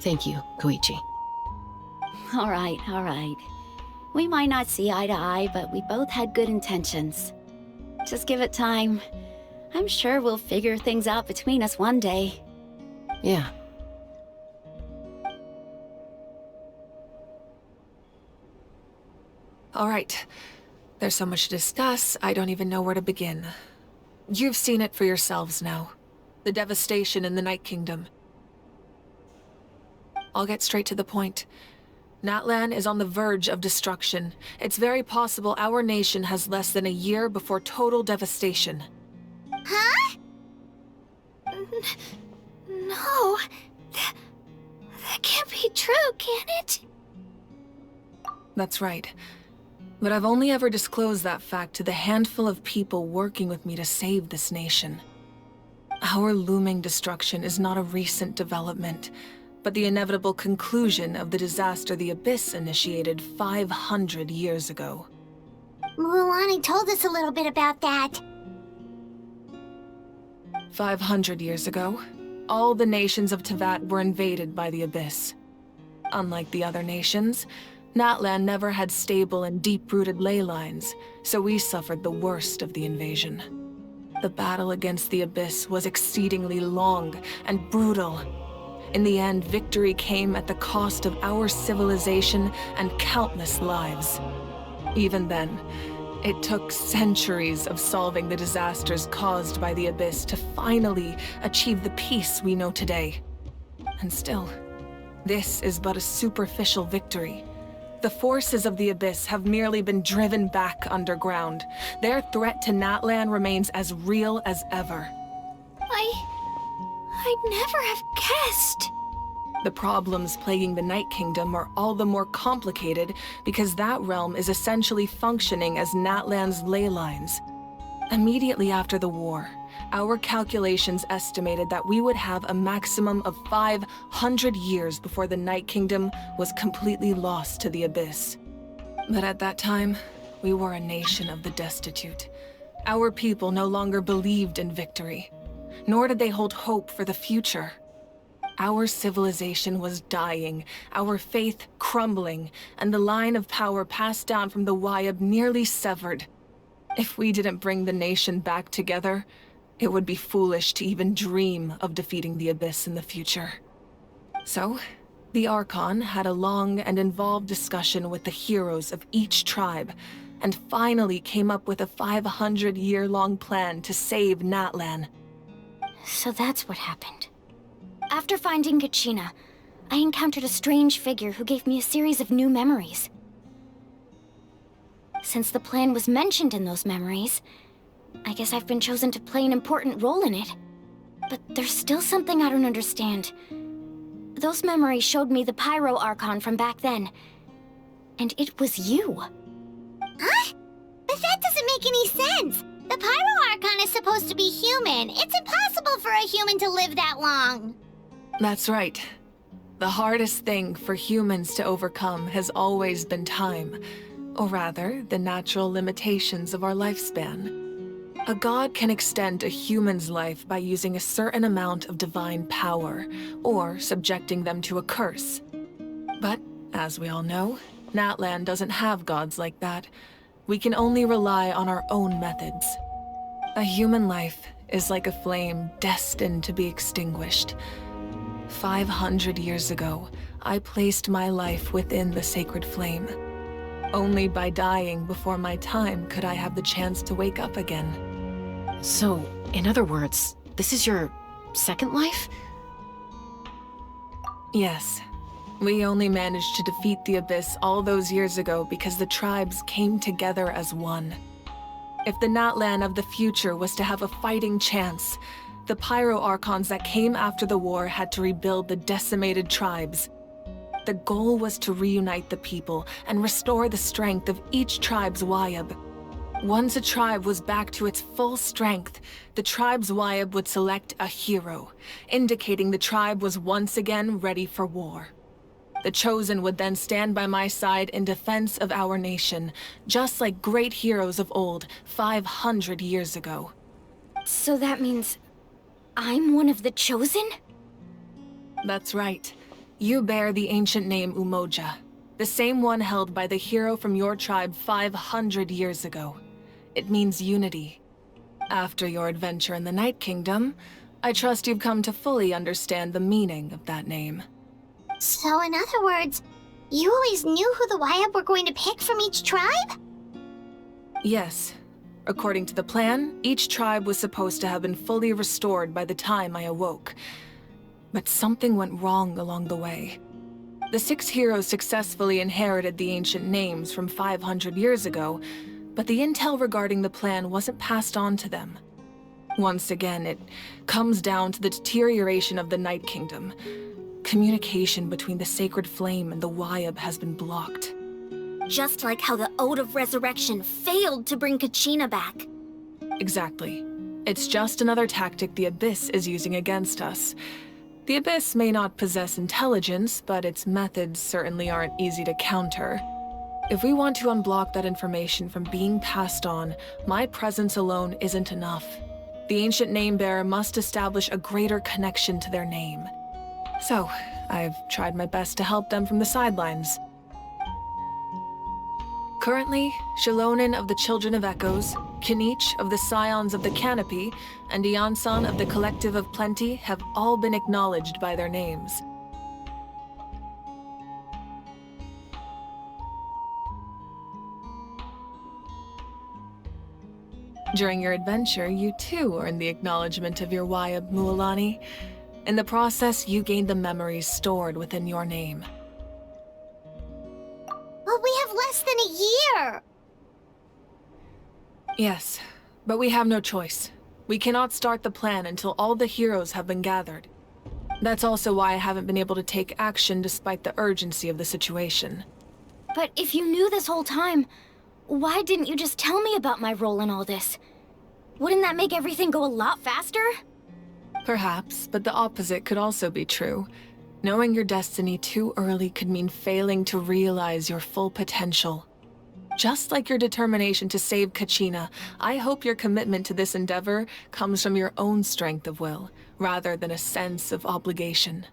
Thank you, Koichi. All right. We might not see eye to eye, but we both had good intentions. Just give it time. I'm sure we'll figure things out between us one day. Yeah. All right. There's so much to discuss, I don't even know where to begin. You've seen it for yourselves now. The devastation in the Night Kingdom. I'll get straight to the point. Natlan is on the verge of destruction. It's very possible our nation has less than a year before total devastation. Huh? No. That can't be true, can it? That's right. But I've only ever disclosed that fact to the handful of people working with me to save this nation. Our looming destruction is not a recent development, but the inevitable conclusion of the disaster the Abyss initiated 500 years ago. Mualani told us a little bit about that. 500 years ago, all the nations of Teyvat were invaded by the Abyss. Unlike the other nations, Natlan never had stable and deep-rooted ley lines, so we suffered the worst of the invasion. The battle against the Abyss was exceedingly long and brutal. In the end, victory came at the cost of our civilization and countless lives. Even then, it took centuries of solving the disasters caused by the Abyss to finally achieve the peace we know today. And still, this is but a superficial victory. The forces of the Abyss have merely been driven back underground. Their threat to Natlan remains as real as ever. I'd never have guessed. The problems plaguing the Night Kingdom are all the more complicated because that realm is essentially functioning as Natlan's ley lines. Immediately after the war, our calculations estimated that we would have a maximum of 500 years before the Night Kingdom was completely lost to the Abyss. But at that time, we were a nation of the destitute. Our people no longer believed in victory, nor did they hold hope for the future. Our civilization was dying, our faith crumbling, and the line of power passed down from the Wayab nearly severed. If we didn't bring the nation back together, it would be foolish to even dream of defeating the Abyss in the future. So, the Archon had a long and involved discussion with the heroes of each tribe, and finally came up with a 500-year-long plan to save Natlan. So that's what happened. After finding Kachina, I encountered a strange figure who gave me a series of new memories. Since the plan was mentioned in those memories, I guess I've been chosen to play an important role in it. But there's still something I don't understand. Those memories showed me the Pyro Archon from back then. And it was you. Huh? But that doesn't make any sense. The Pyro Archon is supposed to be human. It's impossible for a human to live that long. That's right. The hardest thing for humans to overcome has always been time. Or rather, the natural limitations of our lifespan. A god can extend a human's life by using a certain amount of divine power, or subjecting them to a curse. But As we all know, Natlan doesn't have gods like that. We can only rely on our own methods. A human life is like a flame destined to be extinguished. 500 years ago, I placed my life within the sacred flame. Only by dying before my time could I have the chance to wake up again. So, in other words, this is your second life? Yes. We only managed to defeat the Abyss all those years ago because the tribes came together as one. If the Natlan of the future was to have a fighting chance, the Pyro Archons that came after the war had to rebuild the decimated tribes. The goal was to reunite the people and restore the strength of each tribe's Wayab. Once a tribe was back to its full strength, the tribe's Wayab would select a hero, indicating the tribe was once again ready for war. The Chosen would then stand by my side in defense of our nation, just like great heroes of old 500 years ago. So that means I'm one of the Chosen? That's right. You bear the ancient name Umoja, the same one held by the hero from your tribe 500 years ago. It means unity. After your adventure in the Night Kingdom, I trust you've come to fully understand the meaning of that name. So in other words, you always knew who the Wayab were going to pick from each tribe? Yes. According to the plan, each tribe was supposed to have been fully restored by the time I awoke. But something went wrong along the way. The 6 heroes successfully inherited the ancient names from 500 years ago, but the intel regarding the plan wasn't passed on to them. Once again, it comes down to the deterioration of the Night Kingdom. Communication between the Sacred Flame and the Wayab has been blocked. Just like how the Ode of Resurrection failed to bring Kachina back. Exactly. It's just another tactic the Abyss is using against us. The Abyss may not possess intelligence, but its methods certainly aren't easy to counter. If we want to unblock that information from being passed on, my presence alone isn't enough. The ancient name-bearer must establish a greater connection to their name. So, I've tried my best to help them from the sidelines. Currently, Shilonin of the Children of Echoes, Kinich of the Scions of the Canopy, and Iansan of the Collective of Plenty have all been acknowledged by their names. During your adventure, you too earned the acknowledgement of your Wayab, Mualani. In the process, you gained the memories stored within your name. But we have less than a year! Yes, but we have no choice. We cannot start the plan until all the heroes have been gathered. That's also why I haven't been able to take action despite the urgency of the situation. But if you knew this whole time, why didn't you just tell me about my role in all this? Wouldn't that make everything go a lot faster? Perhaps, but the opposite could also be true. Knowing your destiny too early could mean failing to realize your full potential. Just like your determination to save Kachina, I hope your commitment to this endeavor comes from your own strength of will, rather than a sense of obligation.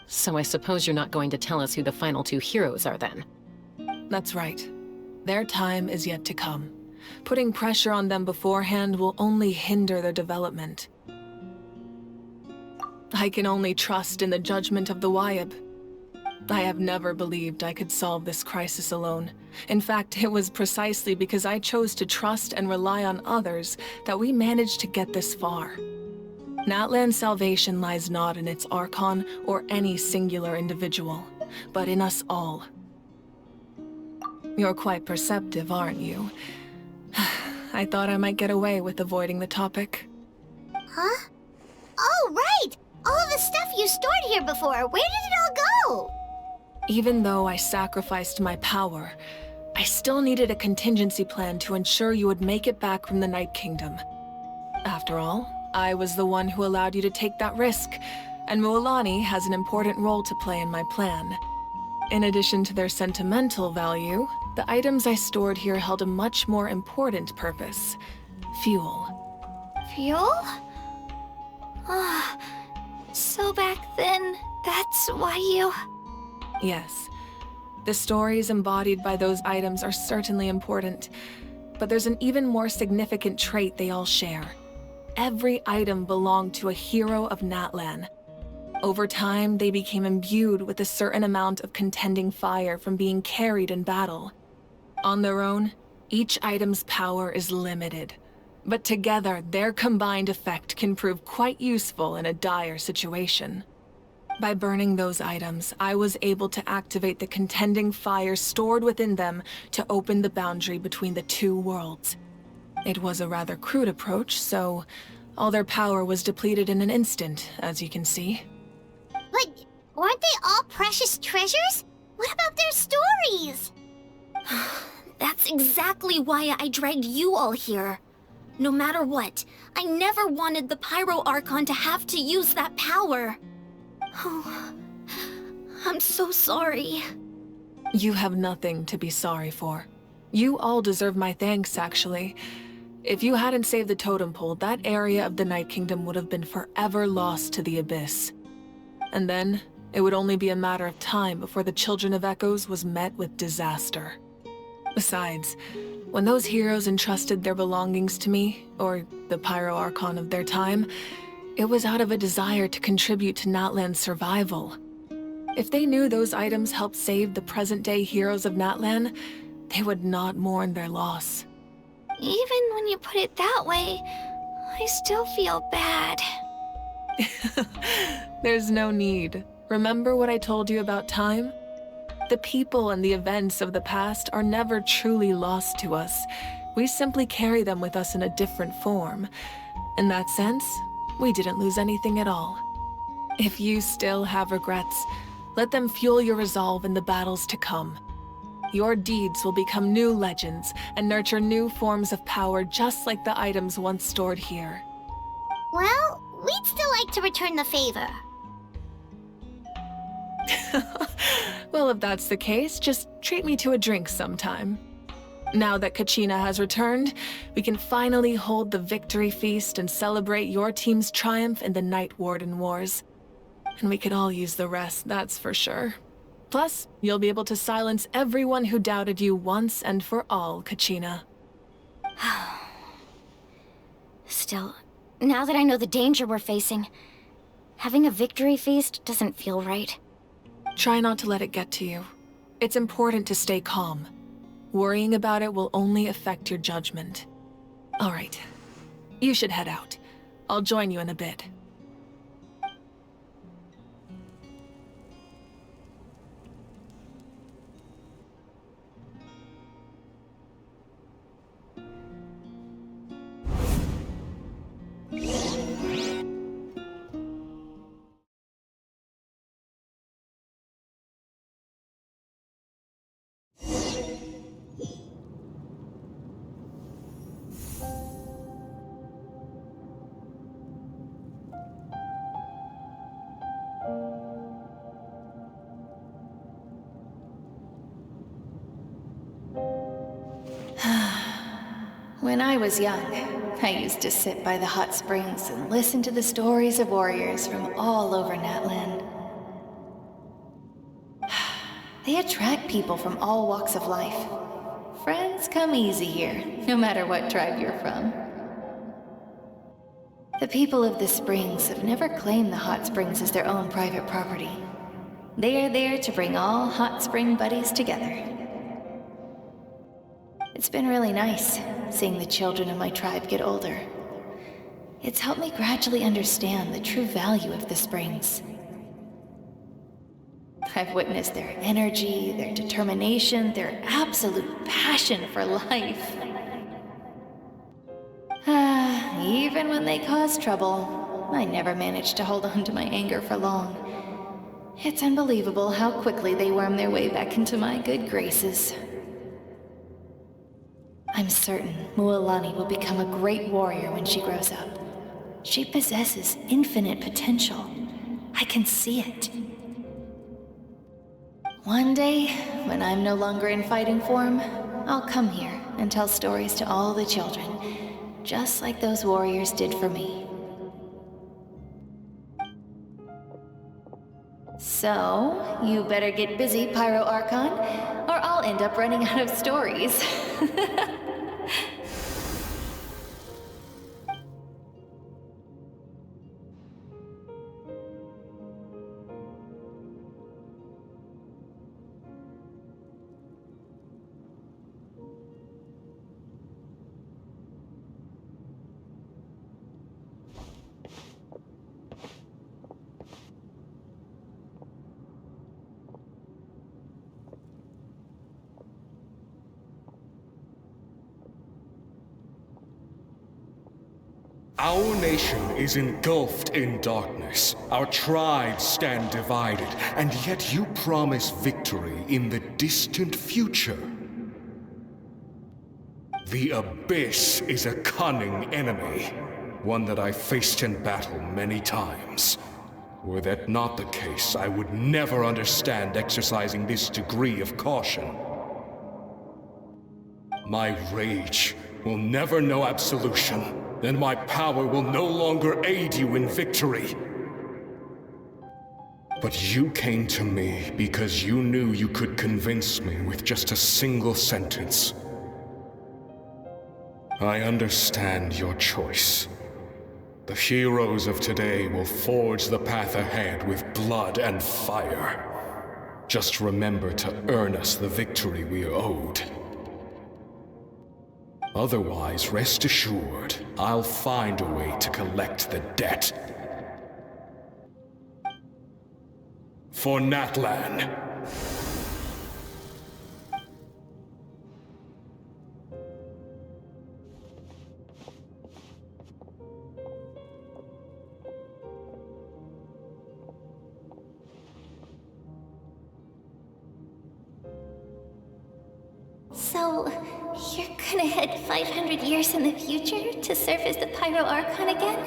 So I suppose you're not going to tell us who the final 2 heroes are then? That's right. Their time is yet to come. Putting pressure on them beforehand will only hinder their development. I can only trust in the judgment of the Wayab. I have never believed I could solve this crisis alone. In fact, it was precisely because I chose to trust and rely on others that we managed to get this far. Natlan's salvation lies not in its Archon or any singular individual, but in us all. You're quite perceptive, aren't you? I thought I might get away with avoiding the topic. Huh? Oh, right! All of the stuff you stored here before, where did it all go? Even though I sacrificed my power, I still needed a contingency plan to ensure you would make it back from the Night Kingdom. After all, I was the one who allowed you to take that risk, and Mualani has an important role to play in my plan. In addition to their sentimental value, the items I stored here held a much more important purpose: fuel. Fuel? So back then, that's why you... Yes. The stories embodied by those items are certainly important, but there's an even more significant trait they all share. Every item belonged to a hero of Natlan. Over time, they became imbued with a certain amount of contending fire from being carried in battle. On their own, each item's power is limited, but together, their combined effect can prove quite useful in a dire situation. By burning those items, I was able to activate the contending fire stored within them to open the boundary between the two worlds. It was a rather crude approach, so all their power was depleted in an instant, as you can see. But weren't they all precious treasures? What about their stories? That's exactly why I dragged you all here. No matter what, I never wanted the Pyro Archon to have to use that power. Oh, I'm so sorry. You have nothing to be sorry for. You all deserve my thanks, actually. If you hadn't saved the totem pole, that area of the Night Kingdom would have been forever lost to the Abyss. And then, it would only be a matter of time before the Children of Echoes was met with disaster. Besides, when those heroes entrusted their belongings to me, or the Pyro Archon of their time, it was out of a desire to contribute to Natlan's survival. If they knew those items helped save the present-day heroes of Natlan, they would not mourn their loss. Even when you put it that way, I still feel bad. There's no need. Remember what I told you about time? The people and the events of the past are never truly lost to us. We simply carry them with us in a different form. In that sense, we didn't lose anything at all. If you still have regrets, let them fuel your resolve in the battles to come. Your deeds will become new legends and nurture new forms of power just like the items once stored here. Well, we'd still like to return the favor. Well, if that's the case, just treat me to a drink sometime. Now that Kachina has returned, we can finally hold the victory feast and celebrate your team's triumph in the Night Warden Wars. And we could all use the rest, that's for sure. Plus, you'll be able to silence everyone who doubted you once and for all, Kachina. Still, now that I know the danger we're facing, having a victory feast doesn't feel right. Try not to let it get to you. It's important to stay calm. Worrying about it will only affect your judgment. All right. You should head out. I'll join you in a bit. When I was young, I used to sit by the hot springs and listen to the stories of warriors from all over Natlan. They attract people from all walks of life. Friends come easy here, no matter what tribe you're from. The people of the springs have never claimed the hot springs as their own private property. They are there to bring all hot spring buddies together. It's been really nice, seeing the children of my tribe get older. It's helped me gradually understand the true value of the springs. I've witnessed their energy, their determination, their absolute passion for life. Even when they cause trouble, I never managed to hold on to my anger for long. It's unbelievable how quickly they worm their way back into my good graces. I'm certain Mualani will become a great warrior when she grows up. She possesses infinite potential. I can see it. One day, when I'm no longer in fighting form, I'll come here and tell stories to all the children, just like those warriors did for me. So, you better get busy, Pyro Archon, or I'll end up running out of stories. Our nation is engulfed in darkness. Our tribes stand divided, and yet you promise victory in the distant future. The Abyss is a cunning enemy, one that I faced in battle many times. Were that not the case, I would never understand exercising this degree of caution. My rage will never know absolution. Then my power will no longer aid you in victory. But you came to me because you knew you could convince me with just a single sentence. I understand your choice. The heroes of today will forge the path ahead with blood and fire. Just remember to earn us the victory we are owed. Otherwise, rest assured, I'll find a way to collect the debt. For Natlan. So, you're gonna head 500 years in the future to serve as the Pyro Archon again?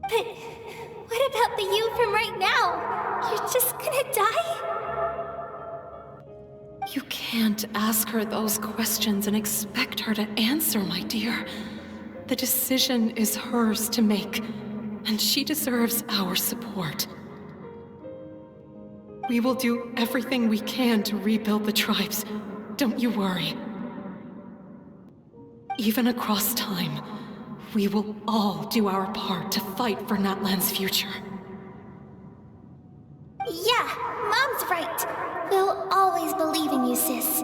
But what about the you from right now? You're just gonna die? You can't ask her those questions and expect her to answer, my dear. The decision is hers to make, and she deserves our support. We will do everything we can to rebuild the tribes. Don't you worry. Even across time, we will all do our part to fight for Natlan's future. Yeah, Mom's right. We'll always believe in you, sis.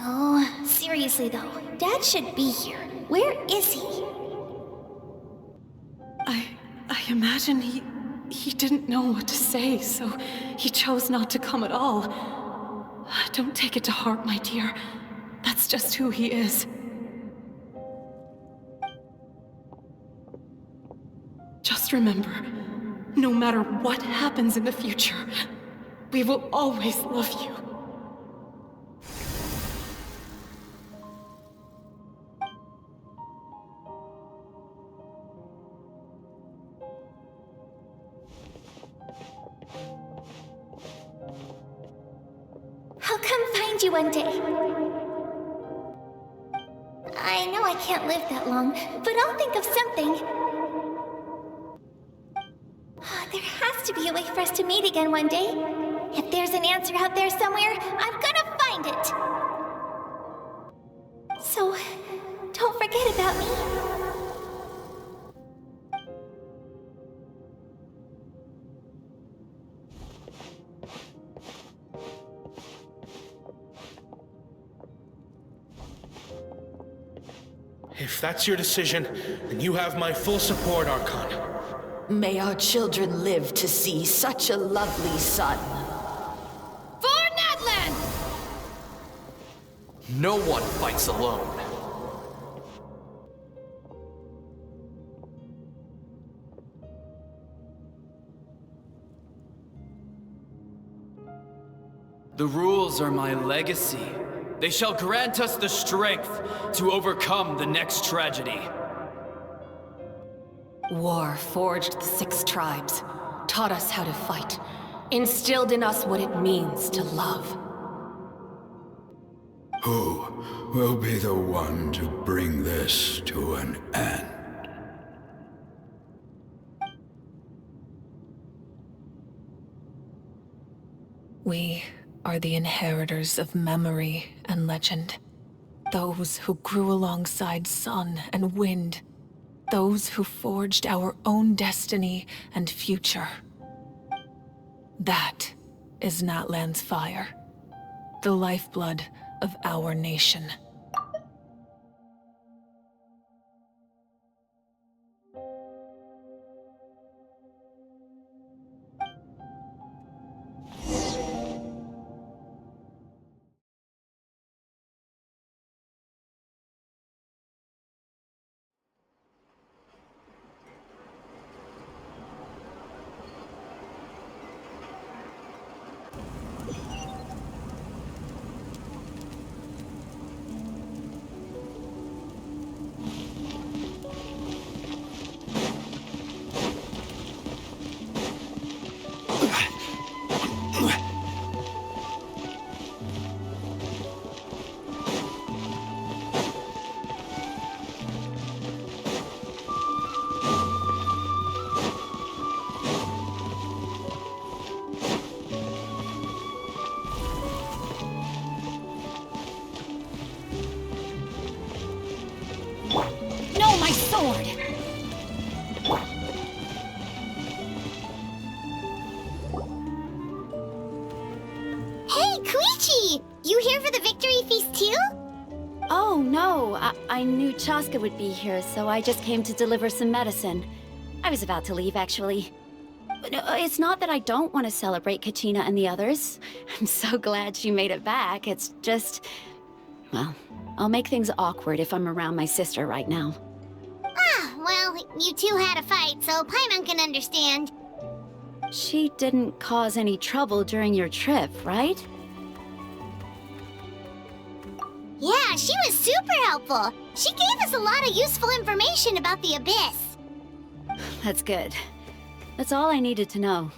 Oh, seriously though, Dad should be here. Where is he? I imagine he didn't know what to say, so he chose not to come at all. Don't take it to heart, my dear. That's just who he is. Just remember, no matter what happens in the future, we will always love you. I'll come find you one day. I know I can't live that long, but I'll think of something. There has to be a way for us to meet again one day. If there's an answer out there somewhere, I'm gonna find it. So, don't forget about me. If that's your decision, then you have my full support, Archon. May our children live to see such a lovely son. For Natlan! No one fights alone. The rules are my legacy. They shall grant us the strength to overcome the next tragedy. War forged the 6 tribes, taught us how to fight, instilled in us what it means to love. Who will be the one to bring this to an end? We are the inheritors of memory and legend. Those who grew alongside sun and wind. Those who forged our own destiny and future. That is Natlan's fire, the lifeblood of our nation. No, my sword! Hey, Koichi! You here for the victory feast too? Oh, no. I knew Chaska would be here, so I just came to deliver some medicine. I was about to leave, actually. But it's not that I don't want to celebrate Kachina and the others. I'm so glad she made it back. It's just... well, I'll make things awkward if I'm around my sister right now. Ah, well, you two had a fight, so Paimon can understand. She didn't cause any trouble during your trip, right? Yeah, she was super helpful. She gave us a lot of useful information about the Abyss. That's good. That's all I needed to know.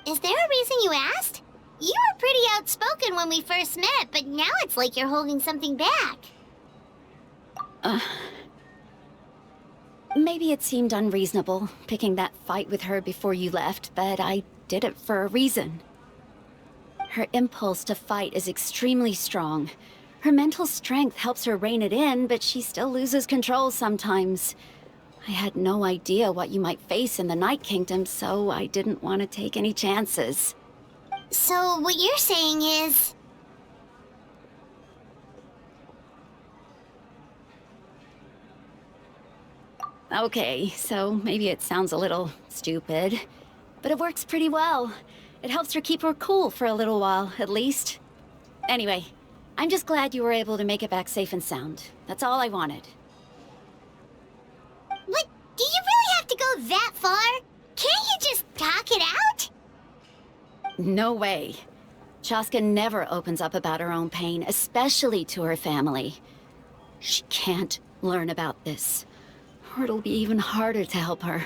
Is there a reason you asked? You were pretty outspoken when we first met, but now it's like you're holding something back. Maybe it seemed unreasonable, picking that fight with her before you left, but I did it for a reason. Her impulse to fight is extremely strong. Her mental strength helps her rein it in, but she still loses control sometimes. I had no idea what you might face in the Night Kingdom, so I didn't want to take any chances. So what you're saying is... Okay, so maybe it sounds a little stupid, but it works pretty well. It helps her keep her cool for a little while, at least. Anyway, I'm just glad you were able to make it back safe and sound. That's all I wanted. But do you really have to go that far? Can't you just talk it out? No way. Chaska never opens up about her own pain, especially to her family. She can't learn about this, or it'll be even harder to help her.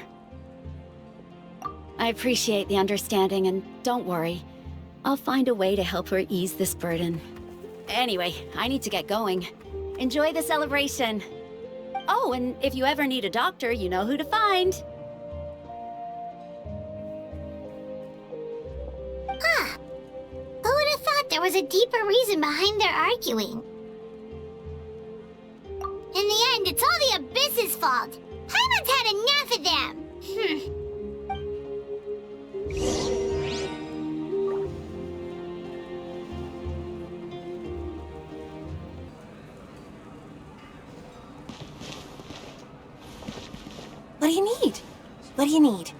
I appreciate the understanding, and don't worry. I'll find a way to help her ease this burden. Anyway, I need to get going. Enjoy the celebration. Oh, and if you ever need a doctor, you know who to find. Huh. Who would have thought there was a deeper reason behind their arguing? In the end, it's all the Abyss's fault. Paimon's had enough of them. What do you need? What do you need?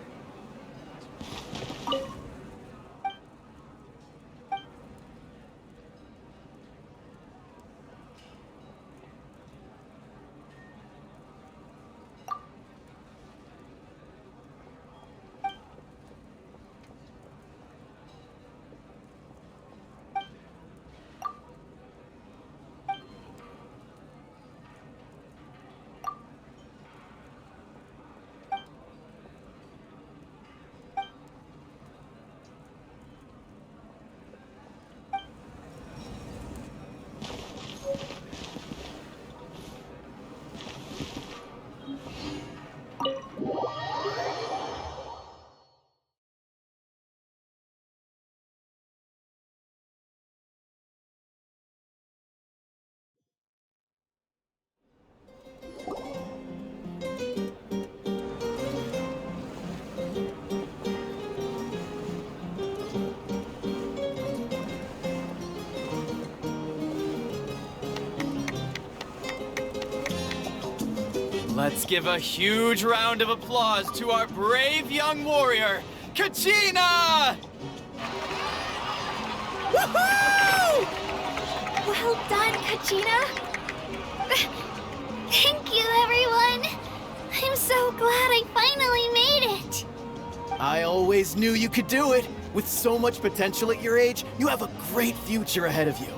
Let's give a huge round of applause to our brave young warrior, Kachina! Woohoo! Well done, Kachina. Thank you, everyone. I'm so glad I finally made it. I always knew you could do it. With so much potential at your age, you have a great future ahead of you.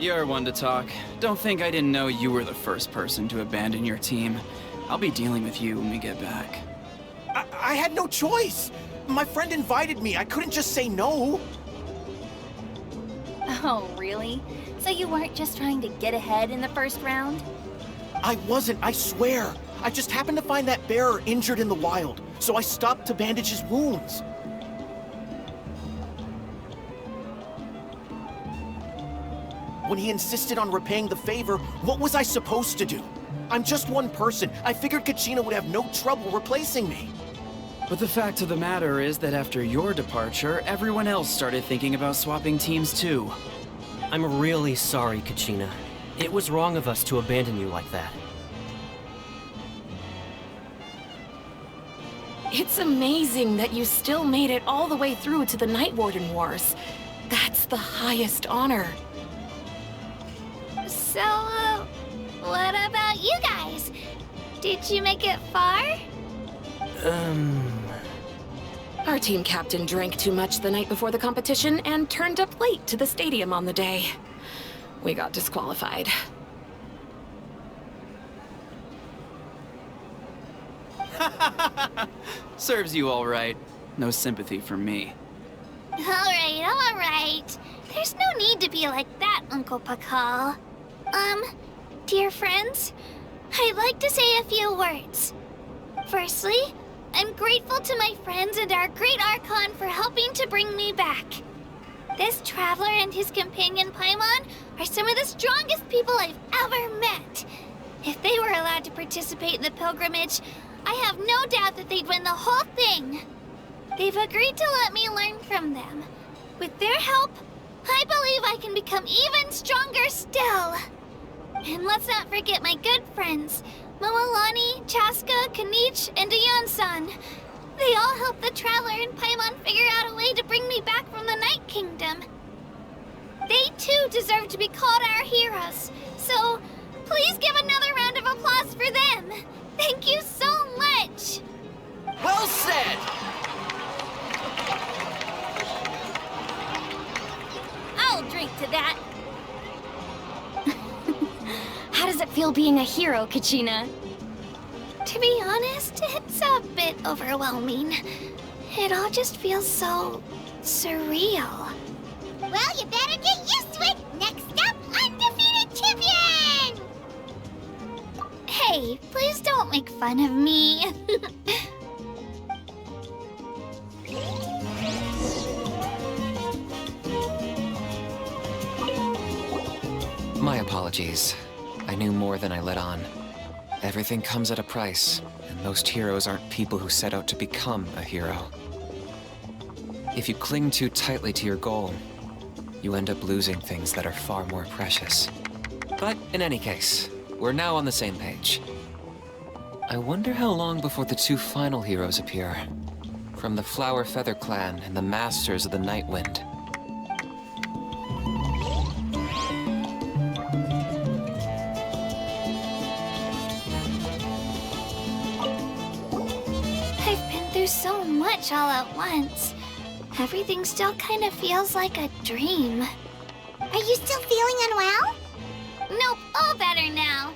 You're one to talk. Don't think I didn't know you were the first person to abandon your team. I'll be dealing with you when we get back. I had no choice. My friend invited me. I couldn't just say no. Oh, really? So you weren't just trying to get ahead in the first round? I wasn't, I swear. I just happened to find that bearer injured in the wild, so I stopped to bandage his wounds. When he insisted on repaying the favor, what was I supposed to do? I'm just one person. I figured Kachina would have no trouble replacing me. But the fact of the matter is that after your departure, everyone else started thinking about swapping teams too. I'm really sorry, Kachina. It was wrong of us to abandon you like that. It's amazing that you still made it all the way through to the Night Warden Wars. That's the highest honor. So, what about you guys? Did you make it far? Our team captain drank too much the night before the competition and turned up late to the stadium on the day. We got disqualified. Serves you all right. No sympathy from me. All right. There's no need to be like that, Uncle Pakal. Dear friends, I'd like to say a few words. Firstly, I'm grateful to my friends and our great Archon for helping to bring me back. This traveler and his companion Paimon are some of the strongest people I've ever met. If they were allowed to participate in the pilgrimage, I have no doubt that they'd win the whole thing. They've agreed to let me learn from them. With their help, I believe I can become even stronger still. And let's not forget my good friends, Moalani, Chaska, Kanich, and Dayan-san. They all helped the Traveler and Paimon figure out a way to bring me back from the Night Kingdom. They too deserve to be called our heroes, so please give another round of applause for them. Thank you so much. Well said! I'll drink to that. How does it feel being a hero, Kachina? To be honest, it's a bit overwhelming. It all just feels so surreal. Well, you better get used to it. Next up, undefeated champion! Hey, please don't make fun of me. My apologies. I knew more than I let on. Everything comes at a price, and most heroes aren't people who set out to become a hero. If you cling too tightly to your goal, you end up losing things that are far more precious. But in any case, we're now on the same page. I wonder how long before the two final heroes appear. From the Flower Feather Clan and the Masters of the Night Wind. There's so much all at once. Everything still kind of feels like a dream. Are you still feeling unwell? Nope, all better now.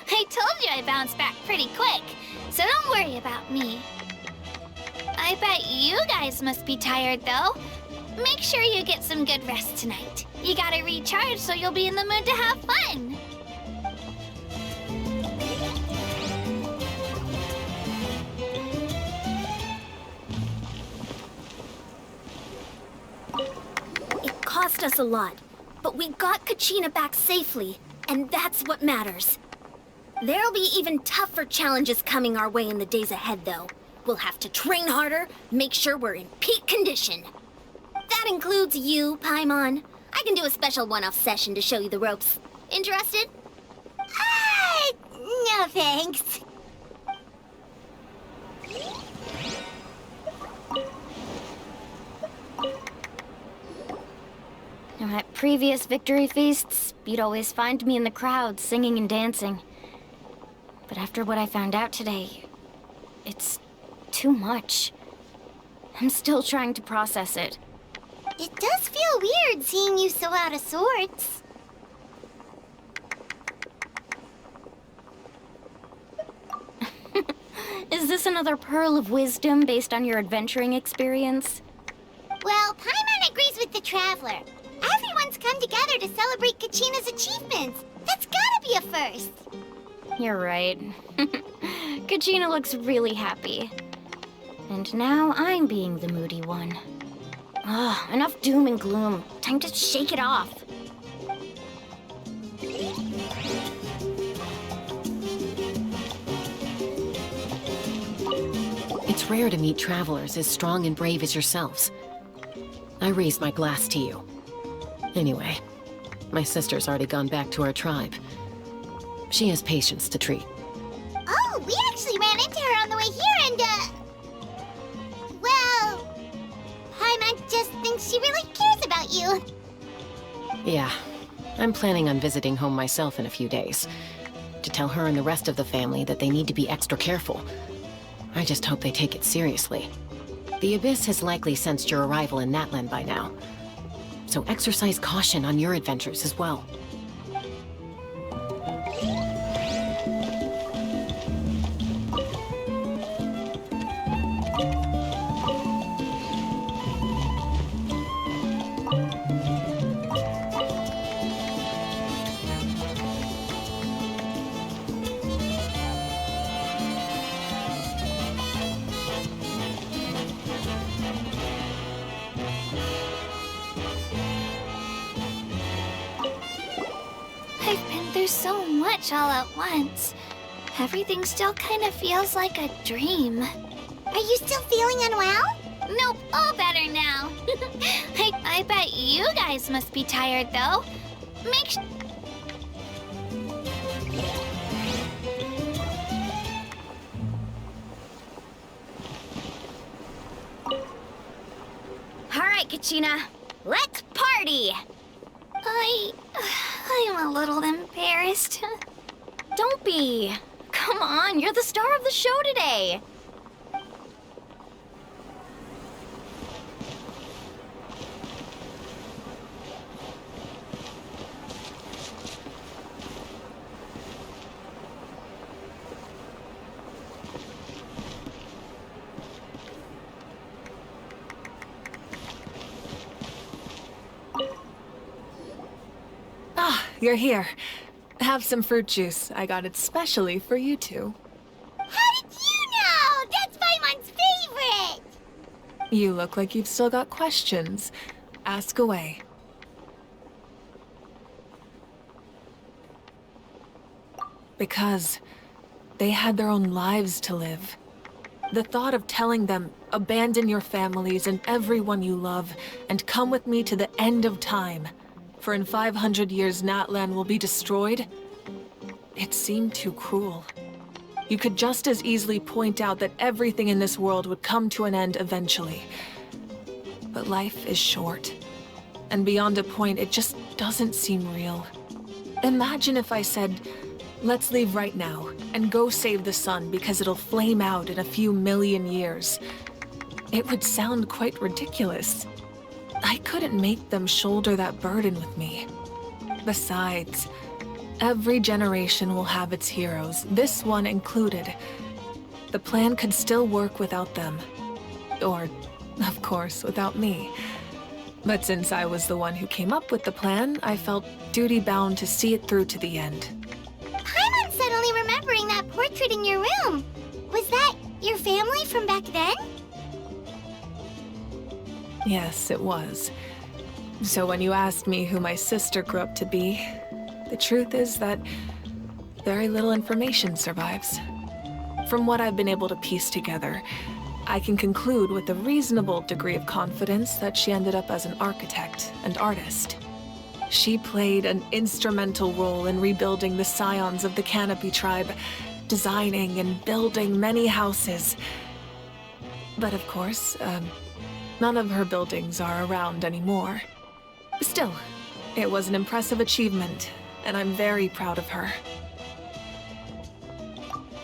I told you I bounced back pretty quick, so don't worry about me. I bet you guys must be tired, though. Make sure you get some good rest tonight. You gotta recharge so you'll be in the mood to have fun. Cost us a lot, but we got Kachina back safely, and that's what matters. There'll be even tougher challenges coming our way in the days ahead, though. We'll have to train harder, make sure we're in peak condition. That includes you, Paimon. I can do a special one-off session to show you the ropes. Interested? No thanks. previous victory feasts, you'd always find me in the crowd singing and dancing. But after what I found out today, it's too much. I'm still trying to process it. It does feel weird seeing you so out of sorts. Is this another pearl of wisdom based on your adventuring experience? Well, Paimon agrees with the Traveler. Everyone's come together to celebrate Kachina's achievements. That's gotta be a first. You're right. Kachina looks really happy. And now I'm being the moody one. Enough doom and gloom. Time to shake it off. It's rare to meet travelers as strong and brave as yourselves. I raise my glass to you. Anyway, my sister's already gone back to her tribe. She has patients to treat. Oh, we actually ran into her on the way here and, well, Paimon just thinks she really cares about you. Yeah, I'm planning on visiting home myself in a few days. To tell her and the rest of the family that they need to be extra careful. I just hope they take it seriously. The Abyss has likely sensed your arrival in Natlan by now. So exercise caution on your adventures as well. I've been through so much all at once. Everything still kind of feels like a dream. Are you still feeling unwell? Nope, all better now. I bet you guys must be tired, though. Make sh- All right, Kachina. Let's party! I'm a little embarrassed. Don't be. Come on, you're the star of the show today. You're here. Have some fruit juice. I got it specially for you two. How did you know? That's Paimon's favorite! You look like you've still got questions. Ask away. Because they had their own lives to live. The thought of telling them, abandon your families and everyone you love, and come with me to the end of time, for in 500 years Natlan will be destroyed, it seemed too cruel. You could just as easily point out that everything in this world would come to an end eventually. But life is short, and beyond a point, it just doesn't seem real. Imagine if I said, let's leave right now, and go save the sun because it'll flame out in a few million years. It would sound quite ridiculous. I couldn't make them shoulder that burden with me. Besides, every generation will have its heroes, this one included. The plan could still work without them. Or, of course, without me. But since I was the one who came up with the plan, I felt duty-bound to see it through to the end. Paimon's suddenly remembering that portrait in your room. Was that your family from back then? Yes, it was. So when you asked me who my sister grew up to be, the truth is that very little information survives. From what I've been able to piece together, I can conclude with a reasonable degree of confidence that she ended up as an architect and artist. She played an instrumental role in rebuilding the scions of the Canopy tribe, designing and building many houses. But of course, none of her buildings are around anymore. Still, It was an impressive achievement, and I'm very proud of her.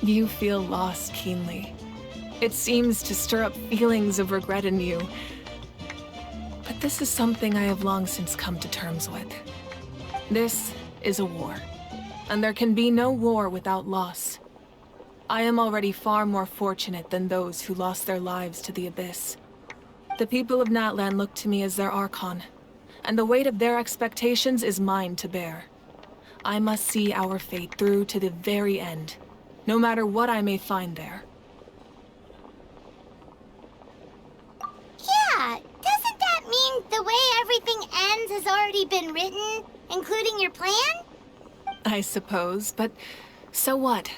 You feel loss keenly. It seems to stir up feelings of regret in you. But this is something I have long since come to terms with. This is a war, and there can be no war without loss. I am already far more fortunate than those who lost their lives to the Abyss. The people of Natlan look to me as their Archon, and the weight of their expectations is mine to bear. I must see our fate through to the very end, no matter what I may find there. Yeah, doesn't that mean the way everything ends has already been written, including your plan? I suppose, but so what?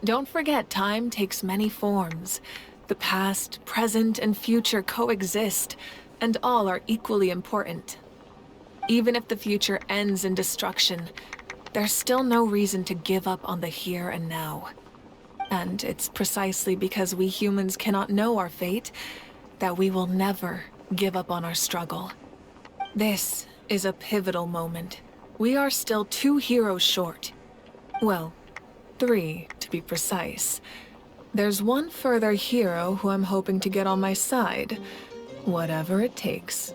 Don't forget, time takes many forms. The past, present, and future coexist, and all are equally important. Even if the future ends in destruction, there's still no reason to give up on the here and now. And it's precisely because we humans cannot know our fate that we will never give up on our struggle. This is a pivotal moment. We are still 2 heroes short. Well, 3 to be precise. There's one further hero who I'm hoping to get on my side, whatever it takes.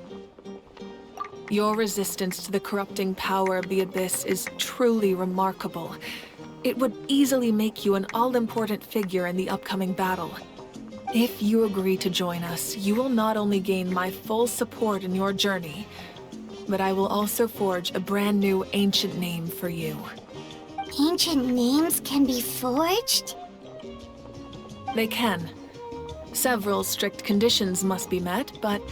Your resistance to the corrupting power of the Abyss is truly remarkable. It would easily make you an all-important figure in the upcoming battle. If you agree to join us, you will not only gain my full support in your journey, but I will also forge a brand new ancient name for you. Ancient names can be forged? They can. Several strict conditions must be met, but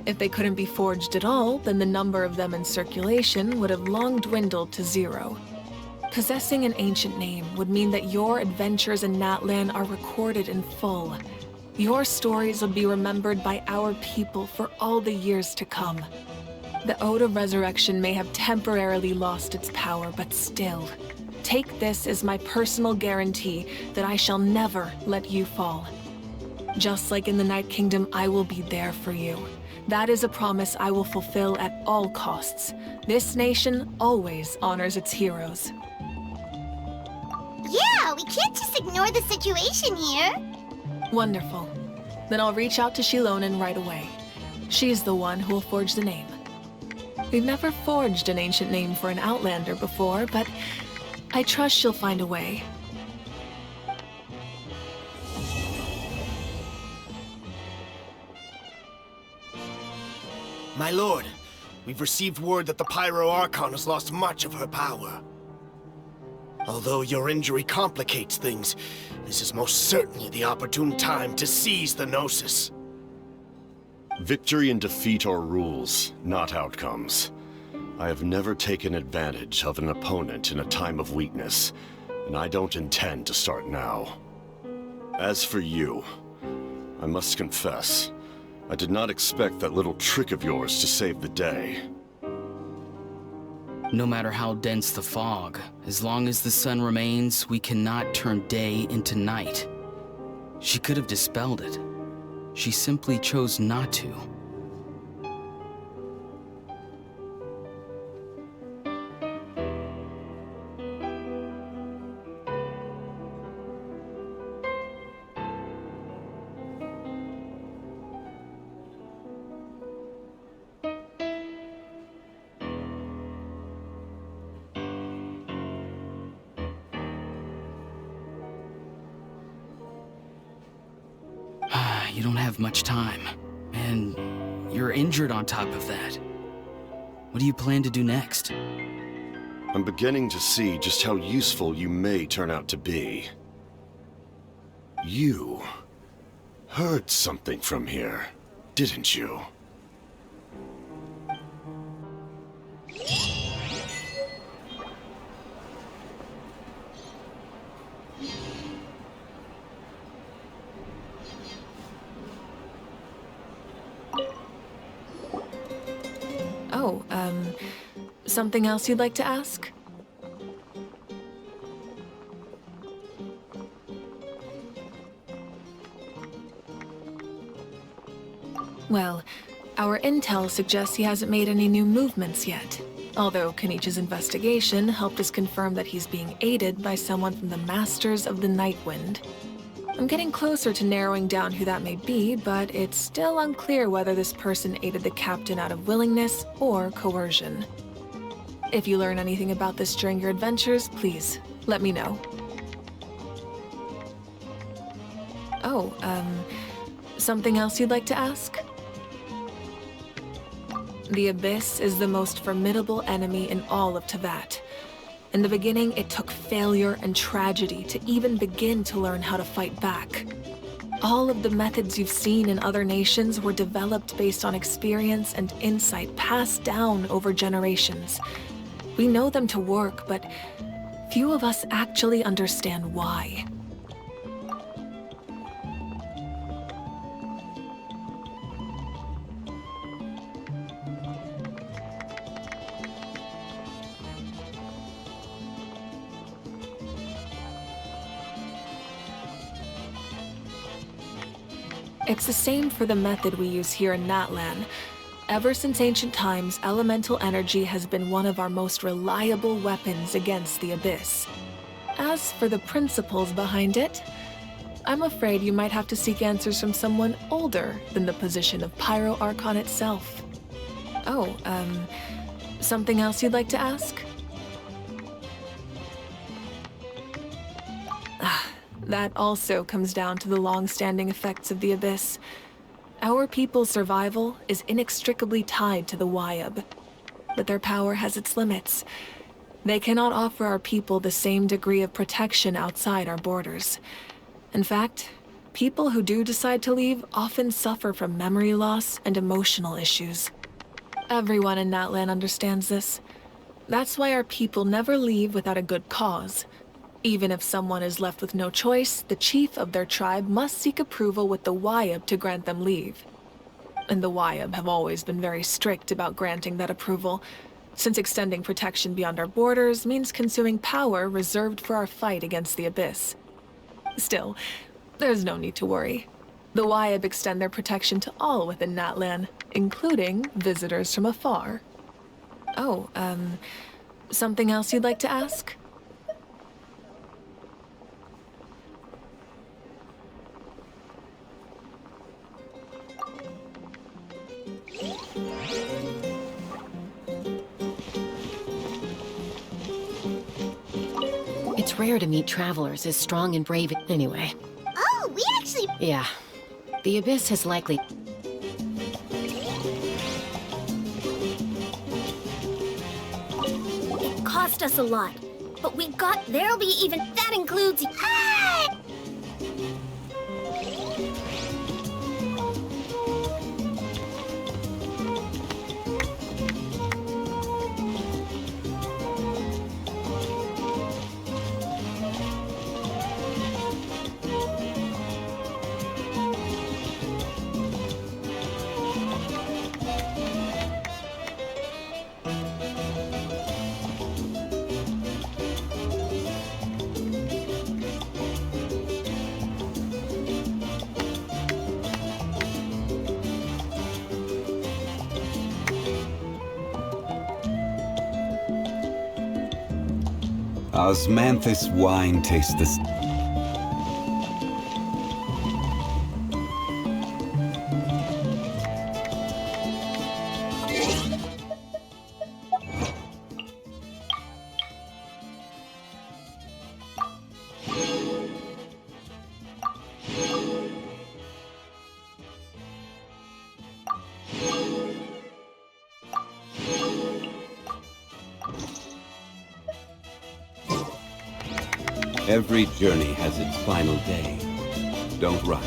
if they couldn't be forged at all, then the number of them in circulation would have long dwindled to 0. Possessing an ancient name would mean that your adventures in Natlan are recorded in full. Your stories will be remembered by our people for all the years to come. The Ode of Resurrection may have temporarily lost its power, but still, take this as my personal guarantee that I shall never let you fall. Just like in the Night Kingdom, I will be there for you. That is a promise I will fulfill at all costs. This nation always honors its heroes. Yeah, we can't just ignore the situation here. Wonderful. Then I'll reach out to Shilonen right away. She's the one who will forge the name. We've never forged an ancient name for an Outlander before, but I trust she'll find a way. My lord, we've received word that the Pyro Archon has lost much of her power. Although your injury complicates things, this is most certainly the opportune time to seize the Gnosis. Victory and defeat are rules, not outcomes. I have never taken advantage of an opponent in a time of weakness, and I don't intend to start now. As for you, I must confess, I did not expect that little trick of yours to save the day. No matter how dense the fog, as long as the sun remains, we cannot turn day into night. She could have dispelled it. She simply chose not to. You don't have much time, and you're injured on top of that. What do you plan to do next? I'm beginning to see just how useful you may turn out to be. You heard something from here, didn't you? Oh, something else you'd like to ask? Well, our intel suggests he hasn't made any new movements yet. Although Kenichi's investigation helped us confirm that he's being aided by someone from the Masters of the Nightwind. I'm getting closer to narrowing down who that may be, but it's still unclear whether this person aided the captain out of willingness or coercion. If you learn anything about this during your adventures, please let me know. Oh, something else you'd like to ask? The Abyss is the most formidable enemy in all of Teyvat. In the beginning, it took failure and tragedy to even begin to learn how to fight back. All of the methods you've seen in other nations were developed based on experience and insight passed down over generations. We know them to work, but few of us actually understand why. It's the same for the method we use here in Natlan. Ever since ancient times, elemental energy has been one of our most reliable weapons against the Abyss. As for the principles behind it, I'm afraid you might have to seek answers from someone older than the position of Pyro Archon itself. Oh, something else you'd like to ask? That also comes down to the long-standing effects of the Abyss. Our people's survival is inextricably tied to the Wyab, but their power has its limits. They cannot offer our people the same degree of protection outside our borders. In fact, people who do decide to leave often suffer from memory loss and emotional issues. Everyone in Natlan understands this. That's why our people never leave without a good cause. Even if someone is left with no choice, the chief of their tribe must seek approval with the Wyab to grant them leave. And the Wyab have always been very strict about granting that approval, since extending protection beyond our borders means consuming power reserved for our fight against the Abyss. Still, there's no need to worry. The Wyab extend their protection to all within Natlan, including visitors from afar. Oh, something else you'd like to ask? It's rare to meet travelers as strong and brave anyway. Oh, we actually... Yeah. The Abyss has likely... It cost us a lot, but we got... There'll be even... That includes... Ah! Osmanthus wine tastes this. Every journey has its final day. Don't rush.